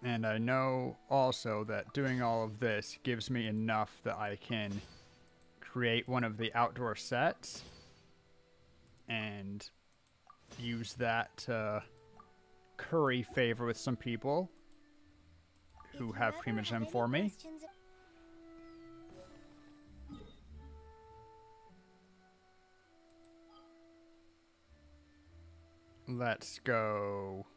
And I know also that doing all of this gives me enough that I can create one of the outdoor sets and use that to curry favor with some people who If you have ever Primogen any for me. questions- Let's go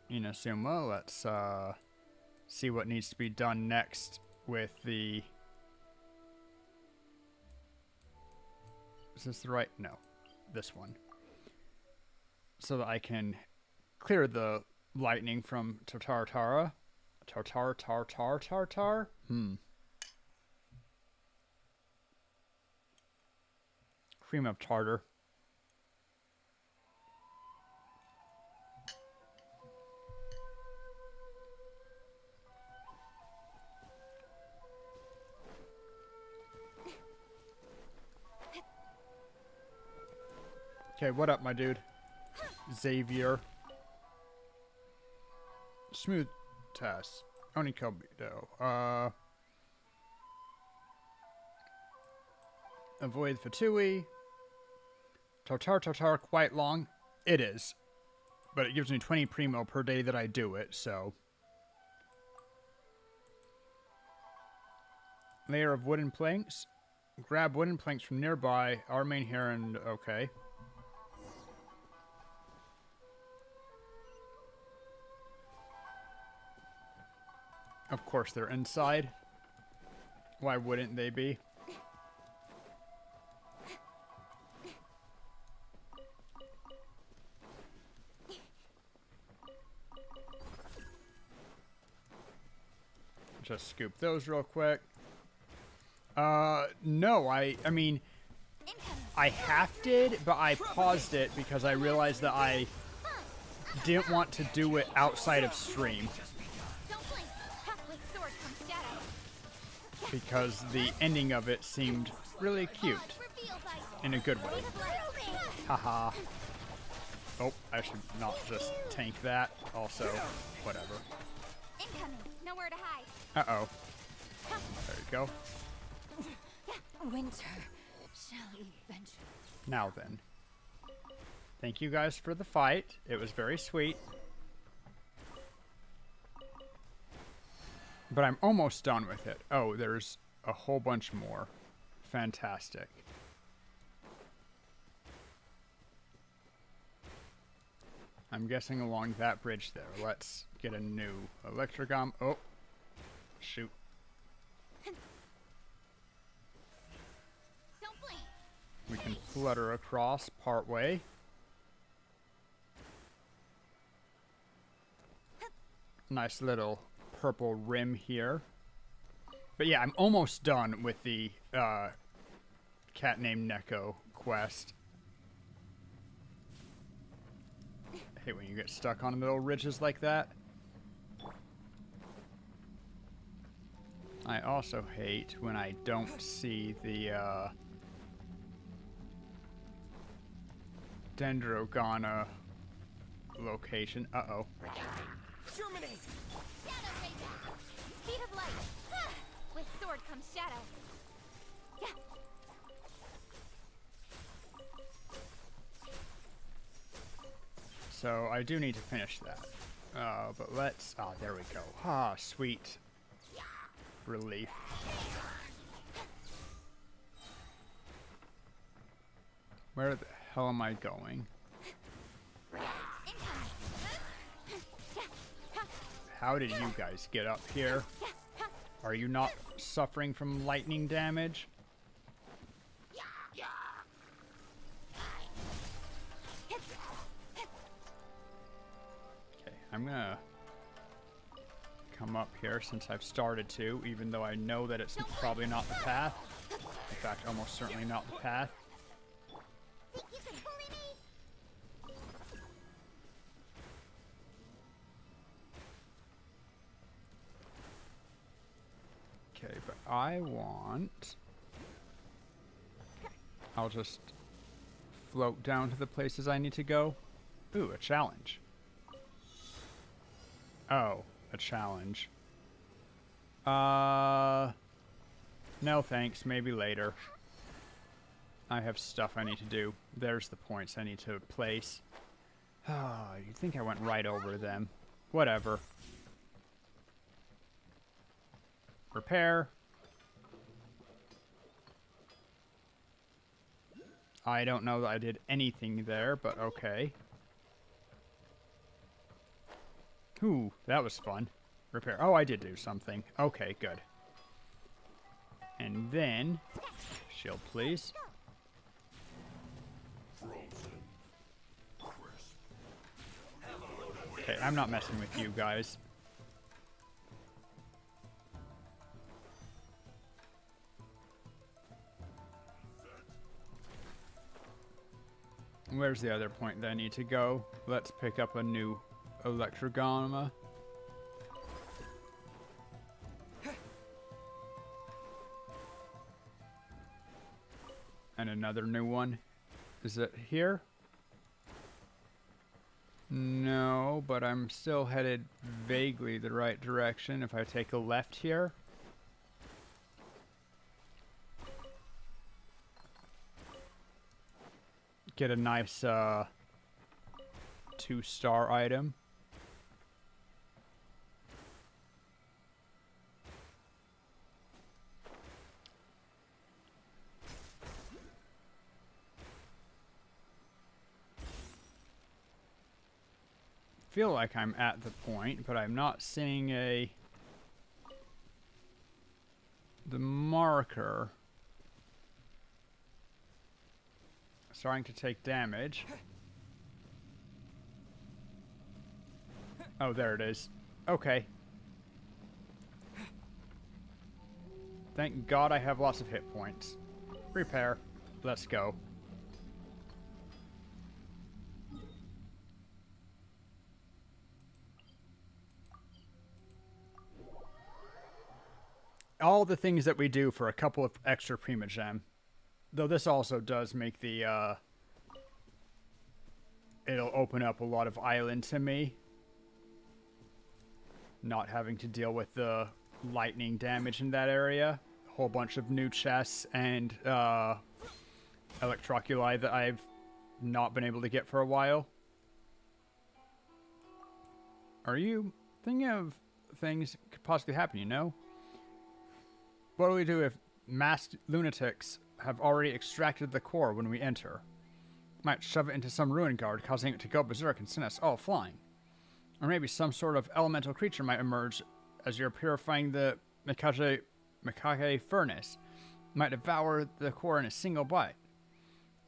Inazuma. Let's see what needs to be done next with the Is this the right? No. This one. So that I can clear the lightning from Tartar. Tartar? Cream of tartar. Okay, what up, my dude? Xavier. Smooth test. Onikobido. Avoid Fatui. Tartar, quite long. It is. But it gives me 20 primo per day that I do it, so. Layer of wooden planks. Grab wooden planks from nearby. Our main here and okay. Of course they're inside. Why wouldn't they be? Just scoop those real quick. No, I mean, I half did, but I paused it because I realized that I didn't want to do it outside of stream. Because the ending of it seemed really cute. In a good way. Haha. Oh, I should not just tank that. Also, whatever. Incoming. Nowhere to hide. Uh-oh. There you go. Winter shall eventually. Now then. Thank you guys for the fight. It was very sweet. But I'm almost done with it. Oh, there's a whole bunch more. Fantastic. I'm guessing along that bridge there. Let's get a new electrogum. Oh. Shoot. Don't blink. We can flutter across part way. Nice little purple rim here. But yeah, I'm almost done with the cat named Neko quest. I hate when you get stuck on little ridges like that. I also hate when I don't see the Dendrogana location. Uh-oh. Germinate! Shadow Razor. Speed of light. With sword comes shadow. Yeah. So I do need to finish that. But let's... Ah, there we go. Ah, sweet. Relief. Where the hell am I going? How did you guys get up here? Are you not suffering from lightning damage? Okay, I'm gonna come up here since I've started to, even though I know that it's probably not the path. In fact, almost certainly not the path. Think you can bully me? Okay, but I'll just float down to the places I need to go. Ooh, a challenge. Oh, a challenge. No thanks, maybe later. I have stuff I need to do. There's the points I need to place. Ah, you'd think I went right over them. Whatever. Repair. I don't know that I did anything there, but okay. Ooh, that was fun. Repair. Oh, I did do something. Okay, good. And then... Shield, please. Okay, I'm not messing with you guys. Where's the other point that I need to go? Let's pick up a new Electrogama. And another new one. Is it here? No, but I'm still headed vaguely the right direction if I take a left here. Get a nice 2-star item. Feel like I'm at the point, but I'm not seeing the marker starting to take damage. Oh, there it is. Okay. Thank God I have lots of hit points. Repair. Let's go. All the things that we do for a couple of extra Primogem. Though this also does make the, it'll open up a lot of island to me. Not having to deal with the lightning damage in that area. A whole bunch of new chests and, electroculi that I've not been able to get for a while. Are you thinking of things could possibly happen, you know? What do we do if masked lunatics have already extracted the core when we enter? Might shove it into some ruin guard, causing it to go berserk and send us all flying. Or maybe some sort of elemental creature might emerge as you're purifying the Mikage furnace. Might devour the core in a single bite.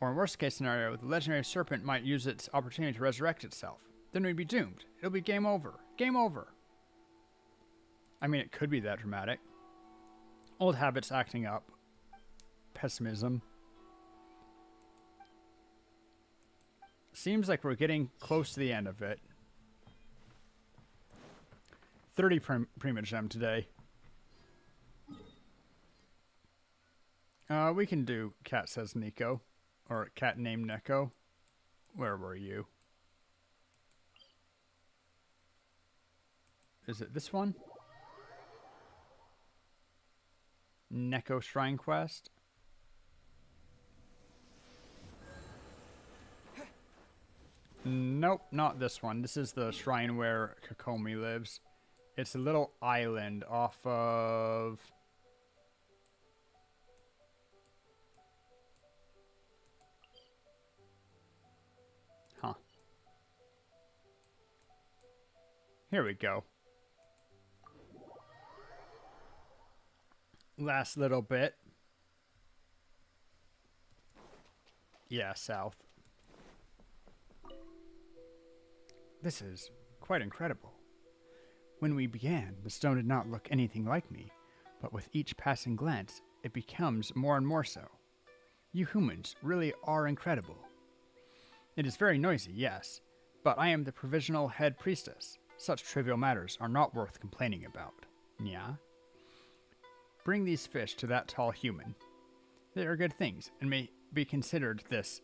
Or in worst case scenario, the legendary serpent might use its opportunity to resurrect itself. Then we'd be doomed. It'll be game over. Game over. I mean, it could be that dramatic. Old habits acting up. Pessimism. Seems like we're getting close to the end of it. 30 Primogem today. We can do Cat Says Nico. Or Cat Named Neko. Where were you? Is it this one? Neko Shrine Quest? Nope, not this one. This is the shrine where Kokomi lives. It's a little island off of... Huh. Here we go. Last little bit. Yeah, south. This is quite incredible. When we began, the stone did not look anything like me, but with each passing glance, it becomes more and more so. You humans really are incredible. It is very noisy, yes, but I am the provisional head priestess. Such trivial matters are not worth complaining about. Yeah? Bring these fish to that tall human. They are good things, and may be considered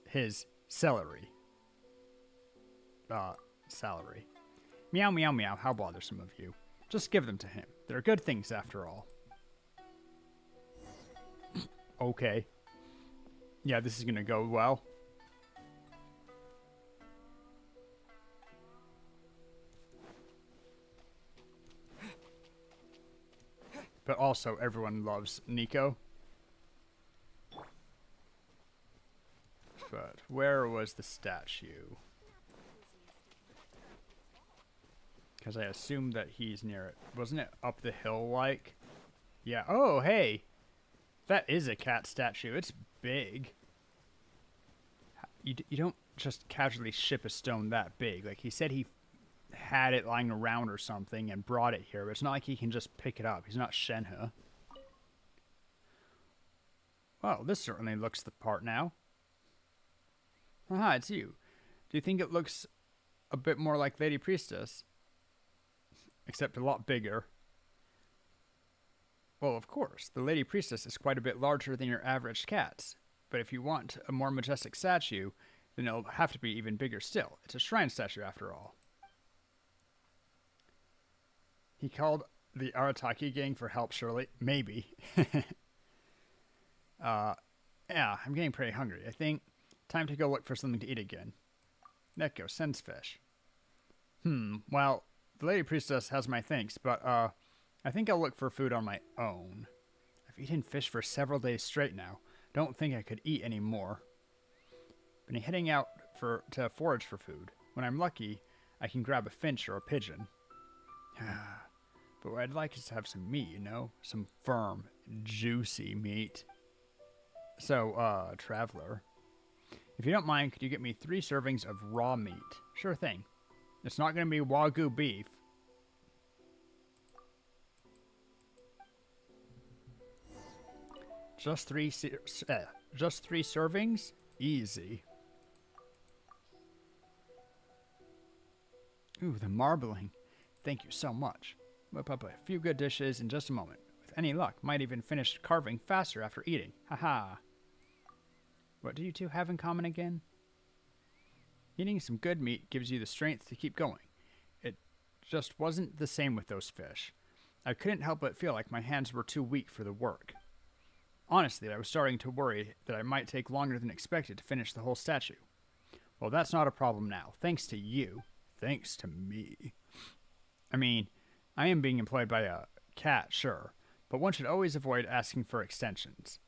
his celery. Salary. Meow, meow, meow, how bothersome of you. Just give them to him. They're good things after all. Okay. Yeah, this is gonna go well. But also, everyone loves Nico. But where was the statue? Because I assume that he's near it. Wasn't it up the hill, like? Yeah. Oh, hey! That is a cat statue. It's big. You don't just casually ship a stone that big. Like, he said he had it lying around or something and brought it here. But it's not like he can just pick it up. He's not Shenhe. Well, this certainly looks the part now. Haha, it's you. Do you think it looks a bit more like Lady Priestess? Except a lot bigger. Well, of course, the Lady Priestess is quite a bit larger than your average cats. But if you want a more majestic statue, then it'll have to be even bigger still. It's a shrine statue after all. He called the Arataki gang for help, surely. Maybe. Yeah, I'm getting pretty hungry. I think time to go look for something to eat again. Neko sends fish. Well, the Lady Priestess has my thanks, but, I think I'll look for food on my own. I've eaten fish for several days straight now. Don't think I could eat any more. Been heading out to forage for food. When I'm lucky, I can grab a finch or a pigeon. But what I'd like is to have some meat, you know? Some firm, juicy meat. So, traveler, if you don't mind, could you get me 3 servings of raw meat? Sure thing. It's not going to be Wagyu beef. Just 3 servings? Easy. Ooh, the marbling. Thank you so much. Whip up a few good dishes in just a moment. With any luck, might even finish carving faster after eating. Haha. What do you two have in common again? Eating some good meat gives you the strength to keep going. It just wasn't the same with those fish. I couldn't help but feel like my hands were too weak for the work. Honestly, I was starting to worry that I might take longer than expected to finish the whole statue. Well, that's not a problem now, thanks to you. Thanks to me. I mean, I am being employed by a cat, sure, but one should always avoid asking for extensions.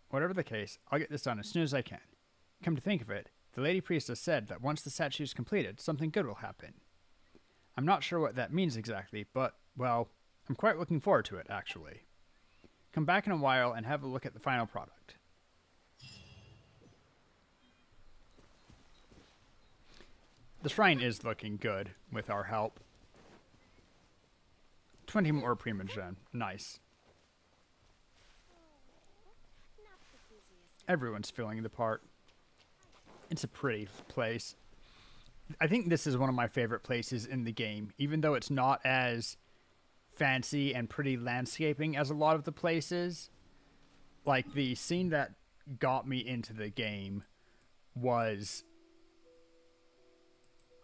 Whatever the case, I'll get this done as soon as I can. Come to think of it, the Lady Priestess said that once the statue is completed, something good will happen. I'm not sure what that means exactly, but, well, I'm quite looking forward to it, actually. Come back in a while and have a look at the final product. The shrine is looking good with our help. 20 more Primogen. Nice. Everyone's feeling the part. It's a pretty place. I think this is one of my favorite places in the game, even though it's not as fancy and pretty landscaping as a lot of the places. Like, the scene that got me into the game was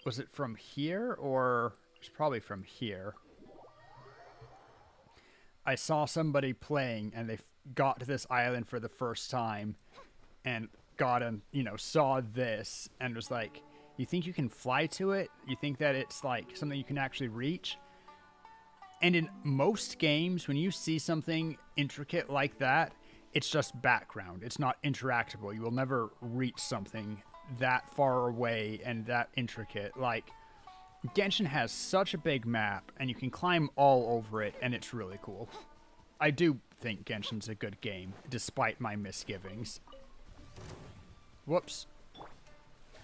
it from here, or it's probably from here. I saw somebody playing and they got to this island for the first time and saw this and was like, you think you can fly to it? You think that it's like something you can actually reach? And in most games, when you see something intricate like that, it's just background. It's not interactable. You will never reach something that far away and that intricate. Like, Genshin has such a big map, and you can climb all over it, and it's really cool. I do think Genshin's a good game, despite my misgivings. Whoops.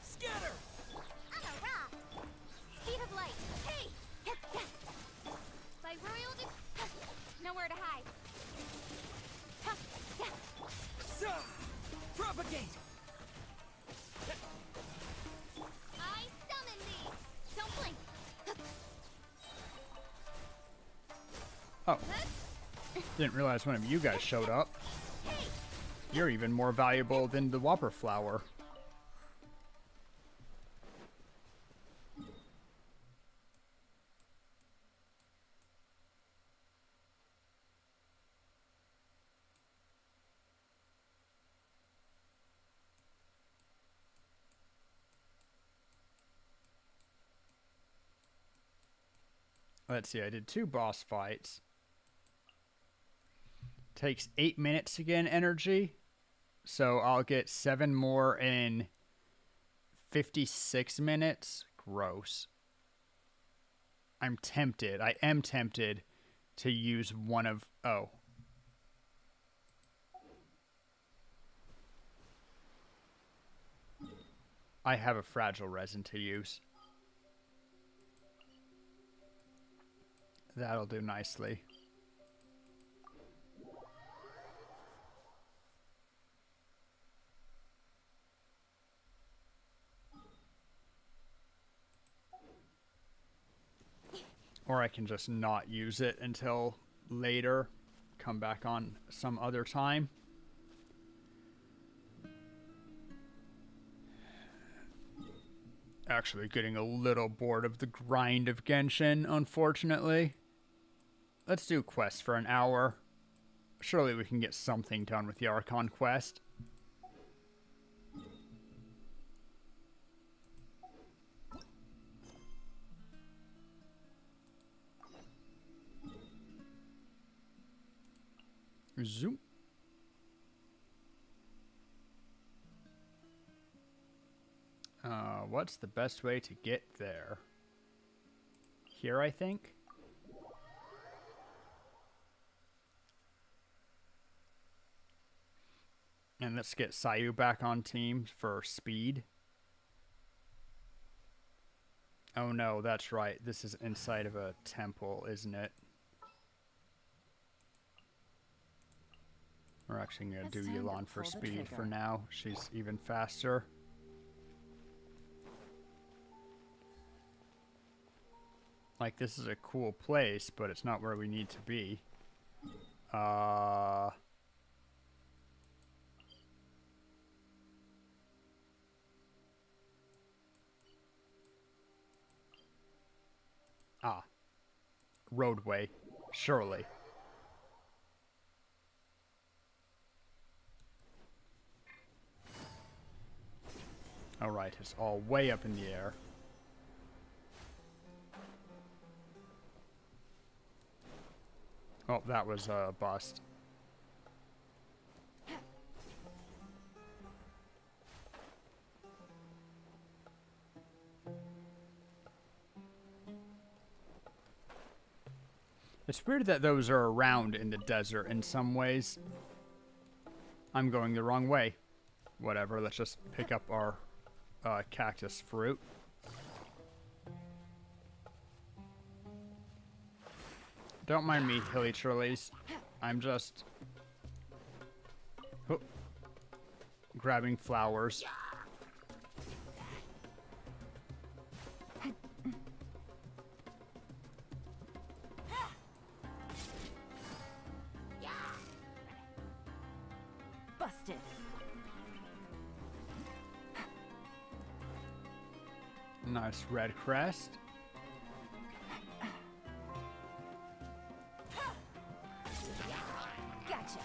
Scatter! On a rock! Speed of light! Hey! By royal nowhere to hide. Propagate! I summon thee! Don't blink! Oh. Didn't realize one of you guys showed up. Hey! You're even more valuable than the Whopper flower. Let's see, I did 2 boss fights. Takes 8 minutes to get energy. So I'll get 7 more in 56 minutes. Gross. I'm tempted. I am tempted to use one of... Oh. I have a fragile resin to use. That'll do nicely. Or I can just not use it until later. Come back on some other time. Actually getting a little bored of the grind of Genshin, unfortunately. Let's do quest for an hour. Surely we can get something done with the Archon quest. Zoom. What's the best way to get there? Here, I think? And let's get Sayu back on team for speed. Oh no, that's right. This is inside of a temple, isn't it? We're actually going to do Yulon for speed for now. She's even faster. Like, this is a cool place, but it's not where we need to be. Ah, roadway. Surely. Alright, it's all way up in the air. Oh, that was a bust. It's weird that those are around in the desert in some ways. I'm going the wrong way. Whatever, let's just pick up our cactus fruit. Don't mind me, hilly trillies. I'm just grabbing flowers. Busted. Nice red crest. Gotcha.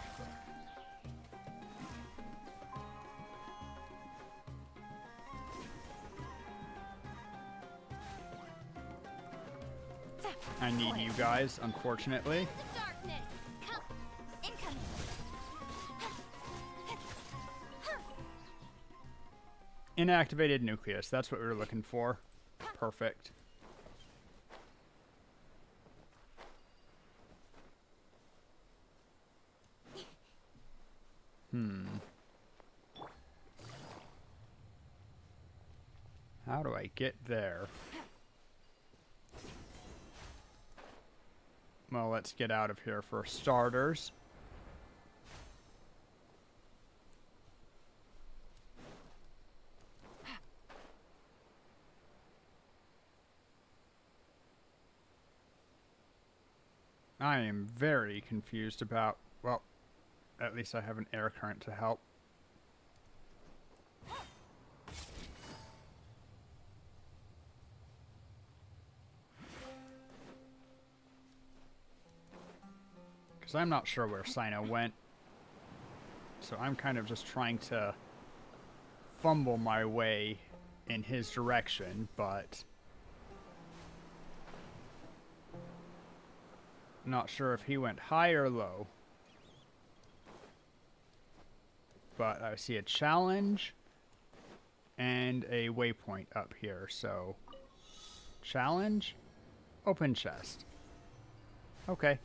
I need you guys, unfortunately. The darkness. Come. Incoming. Inactivated nucleus. That's what we were looking for. Perfect. How do I get there? Well, let's get out of here for starters. I am very confused about, well, at least I have an air current to help. Because I'm not sure where Sino went. So I'm kind of just trying to fumble my way in his direction, but not sure if he went high or low. But I see a challenge and a waypoint up here, so challenge, open chest. Okay.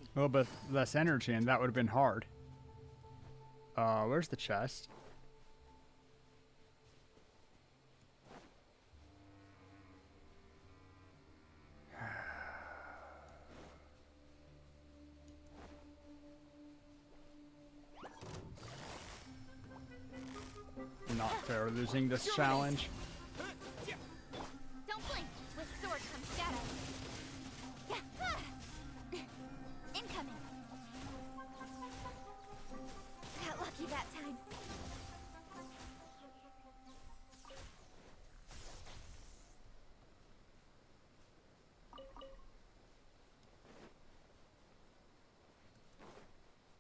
easy. A little bit less energy, and that would have been hard. Where's the chest? Not fair losing this challenge. Don't blink. With sword comes shadow. Incoming. Got lucky that time.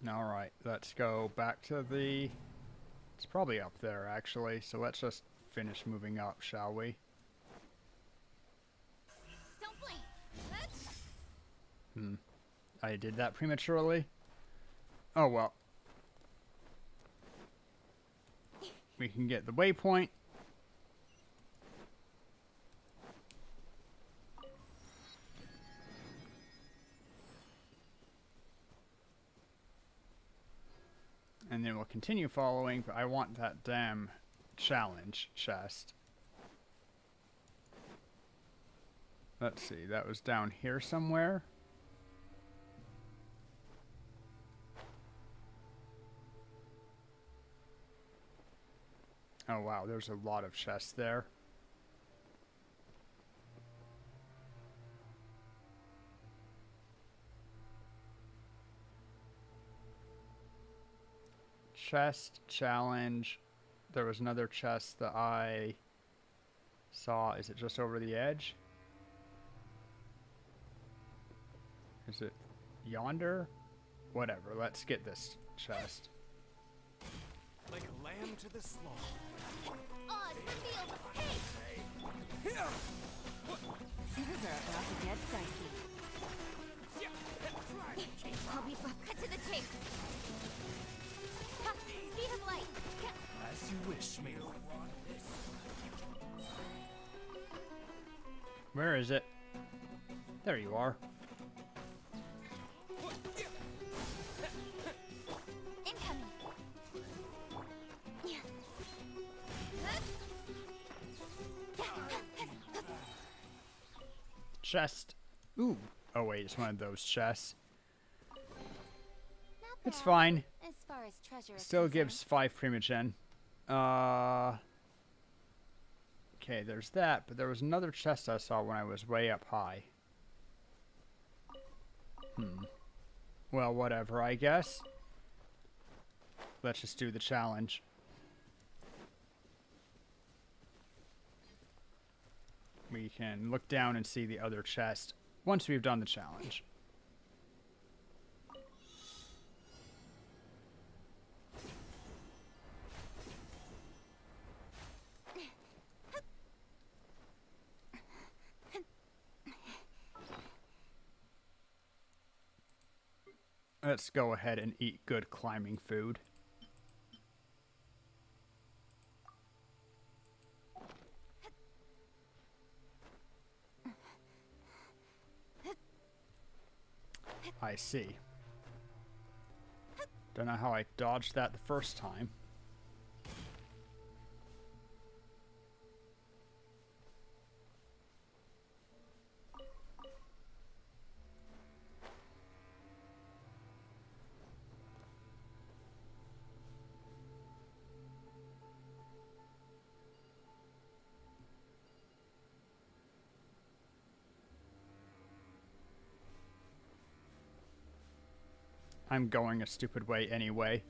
Alright, let's go back to the... It's probably up there, actually, so let's just finish moving up, shall we? Don't blink. I did that prematurely? Oh well. We can get the waypoint. And then we'll continue following, but I want that damn challenge chest. Let's see, that was down here somewhere. Oh wow, there's a lot of chests there. Chest challenge. There was another chest that I saw. Is it just over the edge? Is it yonder? Whatever, let's get this chest. Like a lamb to the slaughter. Odds revealed. Hey! Things are about to get dicey. I'll be back. Cut to the chase. Ha! Speed of light. As you wish, me. Where is it? There you are. Incoming. Chest. Ooh. Oh wait, it's one of those chests. Not It's bad, fine. as far as treasure is Still concerned. gives 5 primogen. Okay, there's that, but there was another chest I saw when I was way up high. Well, whatever, I guess. Let's just do the challenge. We can look down and see the other chest once we've done the challenge. Let's go ahead and eat good climbing food. I see. Don't know how I dodged that the first time. I'm going a stupid way anyway.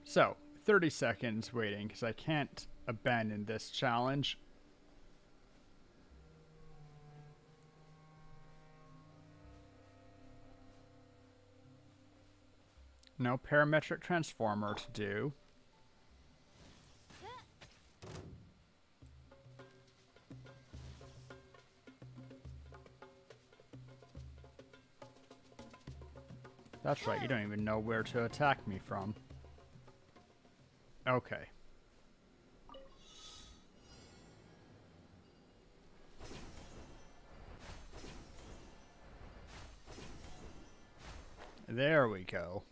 So, 30 seconds waiting, because I can't abandon this challenge. No parametric transformer to do. That's right, you don't even know where to attack me from. Okay. There we go.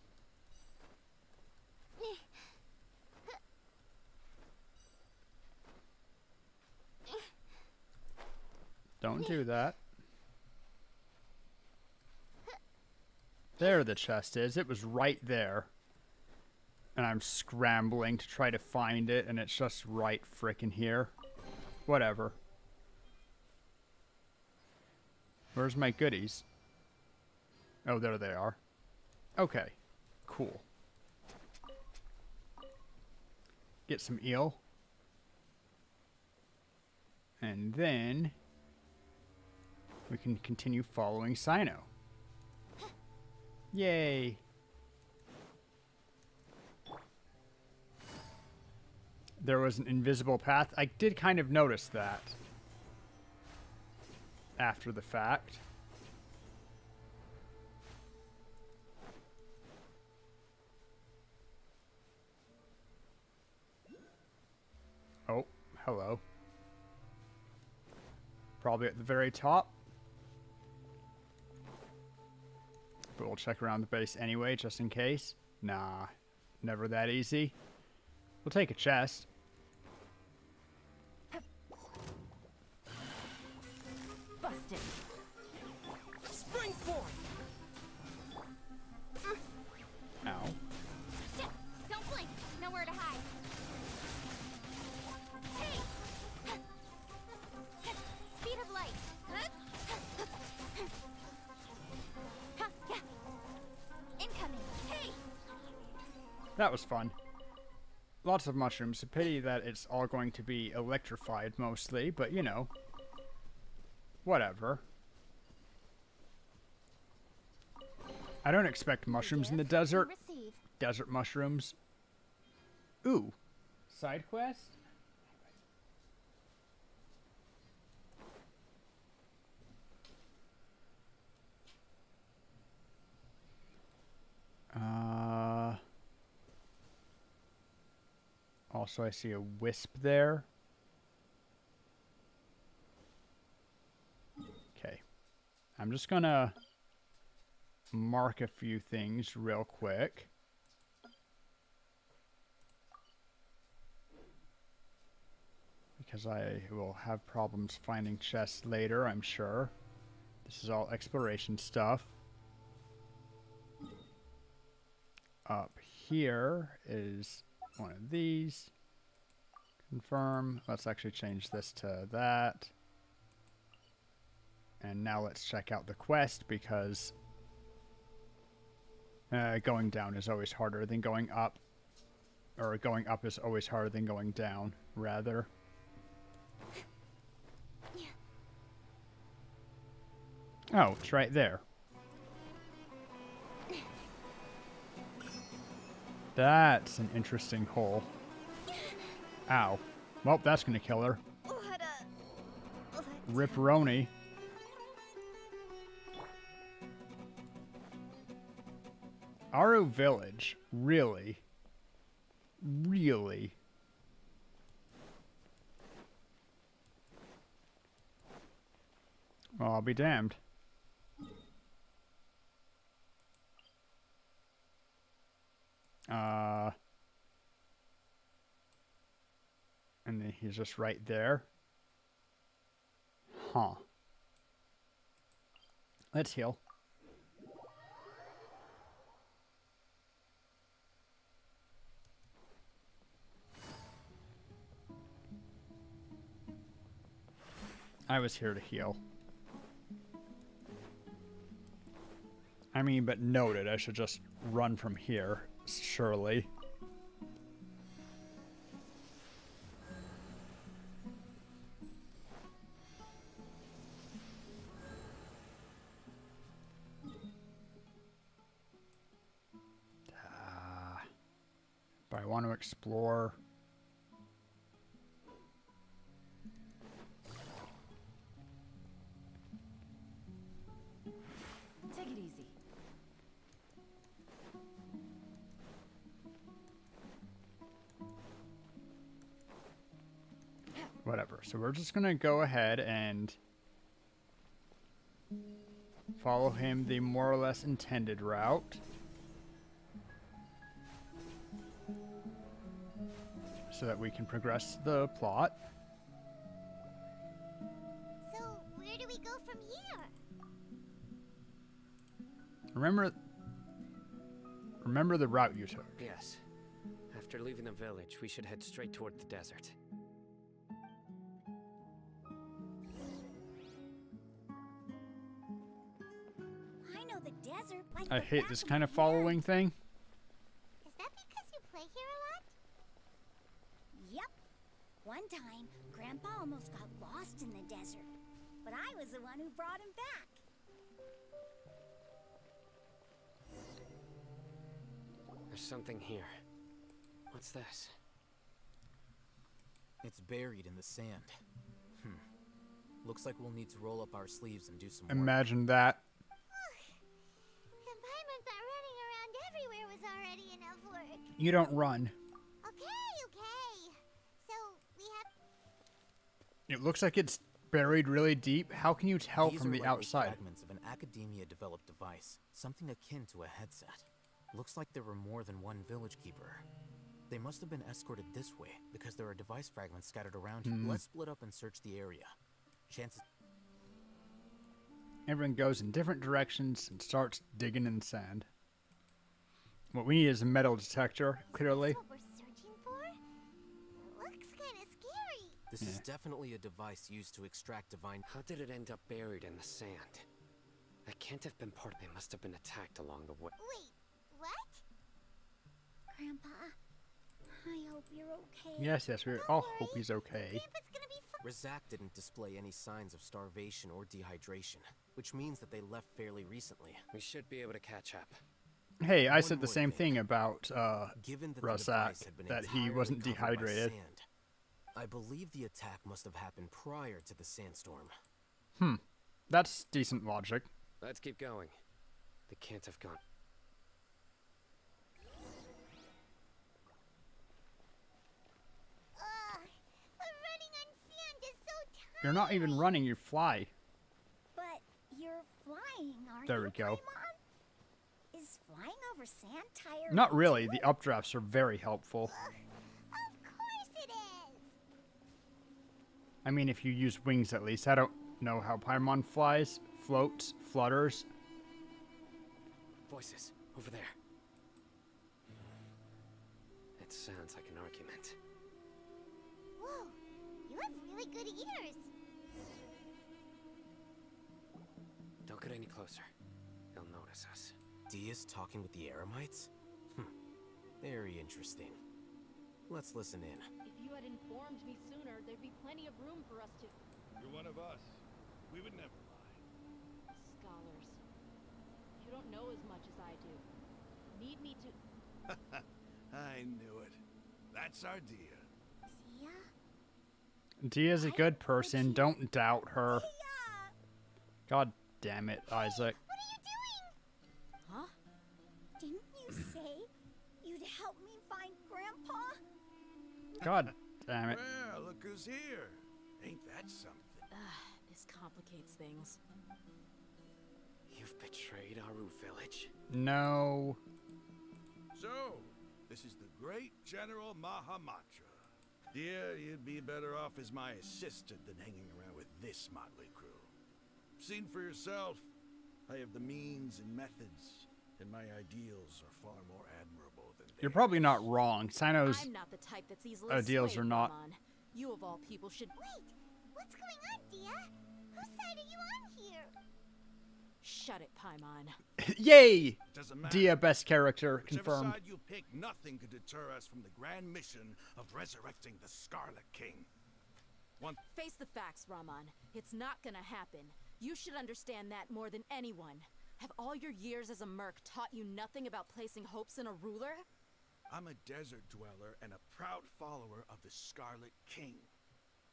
Don't do that. There the chest is. It was right there. And I'm scrambling to try to find it, and it's just right frickin' here. Whatever. Where's my goodies? Oh, there they are. Okay. Cool. Get some eel. And then we can continue following Sino. Yay. There was an invisible path. I did kind of notice that after the fact. Oh, hello. Probably at the very top. But we'll check around the base anyway, just in case. Nah, never that easy. We'll take a chest. Busted. Spring forth! Ow. Shit! Don't blink! Nowhere to hide. Hey! Speed of light. Huh, yeah. Incoming. Hey! That was fun. Lots of mushrooms. A pity that it's all going to be electrified mostly, but you know. Whatever. I don't expect mushrooms in the desert. Receive. Desert mushrooms. Ooh. Side quest? Also, I see a wisp there. Okay. I'm just gonna mark a few things real quick. Because I will have problems finding chests later, I'm sure. This is all exploration stuff. Up here is one of these. Confirm. Let's actually change this to that. And now let's check out the quest because going down is always harder than going up. Or going up is always harder than going down, rather. Oh, it's right there. That's an interesting hole. Ow. Well, that's gonna kill her. Ripperoni. Aru Village. Really? Really? Well, I'll be damned. And then he's just right there. Huh. Let's heal. I was here to heal. I mean, but noted, I should just run from here, surely. But I want to explore. Take it easy. Whatever. So we're just going to go ahead and follow him the more or less intended route. so that we can progress the plot. So, where do we go from here? Remember the route you took. Yes. After leaving the village, we should head straight toward the desert. I know the desert like I the hate back this of kind my of following hand. thing. Is that because you play here a lot? Yep. One time, Grandpa almost got lost in the desert, but I was the one who brought him back. There's something here. What's this? It's buried in the sand. Looks like we'll need to roll up our sleeves and do some work. Imagine that. And Paimon thought running around everywhere was already enough work. You don't run. Okay. So, we have... It looks like it's buried really deep. How can you tell These from are the likely outside? fragments of an academia-developed device, something akin to a headset. Looks like there were more than one village keeper. They must have been escorted this way because there are device fragments scattered around here. Let's split up and search the area. Chances... Everyone goes in different directions and starts digging in the sand. What we need is a metal detector, clearly. That's what we're searching for? It looks kind of scary. This is definitely a device used to extract divine... How did it end up buried in the sand? That can't have been part of it. Must have been attacked along the way. Wait, what? Grandpa, I hope you're okay. Yes, we Don't all worry. hope he's okay. Grandpa's gonna be fine. Razak didn't display any signs of starvation or dehydration, which means that they left fairly recently. We should be able to catch up. Hey, I One said the more same thing. thing about Given that the Razak, device had been that he entirely wasn't covered by dehydrated. sand, I believe the attack must have happened prior to the sandstorm. That's decent logic. Let's keep going. They can't have gone. Ugh, but running on sand is so tiring. You're not even running, you fly. But you're flying, aren't There you, we go. Paimon? Is flying over sand tiring? Not really, too? the updrafts are very helpful. Of course it is. I mean, if you use wings at least. I don't know how Paimon flies, floats, flutters. Voices over there. It sounds like an argument. Whoa, you have really good ears. Don't get any closer. They'll notice us. Dia's talking with the Eremites? Very interesting. Let's listen in. If you had informed me sooner, there'd be plenty of room for us to... You're one of us. We would never lie. Scholars. You don't know as much as I do. Need me to... I knew it. That's our Dia. Tia? Dia's a good person, don't doubt her. Tia! God damn it, Isaac. What are you doing? Huh? Didn't you say you'd help me find Grandpa? God damn it. Well, look who's here. Ain't that something? This complicates things. You've betrayed Aru village. No. So, this is the great General Mahamatra. Dear, you'd be better off as my assistant than hanging around with this motley crew. Seen for yourself, I have the means and methods, and my ideals are far more admirable than You're theirs. probably not wrong. Sino's I'm not the type that's easily ideals swayed, are not. Ramon. You of all people should... Wait, what's going on, Dia? Whose side are you on here? Shut it, Paimon. Yay! Doesn't matter. Dia best character Whichever confirmed. side you pick, nothing could deter us from the grand mission of resurrecting the Scarlet King. Face the facts, Ramon. It's not gonna happen. You should understand that more than anyone. Have all your years as a merc taught you nothing about placing hopes in a ruler? I'm a desert dweller and a proud follower of the Scarlet King.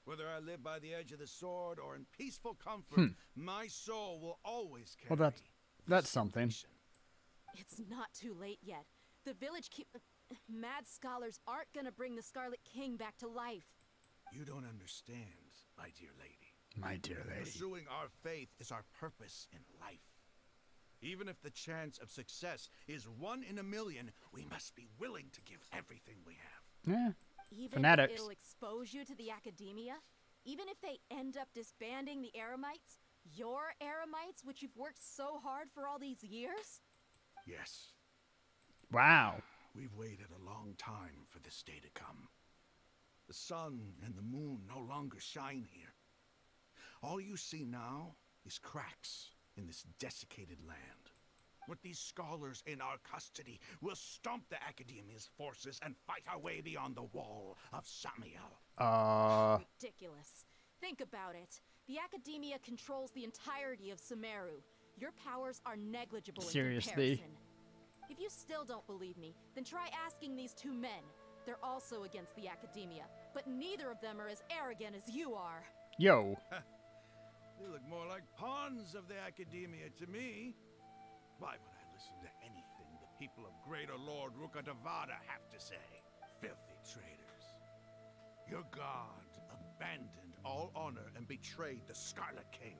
Whether I live by the edge of the sword or in peaceful comfort, my soul will always carry. Well, that's something. vision. It's not too late yet. The village mad scholars aren't gonna bring the Scarlet King back to life. You don't understand, my dear lady. My dear lady. Pursuing our faith is our purpose in life. Even if the chance of success is 1 in a million, we must be willing to give everything we have. Yeah. Even Fanatics. if it'll expose you to the academia? Even if they end up disbanding the Eremites? Your Eremites, which you've worked so hard for all these years? Yes, Wow. we've waited a long time for this day to come. The sun and the moon no longer shine here. All you see now is cracks in this desiccated land. With these scholars in our custody, we'll stomp the Academia's forces and fight our way beyond the wall of Samiel. Ridiculous. Think about it. The Academia controls the entirety of Sumeru. Your powers are negligible in Seriously? comparison. If you still don't believe me, then try asking these two men. They're also against the Academia, but neither of them are as arrogant as you are. Yo. They look more like pawns of the Academia to me. Why would I listen to anything the people of Greater Lord Rukadavada have to say? Filthy traitors. Your god abandoned all honor and betrayed the Scarlet King.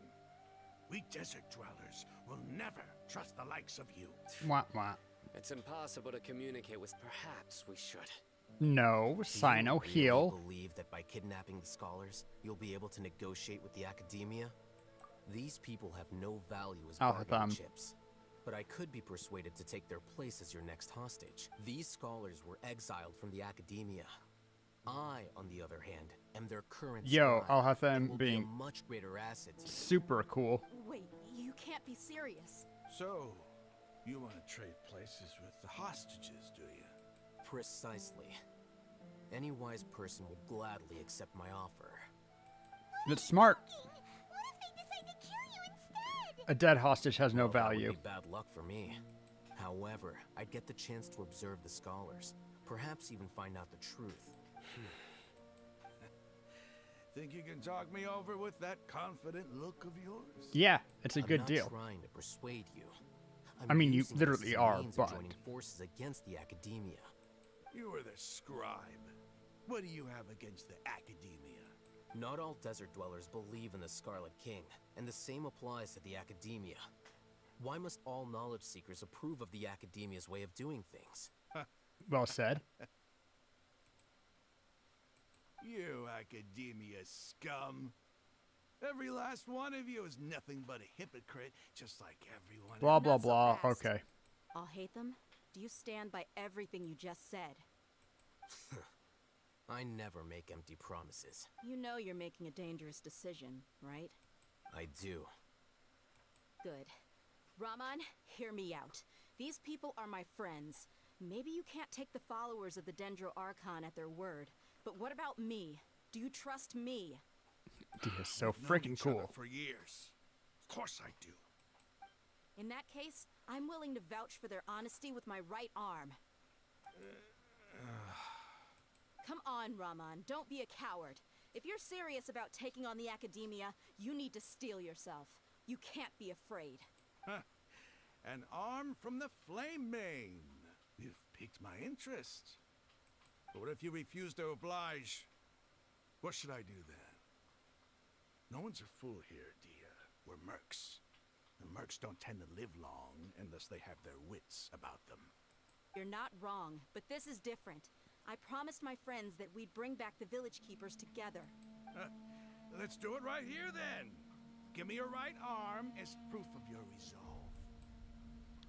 We desert dwellers will never trust the likes of you. Wah, wah. It's impossible to communicate with. Perhaps we should. No. Do Sino, you heal. really believe that by kidnapping the scholars, you'll be able to negotiate with the Academia? These people have no value as Alpha bargaining thumb. chips. But I could be persuaded to take their place as your next hostage. These scholars were exiled from the Academia. I, on the other hand, am their current Yo, scribe, I'll have them and will be a being much greater asset to you. super cool. Wait, you can't be serious. So, you want to trade places with the hostages, do you? Precisely. Any wise person would gladly accept my offer. It's smart. What if they decide to kill you instead? A dead hostage has no Well, that would value. be bad luck for me. However, I'd get the chance to observe the scholars, perhaps even find out the truth. Think you can talk me over with that confident look of yours? Yeah, it's a I'm good not deal. trying to persuade you. I mean, you using this literally as a are, means but- of joining forces against the Academia. You were the scribe. What do you have against the Academia? Not all desert dwellers believe in the Scarlet King, and the same applies to the Academia. Why must all knowledge seekers approve of the Academia's way of doing things? Well said. You Academia scum. Every last one of you is nothing but a hypocrite, just like everyone Blah, else. blah, Not so blah. fast. Okay. I'll hate them? Do you stand by everything you just said? I never make empty promises. You know you're making a dangerous decision, right? I do. Good. Raman, hear me out. These people are my friends. Maybe you can't take the followers of the Dendro Archon at their word, but what about me? Do you trust me? He is so We've known freaking each other cool. for years. Of course I do. In that case, I'm willing to vouch for their honesty with my right arm. Come on, Raman, don't be a coward. If you're serious about taking on the Academia, you need to steel yourself. You can't be afraid. An arm from the Flame Mane. You've piqued my interest. But what if you refuse to oblige? What should I do then? No one's a fool here, Dia. We're mercs. And mercs don't tend to live long unless they have their wits about them. You're not wrong, but this is different. I promised my friends that we'd bring back the village keepers together. Let's do it right here then. Give me your right arm as proof of your resolve.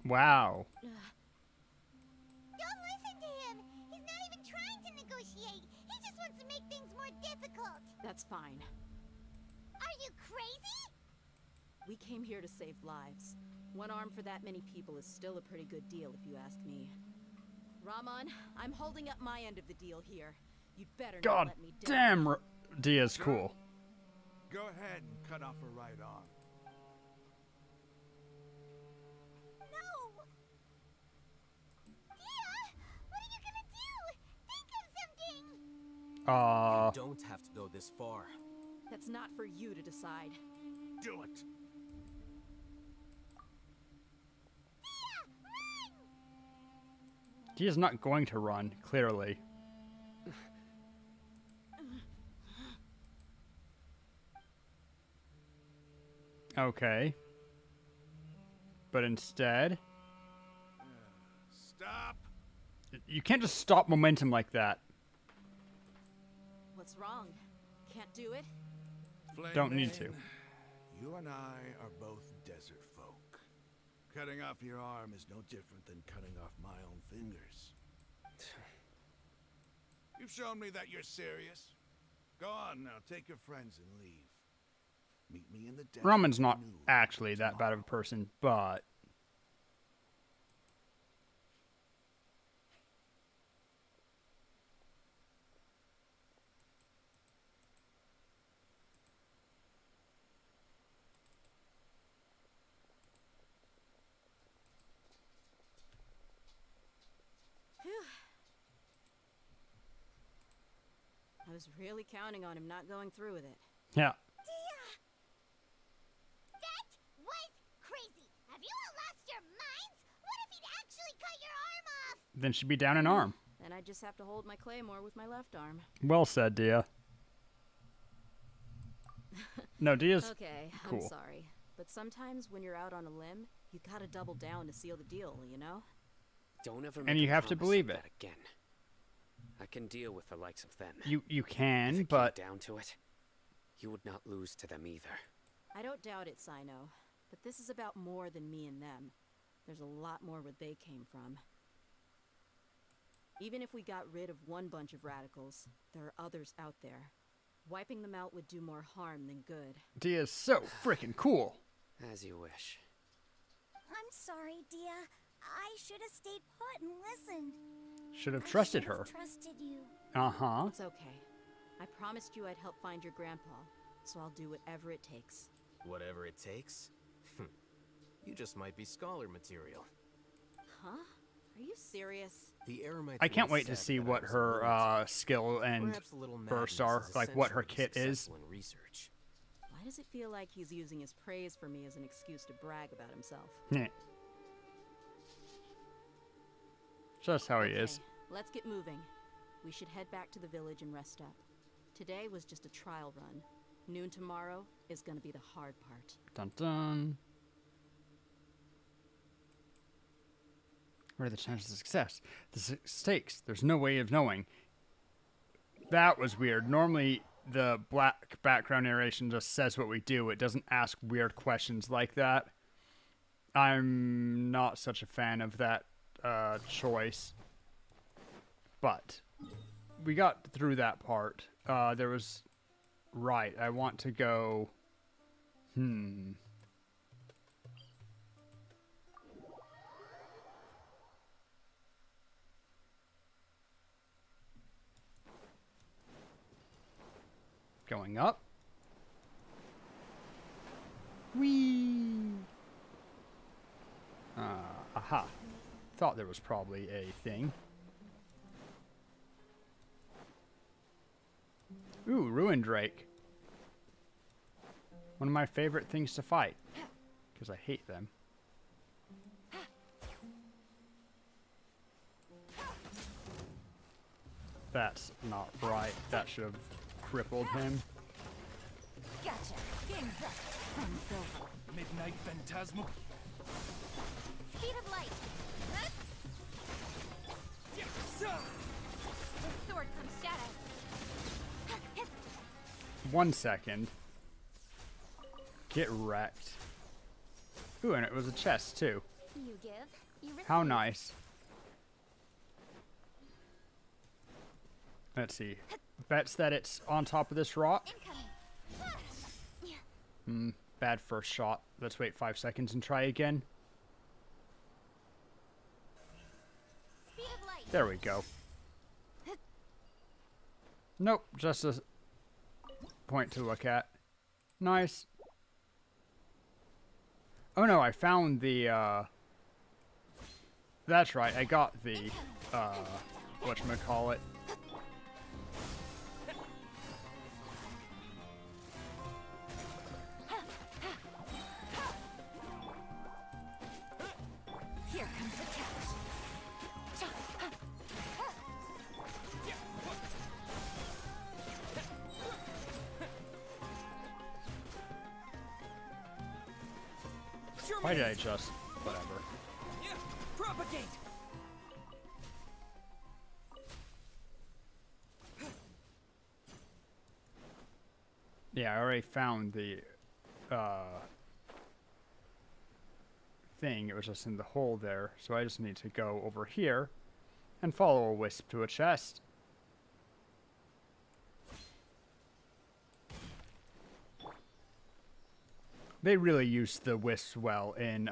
Wow. Don't listen to him. He's not even trying to negotiate. He just wants to make things more difficult. That's fine. Are you crazy? We came here to save lives. One arm for that many people is still a pretty good deal, if you ask me. Raman, I'm holding up my end of the deal here. You'd better not God let me down. damn, Dia's cool. Go ahead and cut off her right arm. No! Dia! What are you gonna do? Think of something! Don't have to go this far. That's not for you to decide. Do it. Dia's not going to run, clearly. Okay. But instead, Stop. you can't just stop momentum like that. What's wrong? Can't do it? Don't need to. You and I are both desert folk. Cutting off your arm is no different than cutting off my own fingers. You've shown me that you're serious. Go on now, take your friends and leave. Meet me in the desert. Raman's not at noon actually that bad of a tomorrow. person, but Phew. I was really counting on him not going through with it. yeah. That was crazy. Have you all lost your minds? What if he'd actually cut your arm off? Then she'd be down an arm. Then I just have to hold my claymore with my left arm. Well said, Dia. No, Dia's Okay, cool. I'm sorry. But sometimes when you're out on a limb, you gotta double down to seal the deal, you know? Don't ever And make you a have to promise believe like it. that again. I can deal with the likes of them. You If can, it but came down to it, you would not lose to them either. I don't doubt it, Sino. But this is about more than me and them. There's a lot more where they came from. Even if we got rid of one bunch of radicals, there are others out there. Wiping them out would do more harm than good. Dia's so freaking cool. As you wish. I'm sorry, Dia. I should have stayed put and listened. Should have I trusted should've her. Trusted you. Uh-huh. It's okay. I promised you I'd help find your grandpa, so I'll do whatever it takes. Whatever it takes? You just might be scholar material. Huh? Are you serious? The Eremites I can't once wait to said see that I what was her lunatic. skill and Perhaps a little bursts madness are, is like what her essential to be kit is. successful in research. Why does it feel like he's using his praise for me as an excuse to brag about himself? Yeah. Just how he is. Okay, let's get moving. We should head back to the village and rest up. Today was just a trial run. Noon tomorrow is gonna be the hard part. Dun dun. What are the chances of success? The stakes. There's no way of knowing. That was weird. Normally, the black background narration just says what we do. It doesn't ask weird questions like that. I'm not such a fan of that choice. But we got through that part. There was... Right, I want to go... Going up. Whee! Aha. Thought there was probably a thing. Ooh, Ruin Drake. One of my favorite things to fight. Because I hate them. That's not right. That should have crippled him. Gotcha. Game's up. Midnight Phantasmal. Speed of light. The sword from shadow. 1 second. Get wrecked. Ooh, and it was a chest, too. You give. You receive. How nice. Let's see. Bets that it's on top of this rock. Incoming. Bad first shot. Let's wait 5 seconds and try again. Speed of light. There we go. Nope, just a point to look at. Nice. Oh no, I found the, that's right, I got the, whatchamacallit. Here comes the catch. Why did I just... whatever. Yeah, propagate. Yeah, I already found the thing. It was just in the hole there. So I just need to go over here and follow a wisp to a chest. They really used the wisps well in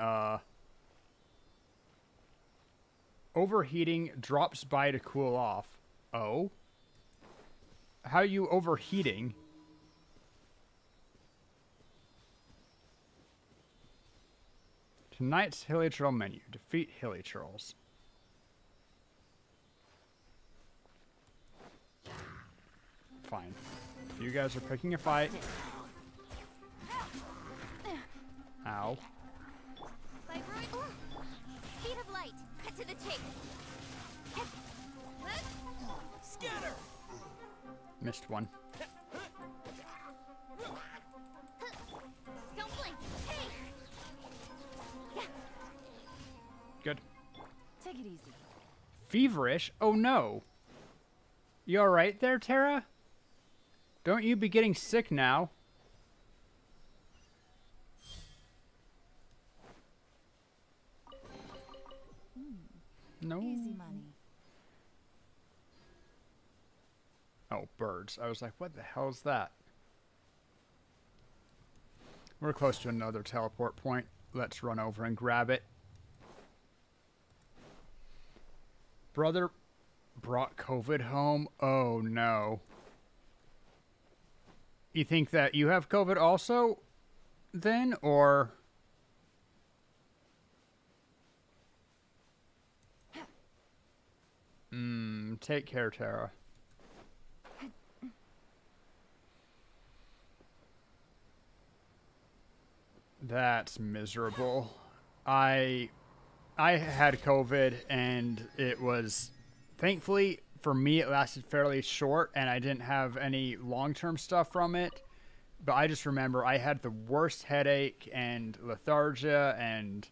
overheating drops by to cool off. Oh? How are you overheating? Tonight's Hilly Troll menu. Defeat Hilly Trolls. Fine. You guys are picking a fight. Ow. Speed of light. Cut to the chase. Scatter! Missed one. Don't blink. Hey! Good. Take it easy. Feverish? Oh no. You alright there, Tara? Don't you be getting sick now. No. Easy money. Oh, birds. I was like, what the hell is that? We're close to another teleport point. Let's run over and grab it. Brother brought COVID home? Oh, no. You think that you have COVID also, then, or... take care, Tara. That's miserable. I had COVID, and it was, thankfully, for me, it lasted fairly short, and I didn't have any long-term stuff from it. But I just remember I had the worst headache and lethargia and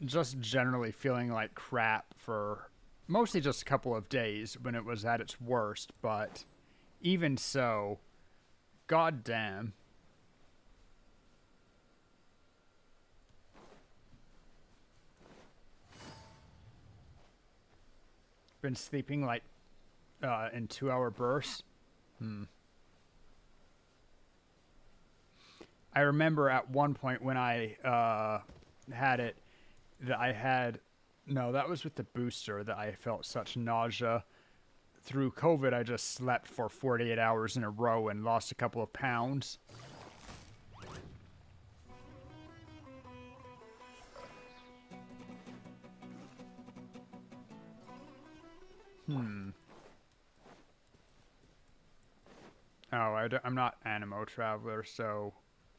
just generally feeling like crap for mostly just a couple of days when it was at its worst. But even so, goddamn. Been sleeping like in 2-hour bursts. I remember at one point when I had it that I had, no, that was with the booster that I felt such nausea. Through COVID, I just slept for 48 hours in a row and lost a couple of pounds. Oh, I'm not Animo Traveler, so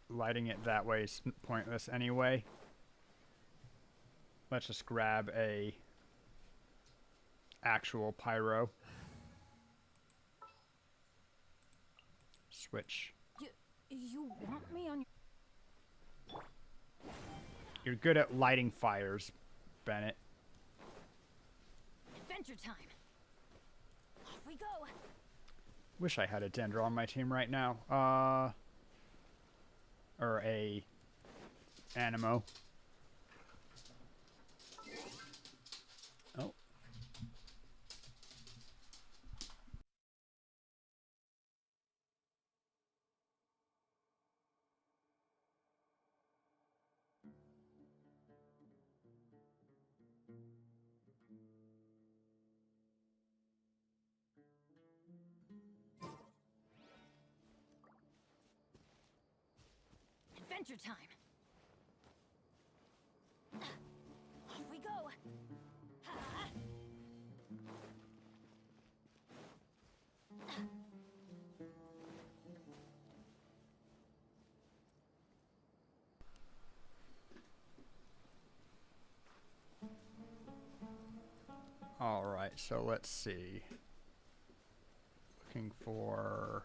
lighting it that way is pointless anyway. Let's just grab a actual pyro. Switch. You want me on your... You're good at lighting fires, Bennett. Adventure time. Off we go. Wish I had a Dendro on my team right now. Or a Animo. Oh. Adventure time. Off we go. Alright, so let's see. Looking for...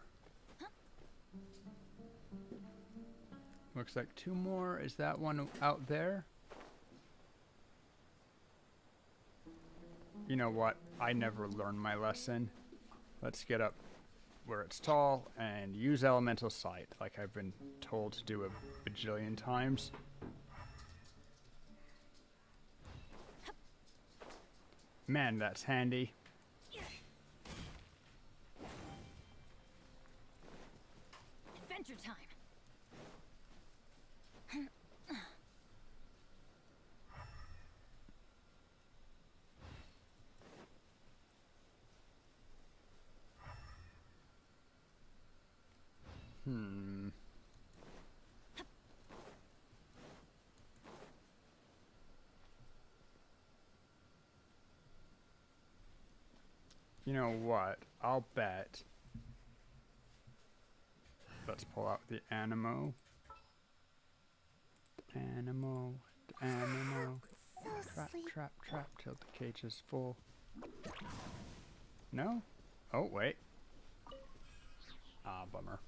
Looks like 2 more. Is that one out there? You know what? I never learned my lesson. Let's get up where it's tall, and use elemental sight, like I've been told to do a bajillion times. Man, that's handy. Adventure time. You know what? I'll bet. Let's pull out the animo. Animo. Animo. Trap, trap, trap till the cage is full. No? Oh, wait. Ah, bummer.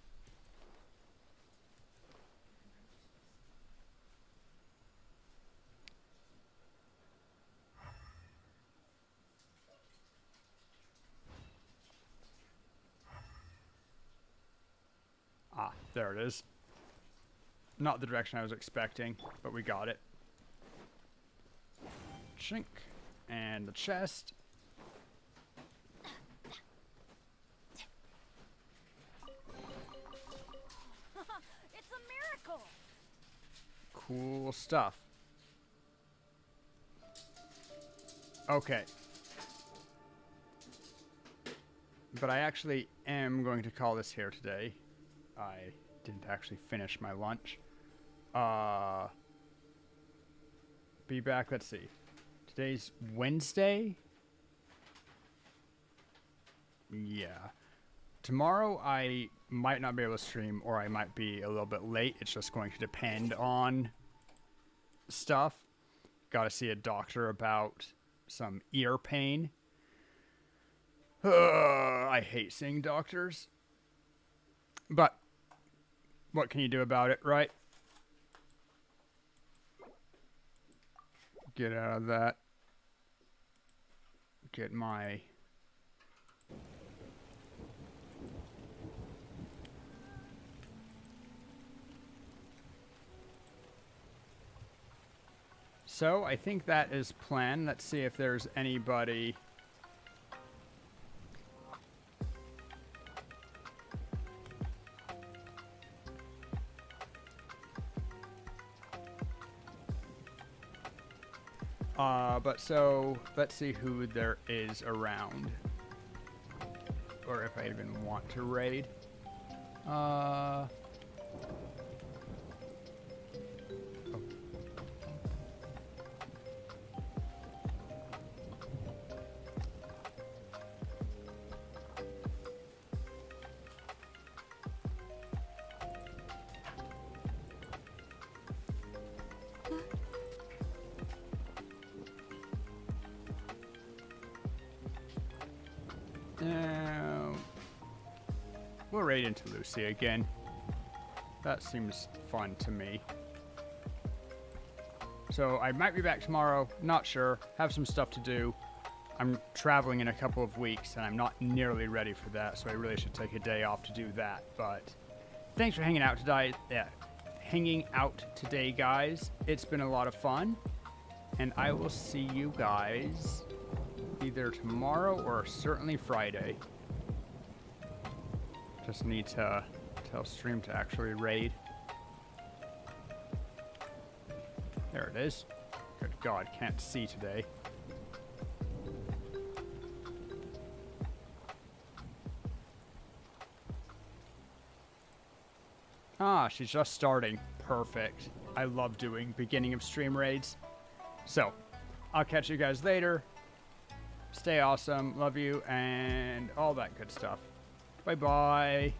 Ah, there it is. Not the direction I was expecting, but we got it. Chink. And the chest. It's a miracle. Cool stuff. Okay. But I actually am going to call this here today. I didn't actually finish my lunch. Be back, let's see. Today's Wednesday? Yeah. Tomorrow I might not be able to stream, or I might be a little bit late. It's just going to depend on stuff. Gotta see a doctor about some ear pain. I hate seeing doctors. But what can you do about it, right? Get out of that. Get my... So, I think that is planned. Let's see if there's anybody... but so, let's see who there is around. Or if I even want to raid. Oh. We'll raid into Lucy again. That seems fun to me. So I might be back tomorrow, not sure. Have some stuff to do. I'm traveling in a couple of weeks and I'm not nearly ready for that, so I really should take a day off to do that. But thanks for hanging out today. Guys. It's been a lot of fun. And I will see you guys either tomorrow or certainly Friday. Just need to tell stream to actually raid. There it is. Good God, can't see today. Ah, she's just starting. Perfect. I love doing beginning of stream raids. So, I'll catch you guys later. Stay awesome. Love you and all that good stuff. Bye-bye.